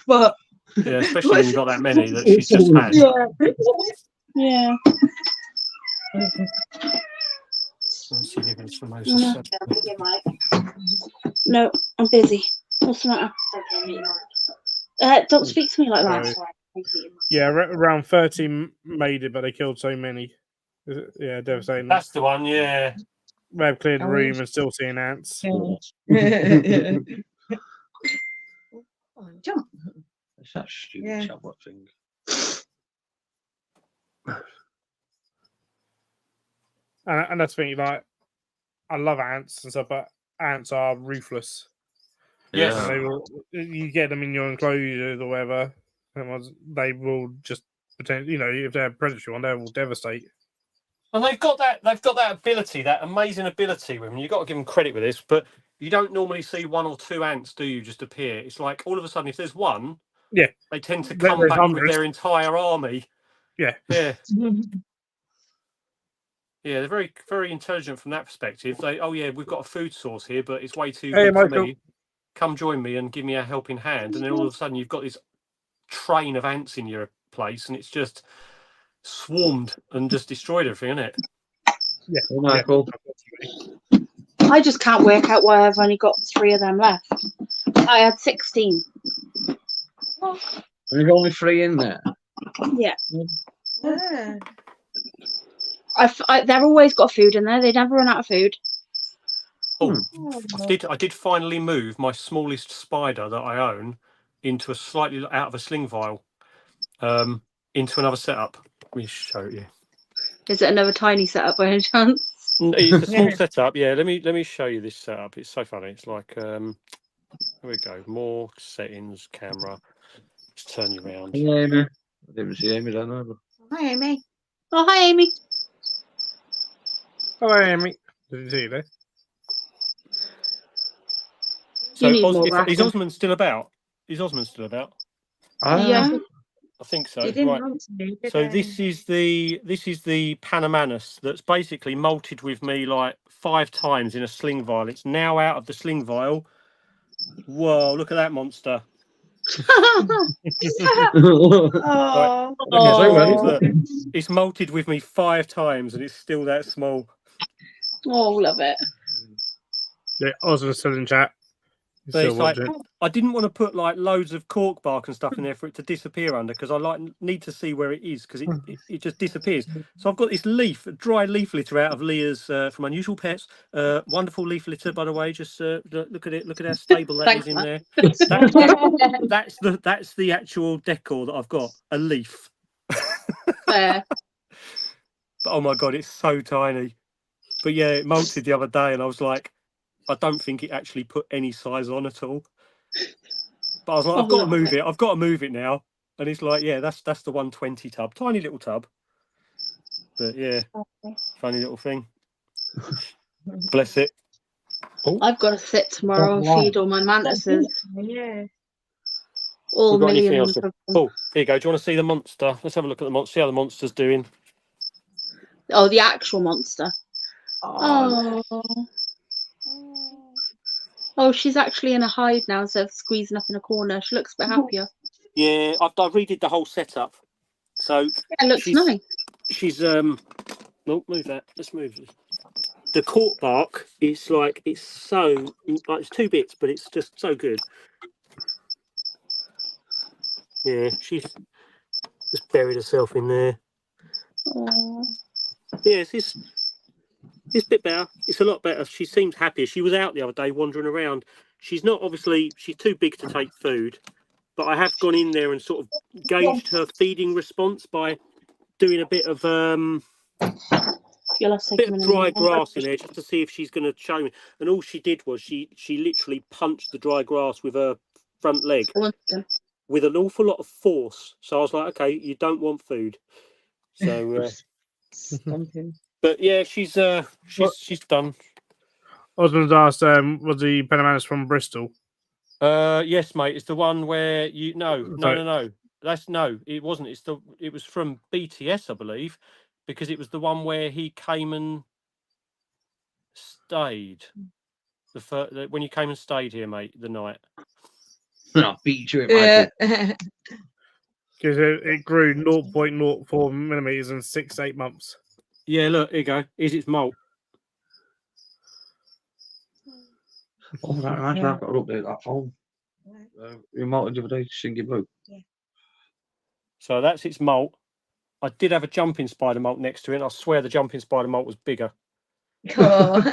Speaker 6: But
Speaker 9: Yeah, especially when you've got that many that she's just had.
Speaker 4: Yeah.
Speaker 9: Let's see if it's for Moses.
Speaker 4: No, I'm busy. What's the matter? Don't speak to me like that.
Speaker 3: Yeah, around 30 made it, but they killed so many. Yeah, devastating.
Speaker 9: That's the one, yeah.
Speaker 3: They've cleared the room and still seeing ants.
Speaker 6: Jump.
Speaker 2: It's that stupid chatbot thing.
Speaker 3: And that's the thing, like, I love ants and stuff, but ants are ruthless.
Speaker 9: Yes.
Speaker 3: You get them in your enclosures or whatever, they will just pretend, if they're predatory one, they will devastate.
Speaker 9: And they've got that ability, that amazing ability with them. You've got to give them credit with this, but you don't normally see one or two ants, do you, just appear? It's like all of a sudden, if there's one, they tend to come back with their entire army.
Speaker 3: Yeah.
Speaker 9: Yeah, they're very, very intelligent from that perspective. We've got a food source here, but it's way too big for me. Come join me and give me a helping hand. And then all of a sudden, you've got this train of ants in your place, and it's just swarmed and just destroyed everything, isn't it?
Speaker 2: Yeah, Michael.
Speaker 4: I just can't work out why I've only got 3 of them left. I had 16.
Speaker 2: There's only 3 in there.
Speaker 4: Yeah. They've always got food in there. They never run out of food.
Speaker 9: Oh, I did finally move my smallest spider that I own into a slightly out of a sling vial, into another setup. Let me show you.
Speaker 4: Is it another tiny setup by any chance?
Speaker 9: It's a small setup. Yeah, let me show you this setup. It's so funny. It's like here we go. More settings, camera. Just turn you around.
Speaker 2: Hey, Amy. I didn't see Amy, don't know.
Speaker 6: Hi, Amy.
Speaker 4: Oh, hi, Amy.
Speaker 3: Hello, Amy. Did you see you there?
Speaker 9: So is Osmond still about? Is Osmond still about?
Speaker 4: Yeah.
Speaker 9: I think so. Right. So this is the Panamanus that's basically molted with me like 5 times in a sling vial. It's now out of the sling vial. Whoa! Look at that monster. Look, it's molted with me 5 times and it's still that small.
Speaker 4: Oh, love it.
Speaker 3: Yeah, Osmond's still in chat.
Speaker 9: I didn't want to put like loads of cork bark and stuff in there for it to disappear under, because I need to see where it is, because it just disappears. So I've got this dry leaf litter out of Leah's from Unusual Pets. Wonderful leaf litter, by the way. Just look at it. Look at how stable that is in there. That's the actual decor that I've got. A leaf.
Speaker 4: Fair.
Speaker 9: But oh my god, it's so tiny. But yeah, it molted the other day, and I was like, I don't think it actually put any size on at all. But I was like, I've got to move it. I've got to move it now. And it's like, yeah, that's the 120 tub. Tiny little tub. But yeah, funny little thing. Bless it.
Speaker 4: Oh. I've got to sit tomorrow and feed all my mantises.
Speaker 6: Yeah.
Speaker 4: All millions of them.
Speaker 9: Oh, here you go. Do you want to see the monster? Let's have a look at the monster. See how the monster's doing.
Speaker 4: Oh, the actual monster. Oh, she's actually in a hide now instead of squeezing up in a corner. She looks a bit happier.
Speaker 9: Yeah, I've redid the whole setup. So
Speaker 4: yeah, it looks nice.
Speaker 9: She's move that. Let's move this. The cork bark is like it's 2 bits, but it's just so good. Yeah, she's just buried herself in there.
Speaker 4: Aww.
Speaker 9: Yeah, it's a bit better. It's a lot better. She seems happier. She was out the other day wandering around. she's not obviously she's too big to take food, but I have gone in there and sort of gauged her feeding response by doing a bit of dry grass in there just to see if she's going to show me. And all she did was she literally punched the dry grass with her front leg with an awful lot of force. So I was like, okay, you don't want food. So, but yeah, she's done.
Speaker 3: Osmond's asked, was the Panamanus from Bristol?
Speaker 9: Yes, mate. It's the one where you no. That's no. It wasn't. It was from BTS, I believe, because it was the one where he came and stayed. When you came and stayed here, mate, the night.
Speaker 2: I beat you at my
Speaker 3: Because it grew 0.04 millimeters in 6 to 8 months.
Speaker 9: Yeah, look, here you go. Here's its molt.
Speaker 2: Oh, that right. I've got to update that phone. You malted the other day, Shingy Blue.
Speaker 6: Yeah.
Speaker 9: So that's its molt. I did have a jumping spider molt next to it, and I swear the jumping spider molt was bigger.
Speaker 6: Cool.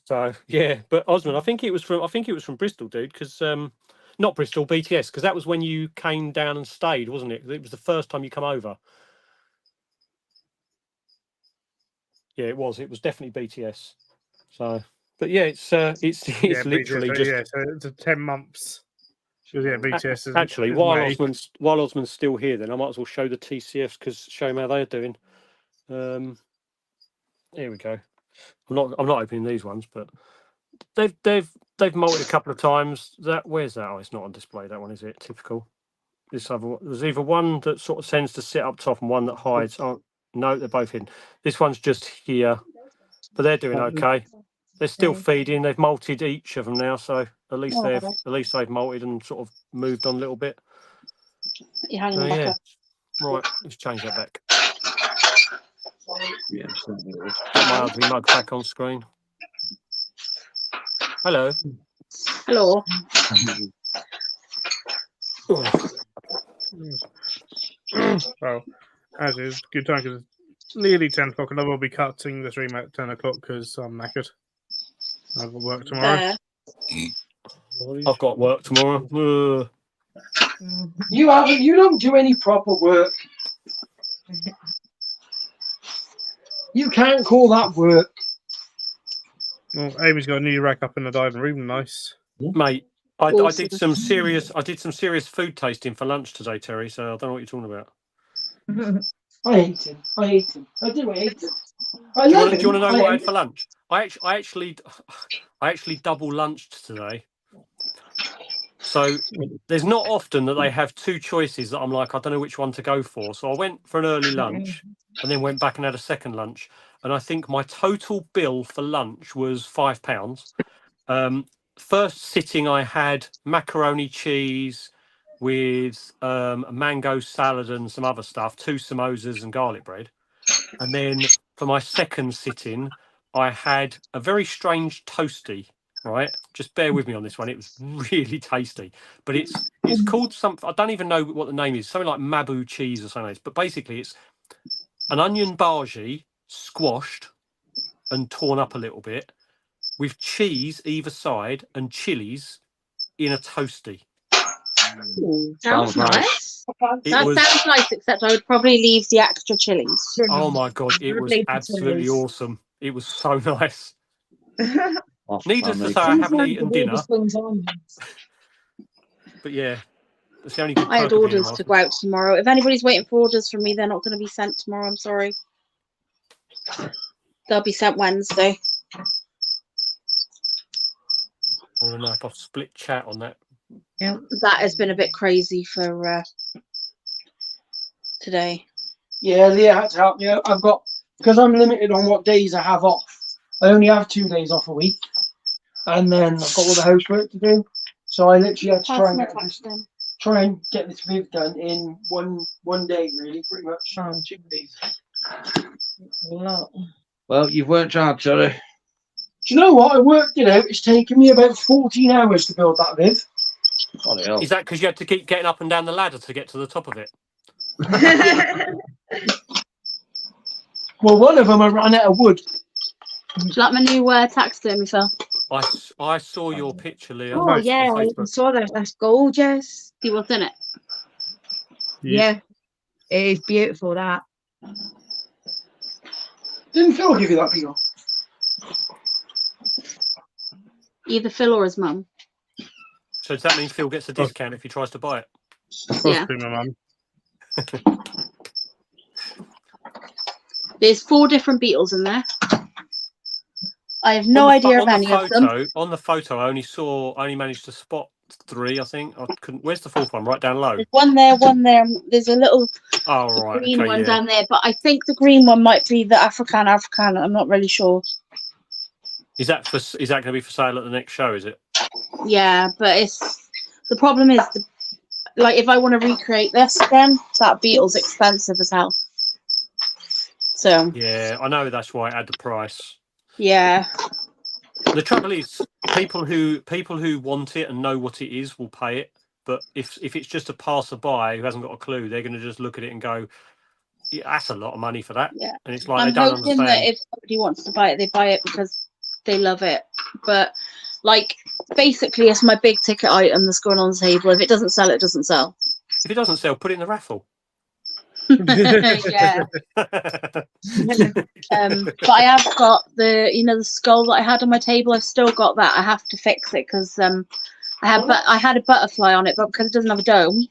Speaker 9: So yeah, but Osmond, I think it was from Bristol, dude, because not Bristol, BTS, because that was when you came down and stayed, wasn't it? It was the first time you come over. Yeah, it was. It was definitely BTS. So, but yeah, it's literally
Speaker 3: BTS,
Speaker 9: just
Speaker 3: yeah. So it's 10 months. So yeah, BTS.
Speaker 9: Actually, while Osmond's still here, then I might as well show the TCFs because show them how they're doing. Here we go. I'm not opening these ones, but they've molted a couple of times. Where's that? Oh, it's not on display. That one, is it? Typical. There's either one that sort of tends to sit up top and one that hides. Oh no, they're both hidden. This one's just here, but they're doing okay. They're still feeding. They've molted each of them now, so at least they've molted and sort of moved on a little bit.
Speaker 4: You're hanging them back up.
Speaker 9: Right, let's change that back.
Speaker 2: Yeah,
Speaker 9: Get my ugly mug back on screen. Hello.
Speaker 4: Hello.
Speaker 3: Well, as is, good time because it's nearly 10 o'clock, and I will be cutting the stream at 10 o'clock because I'm knackered. I've got work tomorrow.
Speaker 9: I've got work tomorrow.
Speaker 1: You don't do any proper work. You can't call that work.
Speaker 3: Well, Amy's got a new rack up in the diving room. Nice,
Speaker 9: mate. I did some serious food tasting for lunch today, Terry. So I don't know what you're talking about.
Speaker 1: I hate him. I do hate him.
Speaker 9: Do you want to know what I had for lunch? I actually double lunched today. So there's not often that they have two choices that I'm like, I don't know which one to go for. So I went for an early lunch and then went back and had a second lunch. And I think my total bill for lunch was £5. First sitting, I had macaroni cheese with a mango salad and some other stuff, 2 samosas and garlic bread. And then for my second sitting, I had a very strange toasty. Right, just bear with me on this one. It was really tasty, but it's called something. I don't even know what the name is. Something like Mabu cheese or something. But basically, it's an onion bhaji squashed and torn up a little bit with cheese either side and chilies in a toasty.
Speaker 4: Sounds nice. Sounds nice, except I would probably leave the extra chilies.
Speaker 9: Oh my god, it was absolutely awesome. It was so nice. Needless to say, I haven't eaten dinner. But yeah, that's the only good
Speaker 4: I had orders to go out tomorrow. If anybody's waiting for orders from me, they're not going to be sent tomorrow. I'm sorry. They'll be sent Wednesday.
Speaker 9: I don't know if I've split chat on that.
Speaker 4: Yeah, that has been a bit crazy for today.
Speaker 1: Yeah, Leah had to help me out. Because I'm limited on what days I have off. I only have 2 days off a week, and then I've got all the housework to do. So I literally had to try and get this viv done in one day, really, pretty much. 2 days.
Speaker 2: Well, you've worked hard, Terry.
Speaker 1: Do you know what? I worked it out. It's taken me about 14 hours to build that viv.
Speaker 9: Is that because you had to keep getting up and down the ladder to get to the top of it?
Speaker 1: Well, one of them I ran out of wood.
Speaker 4: Do you like my new taxidermy, Phil?
Speaker 9: I saw your picture, Leah.
Speaker 6: Oh
Speaker 3: Nice.
Speaker 6: yeah,
Speaker 9: on
Speaker 6: I
Speaker 9: Facebook.
Speaker 6: saw that. That's gorgeous.
Speaker 4: See what's in it.
Speaker 6: Yeah, it is beautiful. That.
Speaker 1: Didn't Phil give you that beetle?
Speaker 4: Either Phil or his mum.
Speaker 9: So does that mean Phil gets a discount if he tries to buy it?
Speaker 4: Yeah.
Speaker 3: Possibly my mum.
Speaker 4: There's 4 different beetles in there. I have no idea of any of them.
Speaker 9: On the photo, I only managed to spot 3. I think I couldn't. Where's the 4th one? Right down low.
Speaker 4: There's one there, one there. There's a little green one down there, but I think the green one might be the Africana. I'm not really sure.
Speaker 9: Is that going to be for sale at the next show? Is it?
Speaker 4: Yeah, but the problem is, like, if I want to recreate this again, that beetle's expensive as hell. So.
Speaker 9: Yeah, I know that's why it had the price.
Speaker 4: Yeah.
Speaker 9: The trouble is, people who want it and know what it is will pay it. But if it's just a passerby who hasn't got a clue, they're going to just look at it and go, yeah, "That's a lot of money for that."
Speaker 4: Yeah.
Speaker 9: And it's like
Speaker 4: I'm
Speaker 9: they don't
Speaker 4: hoping
Speaker 9: understand.
Speaker 4: that if somebody wants to buy it, they buy it because they love it. But like, basically, it's my big ticket item that's going on the table. If it doesn't sell, it doesn't sell.
Speaker 9: If it doesn't sell, put it in the raffle.
Speaker 4: Yeah. But I have got the skull that I had on my table. I've still got that. I have to fix it because I had a butterfly on it, but because it doesn't have a dome,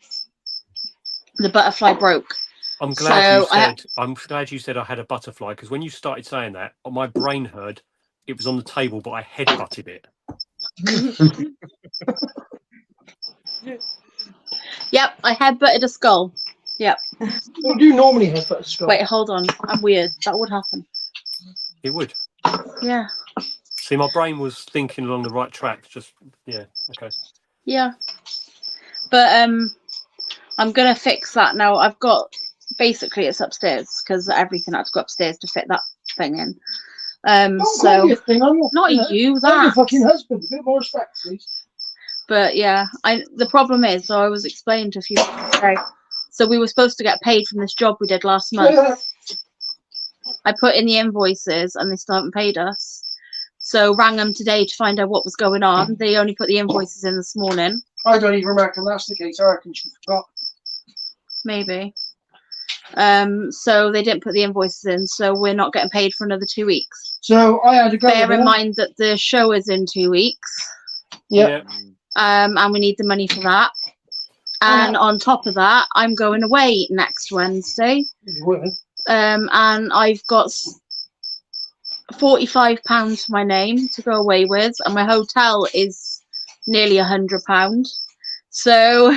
Speaker 4: the butterfly broke.
Speaker 9: I'm glad you said I had a butterfly, because when you started saying that, my brain heard it was on the table, but I headbutted it.
Speaker 4: Yep, I headbutted a skull. Yep.
Speaker 1: Well, do you normally headbutt a skull?
Speaker 4: Wait, hold on. I'm weird. That would happen.
Speaker 9: It would.
Speaker 4: Yeah.
Speaker 9: See, my brain was thinking along the right track. Just okay.
Speaker 4: Yeah. But I'm gonna fix that now. I've got basically it's upstairs because everything had to go upstairs to fit that thing in. So not you, that.
Speaker 1: I'm your fucking husband. A bit more respect, please.
Speaker 4: But yeah, the problem is, so I was explaining to a few people today. So we were supposed to get paid from this job we did last month. I put in the invoices and they still haven't paid us. So rang them today to find out what was going on. They only put the invoices in this morning.
Speaker 1: I don't even reckon that's the case. I reckon she forgot.
Speaker 4: Maybe. So they didn't put the invoices in, so we're not getting paid for another 2 weeks.
Speaker 1: So I had to go.
Speaker 4: Bear in mind that the show is in 2 weeks.
Speaker 1: Yeah.
Speaker 4: And we need the money for that. And on top of that, I'm going away next Wednesday. And I've got £45 for my name to go away with, and my hotel is nearly £100. So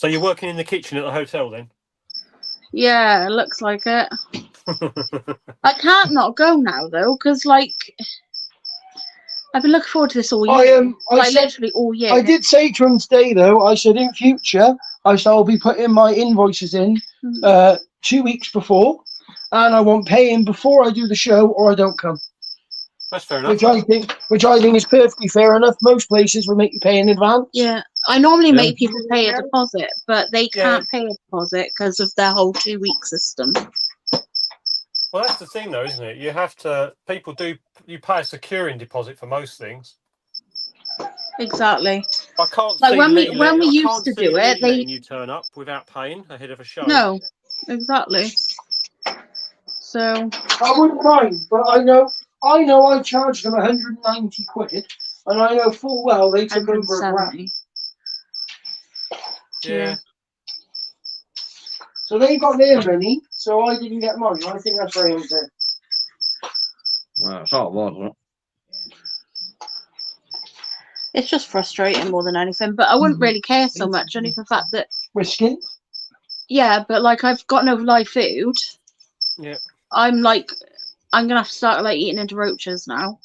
Speaker 9: you're working in the kitchen at the hotel then?
Speaker 4: Yeah, it looks like it. I can't not go now though, because like I've been looking forward to this all year. Literally all year.
Speaker 1: I did say to him today though, I said in future, I'll be putting my invoices in 2 weeks before, and I won't pay him before I do the show or I don't come.
Speaker 9: That's fair enough.
Speaker 1: Which I think is perfectly fair enough. Most places will make you pay in advance.
Speaker 4: Yeah, I normally make people pay a deposit, but they can't pay a deposit because of their whole 2 week system.
Speaker 9: Well, that's the thing, though, isn't it? You have to. You pay a securing deposit for most things.
Speaker 4: Exactly.
Speaker 9: I can't.
Speaker 4: Like when we used to do it,
Speaker 9: you turn up without paying ahead of a show.
Speaker 4: No, exactly. So
Speaker 1: I wouldn't mind, but I know I charged them 190 quid, and I know full well they took over a grand.
Speaker 9: Yeah.
Speaker 1: So they got their money, so I didn't get mine. I think that's very unfair.
Speaker 2: Well, it's hard, wasn't it?
Speaker 4: it's just frustrating more than anything. But I wouldn't really care so much, only for the fact that
Speaker 1: Whisking.
Speaker 4: Yeah, but like I've got no live food.
Speaker 9: Yeah.
Speaker 4: I'm gonna have to start like eating into roaches now,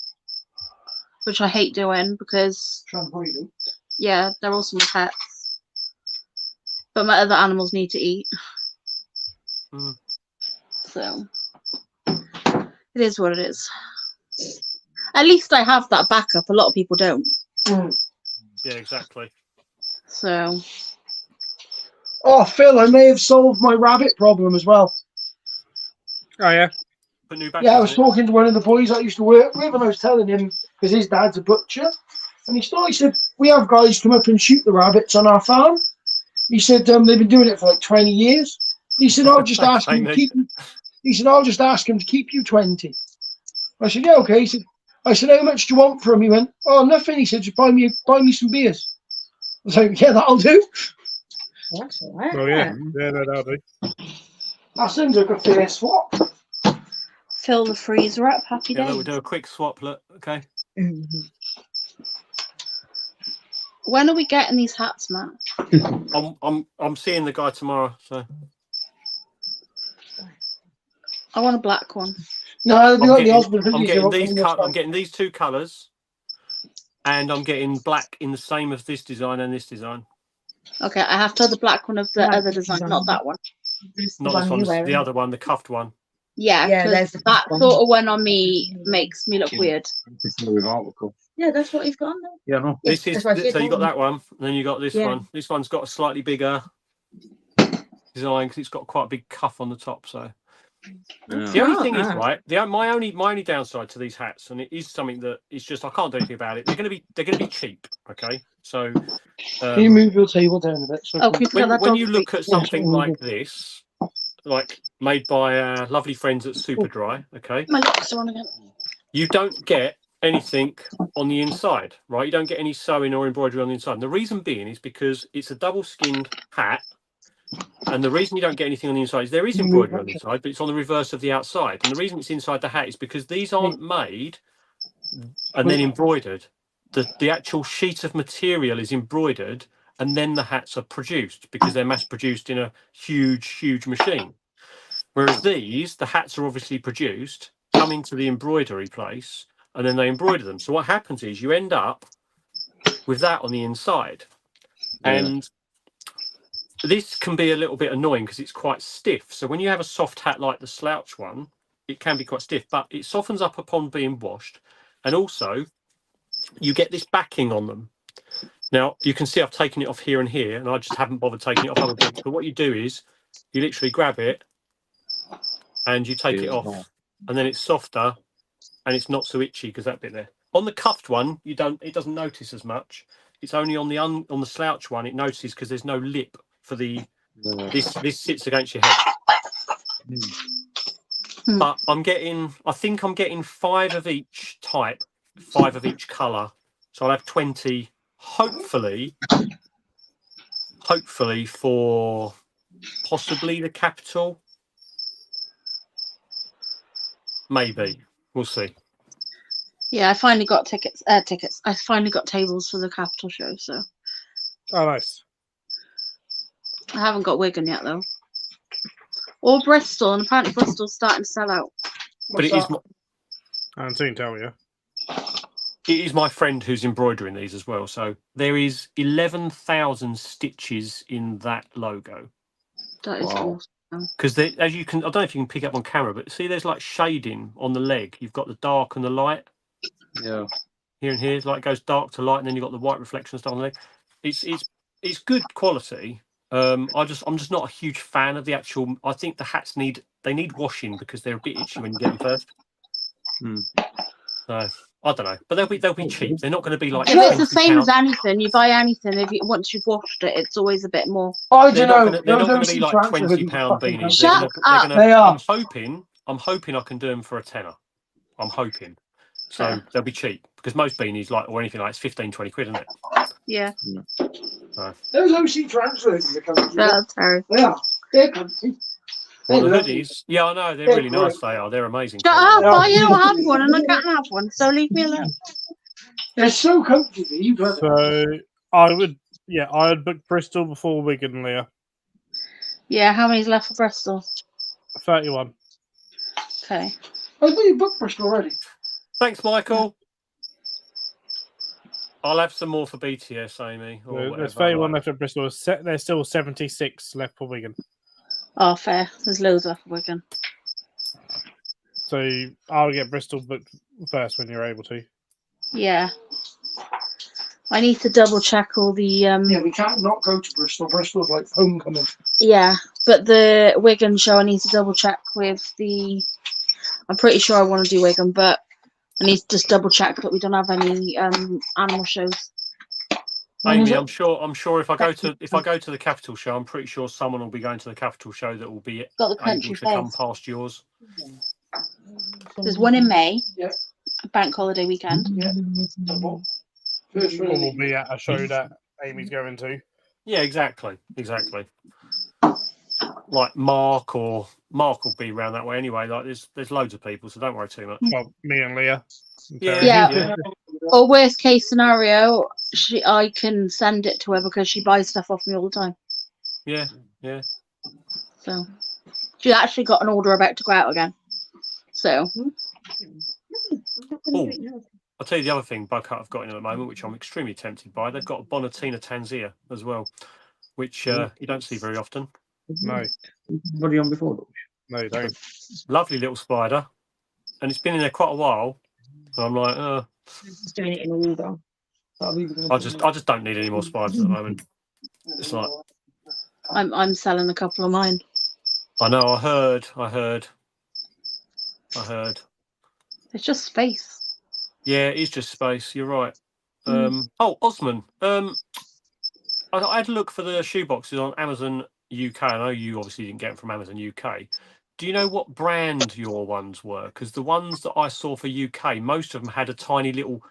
Speaker 4: which I hate doing because yeah, they're also my pets. But my other animals need to eat. So it is what it is. At least I have that backup. A lot of people don't.
Speaker 9: Yeah, exactly.
Speaker 4: So.
Speaker 1: Oh, Phil, I may have solved my rabbit problem as well.
Speaker 3: Oh, yeah?
Speaker 1: Yeah, I was talking to one of the boys I used to work with, and I was telling him because his dad's a butcher. And he said, we have guys come up and shoot the rabbits on our farm. He said, they've been doing it for like 20 years. He said, I'll just ask him to keep you. He said, I'll just ask him to keep you 20. I said, yeah, okay. I said, how much do you want for him? He went, oh, nothing. He said, just buy me some beers. I was like, yeah, that'll do.
Speaker 6: That's all right.
Speaker 3: Oh yeah, yeah, that'll do.
Speaker 1: That sounds like a fair swap.
Speaker 4: Fill the freezer up. Happy
Speaker 9: Yeah,
Speaker 4: days.
Speaker 9: we'll do a quick swap. Look, okay.
Speaker 4: When are we getting these hats, Matt?
Speaker 9: I'm seeing the guy tomorrow. So
Speaker 4: I want a black one.
Speaker 1: No, the
Speaker 9: I'm getting these two colours, and I'm getting black in the same as this design and this design.
Speaker 4: Okay, I have to have the black one of the other design, not that one.
Speaker 9: Not this one, the other one, the cuffed one.
Speaker 4: Yeah,
Speaker 6: there's
Speaker 4: because that sort of one on me makes me look weird.
Speaker 6: Yeah, that's what he's got on there.
Speaker 2: Yeah, no.
Speaker 9: This is so you got that one, and then you got this one. This one's got a slightly bigger design because it's got quite a big cuff on the top. So the only thing is, right, my only downside to these hats, and it is something that is just I can't do anything about it. They're gonna be cheap. Okay, so
Speaker 1: can you move your table down a bit? So
Speaker 9: when you look at something like this, like made by our lovely friends at Superdry, okay,
Speaker 4: my locks are on again.
Speaker 9: You don't get anything on the inside, right? You don't get any sewing or embroidery on the inside. And the reason being is because it's a double-skinned hat. And the reason you don't get anything on the inside is there is embroidery on the inside, but it's on the reverse of the outside. And the reason it's inside the hat is because these aren't made and then embroidered. The actual sheet of material is embroidered and then the hats are produced because they're mass-produced in a huge machine. Whereas these, the hats are obviously produced, come into the embroidery place, and then they embroider them. So what happens is you end up with that on the inside. And this can be a little bit annoying because it's quite stiff. So when you have a soft hat like the slouch one, it can be quite stiff, but it softens up upon being washed. And also, you get this backing on them. Now, you can see I've taken it off here and here, and I just haven't bothered taking it off other bits. But what you do is you literally grab it and you take it off, and then it's softer. And it's not so itchy because that bit there. On the cuffed one, it doesn't notice as much. It's only on the slouch one it notices because there's no lip for the this sits against your head. But I think I'm getting 5 of each type, 5 of each colour. So I'll have 20, hopefully for possibly the capital. Maybe. We'll see.
Speaker 4: Yeah, I finally got tickets. I finally got tables for the Capital show, so.
Speaker 3: Oh, nice.
Speaker 4: I haven't got Wigan yet, though. Or Bristol, and apparently Bristol's starting to sell out.
Speaker 9: But it is.
Speaker 3: I haven't seen tell you.
Speaker 9: It is my friend who's embroidering these as well. So there is 11,000 stitches in that logo.
Speaker 4: That is awesome.
Speaker 9: Because as you can, I don't know if you can pick up on camera, but see, there's like shading on the leg. You've got the dark and the light.
Speaker 2: Yeah.
Speaker 9: Here and here, like it goes dark to light, and then you've got the white reflection stuff on the leg. It's good quality. I'm just not a huge fan of the actual. I think the hats need washing because they're a bit itchy when you get them first. So I don't know, but they'll be cheap. They're not going to be like.
Speaker 4: If it's the same as anything, you buy anything. Once you've washed it, it's always a bit more.
Speaker 1: I don't know.
Speaker 9: They're not going to be like £20 beanies.
Speaker 4: Shut up.
Speaker 1: They are.
Speaker 9: I'm hoping I can do them for a tenner. I'm hoping. So they'll be cheap because most beanies or anything like it's 15, 20 quid, isn't it?
Speaker 4: Yeah.
Speaker 9: So.
Speaker 1: Those OC transfers in the country.
Speaker 4: That's terrible.
Speaker 1: They are. They're comfy.
Speaker 9: Well, the hoodies, yeah, I know they're really nice. They are. They're amazing.
Speaker 4: Shut up! I don't have one, and I can't have one. So leave me alone.
Speaker 1: They're so comfy.
Speaker 3: So I would book Bristol before Wigan, Leah.
Speaker 4: Yeah, how many's left for Bristol?
Speaker 3: 31.
Speaker 4: Okay.
Speaker 1: I thought you booked Bristol already.
Speaker 9: Thanks, Michael. I'll have some more for BTS, Amy.
Speaker 3: There's 31 left at Bristol. There's still 76 left for Wigan.
Speaker 4: Oh, fair. There's loads left for Wigan.
Speaker 3: So I'll get Bristol booked first when you're able to.
Speaker 4: Yeah. I need to double check all the.
Speaker 1: Yeah, we can't not go to Bristol. Bristol's like homecoming.
Speaker 4: Yeah, but the Wigan show, I need to double check with the. I'm pretty sure I want to do Wigan, but I need to just double check that we don't have any animal shows.
Speaker 9: Amy, I'm sure if I go to the Capital show, I'm pretty sure someone will be going to the Capital show that will be
Speaker 4: Got the
Speaker 9: able
Speaker 4: country
Speaker 9: to come
Speaker 4: fair.
Speaker 9: past yours.
Speaker 4: There's one in May,
Speaker 1: Yeah.
Speaker 4: a bank holiday weekend.
Speaker 1: First
Speaker 3: Or we'll be at a show that Amy's going to.
Speaker 9: Yeah, exactly. Like Mark will be around that way anyway. Like there's loads of people, so don't worry too much.
Speaker 3: Well, me and Leah.
Speaker 4: Yeah. Or worst case scenario, I can send it to her because she buys stuff off me all the time.
Speaker 9: Yeah.
Speaker 4: So she actually got an order about to go out again. So
Speaker 9: Oh, I'll tell you the other thing Bughutt have got in at the moment, which I'm extremely tempted by. They've got a Bonatina Tanzia as well, which you don't see very often.
Speaker 3: No.
Speaker 2: Anybody on before?
Speaker 3: No, you don't.
Speaker 9: Lovely little spider, and it's been in there quite a while. And I'm like,
Speaker 6: Just doing it in order.
Speaker 9: I just don't need any more spiders at the moment. It's like
Speaker 4: I'm selling a couple of mine.
Speaker 9: I know. I heard.
Speaker 4: It's just space.
Speaker 9: Yeah, it is just space. You're right. Oh, Osman. I had a look for the shoeboxes on Amazon UK. I know you obviously didn't get them from Amazon UK. Do you know what brand your ones were? Because the ones that I saw for UK, most of them had a tiny little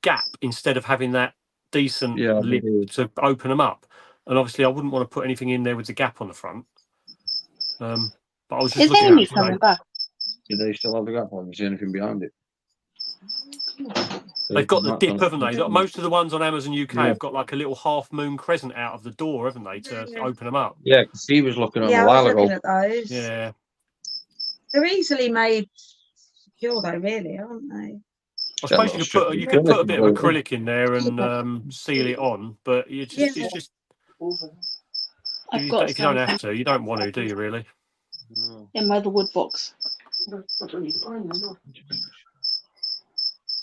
Speaker 9: gap instead of having that decent lip to open them up. And obviously, I wouldn't want to put anything in there with the gap on the front. But I was just
Speaker 4: Is
Speaker 9: looking
Speaker 4: Amy
Speaker 9: at it
Speaker 4: coming
Speaker 9: today.
Speaker 4: back?
Speaker 2: Do they still have the gap on? Is there anything behind it?
Speaker 9: They've got the dip, haven't they? Most of the ones on Amazon UK have got like a little half moon crescent out of the door, haven't they, to open them up?
Speaker 2: Yeah, because he was looking on
Speaker 6: Yeah,
Speaker 2: a
Speaker 6: I was
Speaker 2: while
Speaker 6: looking
Speaker 2: ago.
Speaker 6: at those.
Speaker 9: Yeah.
Speaker 6: They're easily made secure though, really, aren't they?
Speaker 9: I suppose you could put a bit of acrylic in there and seal it on, but it's just
Speaker 4: I've
Speaker 9: you
Speaker 4: got
Speaker 9: don't have
Speaker 4: some
Speaker 9: to. You don't want to, do you? Really?
Speaker 4: in my wood box.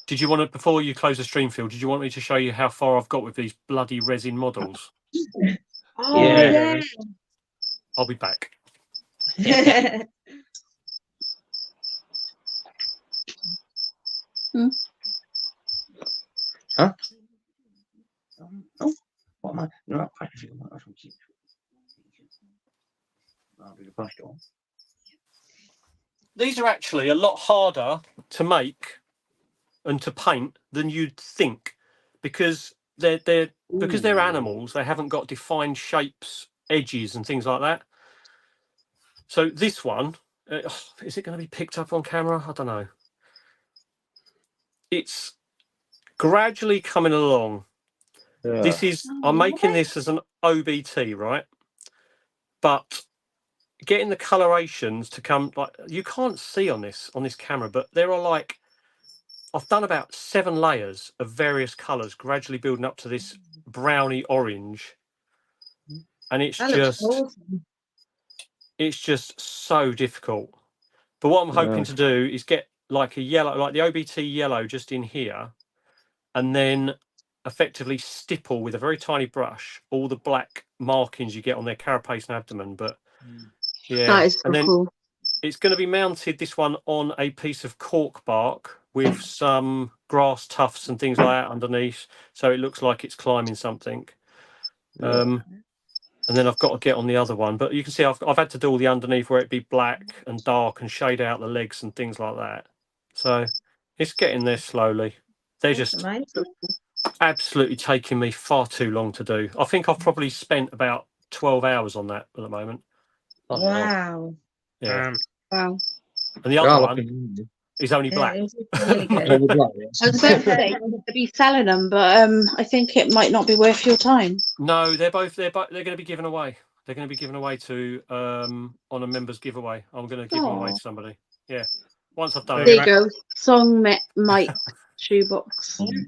Speaker 9: Did you want to, before you close the stream, Phil? Did you want me to show you how far I've got with these bloody resin models?
Speaker 6: Oh
Speaker 9: Yeah. I'll be back.
Speaker 2: Huh? Oh, what am I? No,
Speaker 9: These are actually a lot harder to make and to paint than you'd think, because they're animals. They haven't got defined shapes, edges, and things like that. So this one, is it going to be picked up on camera? I don't know. It's gradually coming along. Yeah. I'm making this as an OBT, right? But getting the colorations to come, like, you can't see on this camera, but there are like, I've done about 7 layers of various colors, gradually building up to this browny orange, and it's just so difficult. But what I'm hoping to do is get like a yellow, like the OBT yellow, just in here, and then effectively stipple with a very tiny brush all the black markings you get on their carapace and abdomen. But yeah,
Speaker 4: that is so
Speaker 9: and then
Speaker 4: cool.
Speaker 9: It's going to be mounted, this one, on a piece of cork bark with some grass tufts and things like that underneath, so it looks like it's climbing something. And then I've got to get on the other one, but you can see I've had to do all the underneath where it be black and dark and shade out the legs and things like that. So it's getting there slowly. They're just absolutely taking me far too long to do. I think I've probably spent about 12 hours on that at the moment.
Speaker 6: Wow.
Speaker 9: Yeah.
Speaker 4: Wow.
Speaker 9: And the other one is only black.
Speaker 6: Really good.
Speaker 4: I was about to say to be selling them, but I think it might not be worth your time.
Speaker 9: No, they're going to be given away. They're going to be given away to on a members giveaway. I'm going to give them away to somebody. Yeah. Once I've done it.
Speaker 4: There you go. Song Mike shoebox.
Speaker 2: Song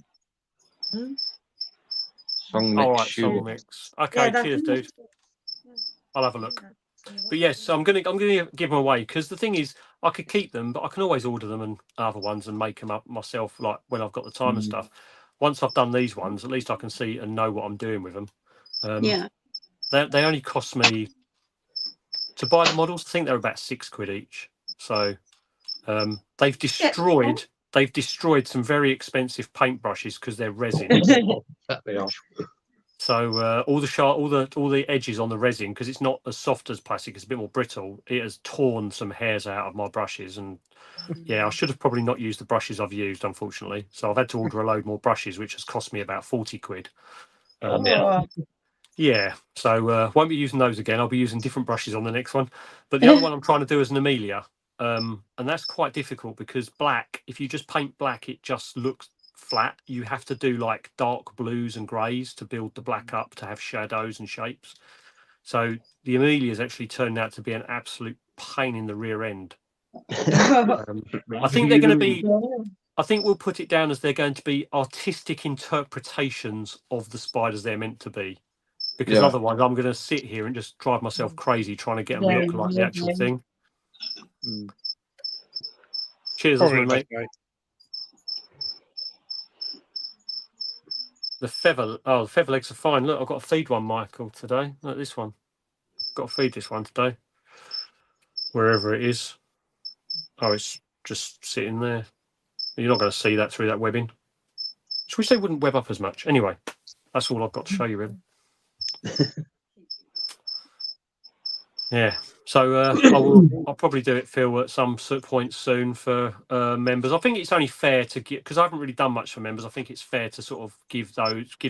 Speaker 2: mix.
Speaker 9: All right, song mix. Okay, cheers, dude. I'll have a look. But yes, I'm gonna give them away, because the thing is, I could keep them, but I can always order them and other ones and make them up myself, like when I've got the time and stuff. Once I've done these ones, at least I can see and know what I'm doing with them.
Speaker 4: Yeah.
Speaker 9: They only cost me to buy the models. I think they're about £6 each. So they've destroyed they've destroyed some very expensive paintbrushes because they're resin.
Speaker 2: That they are.
Speaker 9: So all the edges on the resin, because it's not as soft as plastic, it's a bit more brittle. It has torn some hairs out of my brushes, and yeah, I should have probably not used the brushes I've used, unfortunately. So I've had to order a load more brushes, which has cost me about 40 quid. Yeah, so won't be using those again. I'll be using different brushes on the next one. But the other one I'm trying to do is an Amelia, and that's quite difficult because black, if you just paint black, it just looks flat. You have to do like dark blues and greys to build the black up to have shadows and shapes. So the Amelia's actually turned out to be an absolute pain in the rear end. I think they're going to be. I think we'll put it down as they're going to be artistic interpretations of the spiders they're meant to be. Because otherwise, I'm going to sit here and just drive myself crazy trying to get them look like the actual thing. Cheers, Osman, mate. The feather legs are fine. Look, I've got to feed one, Michael, today. Look, this one. Got to feed this one today. Wherever it is. Oh, it's just sitting there. You're not going to see that through that webbing. Just wish they wouldn't web up as much. Anyway, that's all I've got to show you, really. Yeah, so I'll probably do it, Phil, at some point soon for members. I think it's only fair to get, because I haven't really done much for members. I think it's fair to sort of give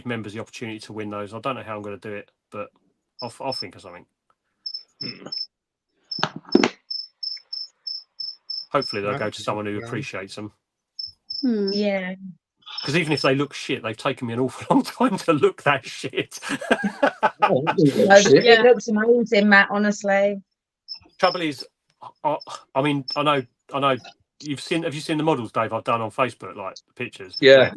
Speaker 9: members the opportunity to win those. I don't know how I'm going to do it, but I'll think of something. Hopefully they'll go to someone who appreciates them.
Speaker 6: Yeah.
Speaker 9: Because even if they look shit, they've taken me an awful long time to look that shit.
Speaker 6: It looks amazing, Matt, honestly.
Speaker 9: Trouble is, I mean, I know. Have you seen the models, Dave, I've done on Facebook, like the pictures?
Speaker 2: Yeah.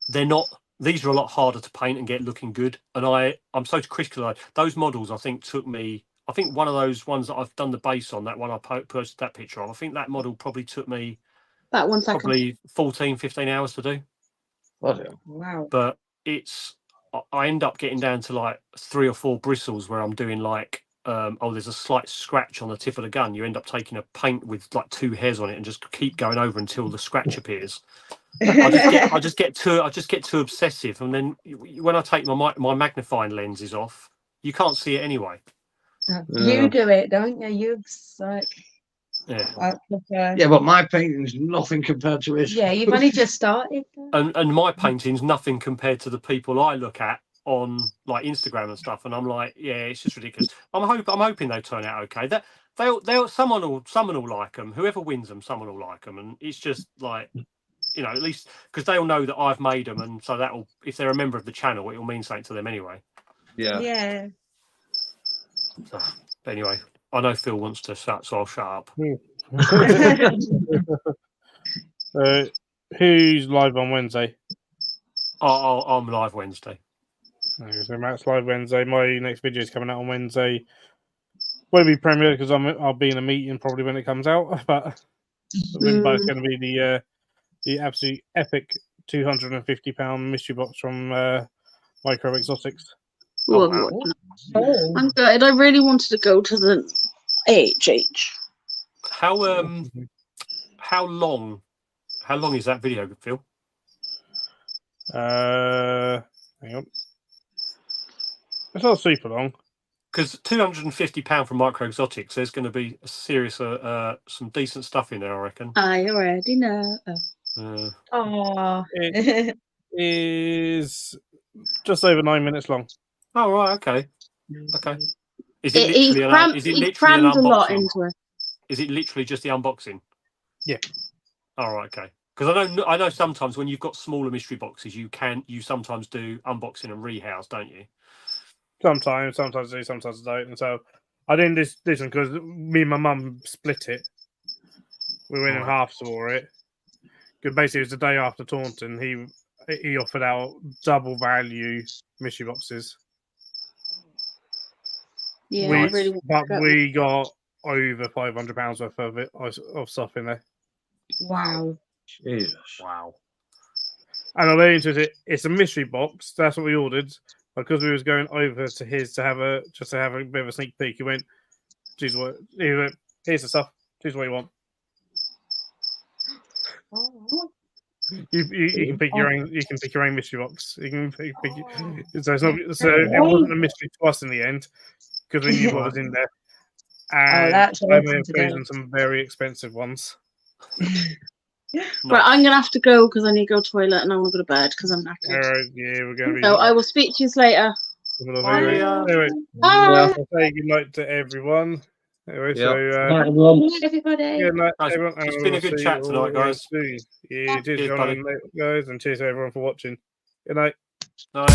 Speaker 9: They're not. These are a lot harder to paint and get looking good. And I'm so critical. Those models, I think, took me. I think one of those ones that I've done the base on, that one I posted that picture of, I think that model probably took me
Speaker 4: That 1 second.
Speaker 9: probably 14, 15 hours to do.
Speaker 6: Wow.
Speaker 9: But I end up getting down to like 3 or 4 bristles where I'm doing like, there's a slight scratch on the tip of the gun. You end up taking a paint with like 2 hairs on it and just keep going over until the scratch appears. I just get too obsessive, and then when I take my magnifying lenses off, you can't see it anyway.
Speaker 6: You do it, don't you? You've like.
Speaker 2: Yeah, but my painting's nothing compared to his.
Speaker 6: Yeah, you've only just started.
Speaker 9: And my painting's nothing compared to the people I look at on like Instagram and stuff, and I'm like, yeah, it's just ridiculous. I'm hoping they turn out okay. That someone will like them. Whoever wins them, someone will like them, and it's just like, you know, at least because they'll know that I've made them, and so that'll, if they're a member of the channel, it will mean something to them anyway.
Speaker 6: Yeah.
Speaker 9: So, but anyway, I know Phil wants to shut, so I'll shut up.
Speaker 3: Who's live on Wednesday?
Speaker 9: I'm live Wednesday.
Speaker 3: Okay, so Matt's live Wednesday. My next video is coming out on Wednesday. Won't be premiere because I'll be in a meeting probably when it comes out. But we're both going to be the absolute epic £250 mystery box from Micro Exotics.
Speaker 4: I'm good. I really wanted to go to the AHH.
Speaker 9: How long is that video, Phil?
Speaker 3: Hang on. It's not super long.
Speaker 9: Because £250 from Micro Exotics, there's going to be a serious, some decent stuff in there, I reckon.
Speaker 4: I already know.
Speaker 3: It is just over 9 minutes long.
Speaker 9: Oh, right, okay. Is
Speaker 4: He's
Speaker 9: literally
Speaker 4: crammed
Speaker 9: an
Speaker 4: a lot
Speaker 9: unboxing?
Speaker 4: into it.
Speaker 9: Is it literally just the unboxing?
Speaker 3: Yeah.
Speaker 9: All right, okay. Because I know sometimes when you've got smaller mystery boxes, you sometimes do unboxing and rehouse, don't you?
Speaker 3: Sometimes I do, sometimes I don't. And so I didn't do this one because me and my mum split it. We went in half for it. Because basically it was the day after Taunton. He offered out double value mystery boxes.
Speaker 4: Yeah,
Speaker 3: we got over £500 worth of stuff in there.
Speaker 6: Wow.
Speaker 2: Jesus.
Speaker 9: Wow.
Speaker 3: And I'll into it. It's a mystery box. That's what we ordered. Because we was going over to his to have a bit of a sneak peek. He went, here's the stuff. Choose what you want. You can pick your own. You can pick your own mystery box. You can pick so it's not. So it wasn't a mystery to us in the end because we knew what was in there. And
Speaker 6: that's
Speaker 3: I may
Speaker 6: awesome
Speaker 3: have
Speaker 6: to do.
Speaker 3: chosen some very expensive ones.
Speaker 4: Right, I'm gonna have to go because I need to go to the toilet and I want to go to bed because I'm
Speaker 3: All
Speaker 4: knackered.
Speaker 3: right, yeah, we're going to be.
Speaker 4: So I will speak to you later.
Speaker 3: Anyway,
Speaker 4: Bye.
Speaker 3: I'll say good night to everyone. Anyway, so
Speaker 1: Night, everyone.
Speaker 4: Good night, everybody.
Speaker 3: good night,
Speaker 9: Guys,
Speaker 3: everyone.
Speaker 9: it's
Speaker 3: and
Speaker 9: been a
Speaker 3: we'll
Speaker 9: good
Speaker 3: see
Speaker 9: chat
Speaker 3: you
Speaker 9: tonight,
Speaker 3: all again
Speaker 9: guys.
Speaker 3: soon. Yeah, cheers,
Speaker 9: Cheers, buddy.
Speaker 3: guys, and cheers everyone for watching. Good night.
Speaker 9: Night.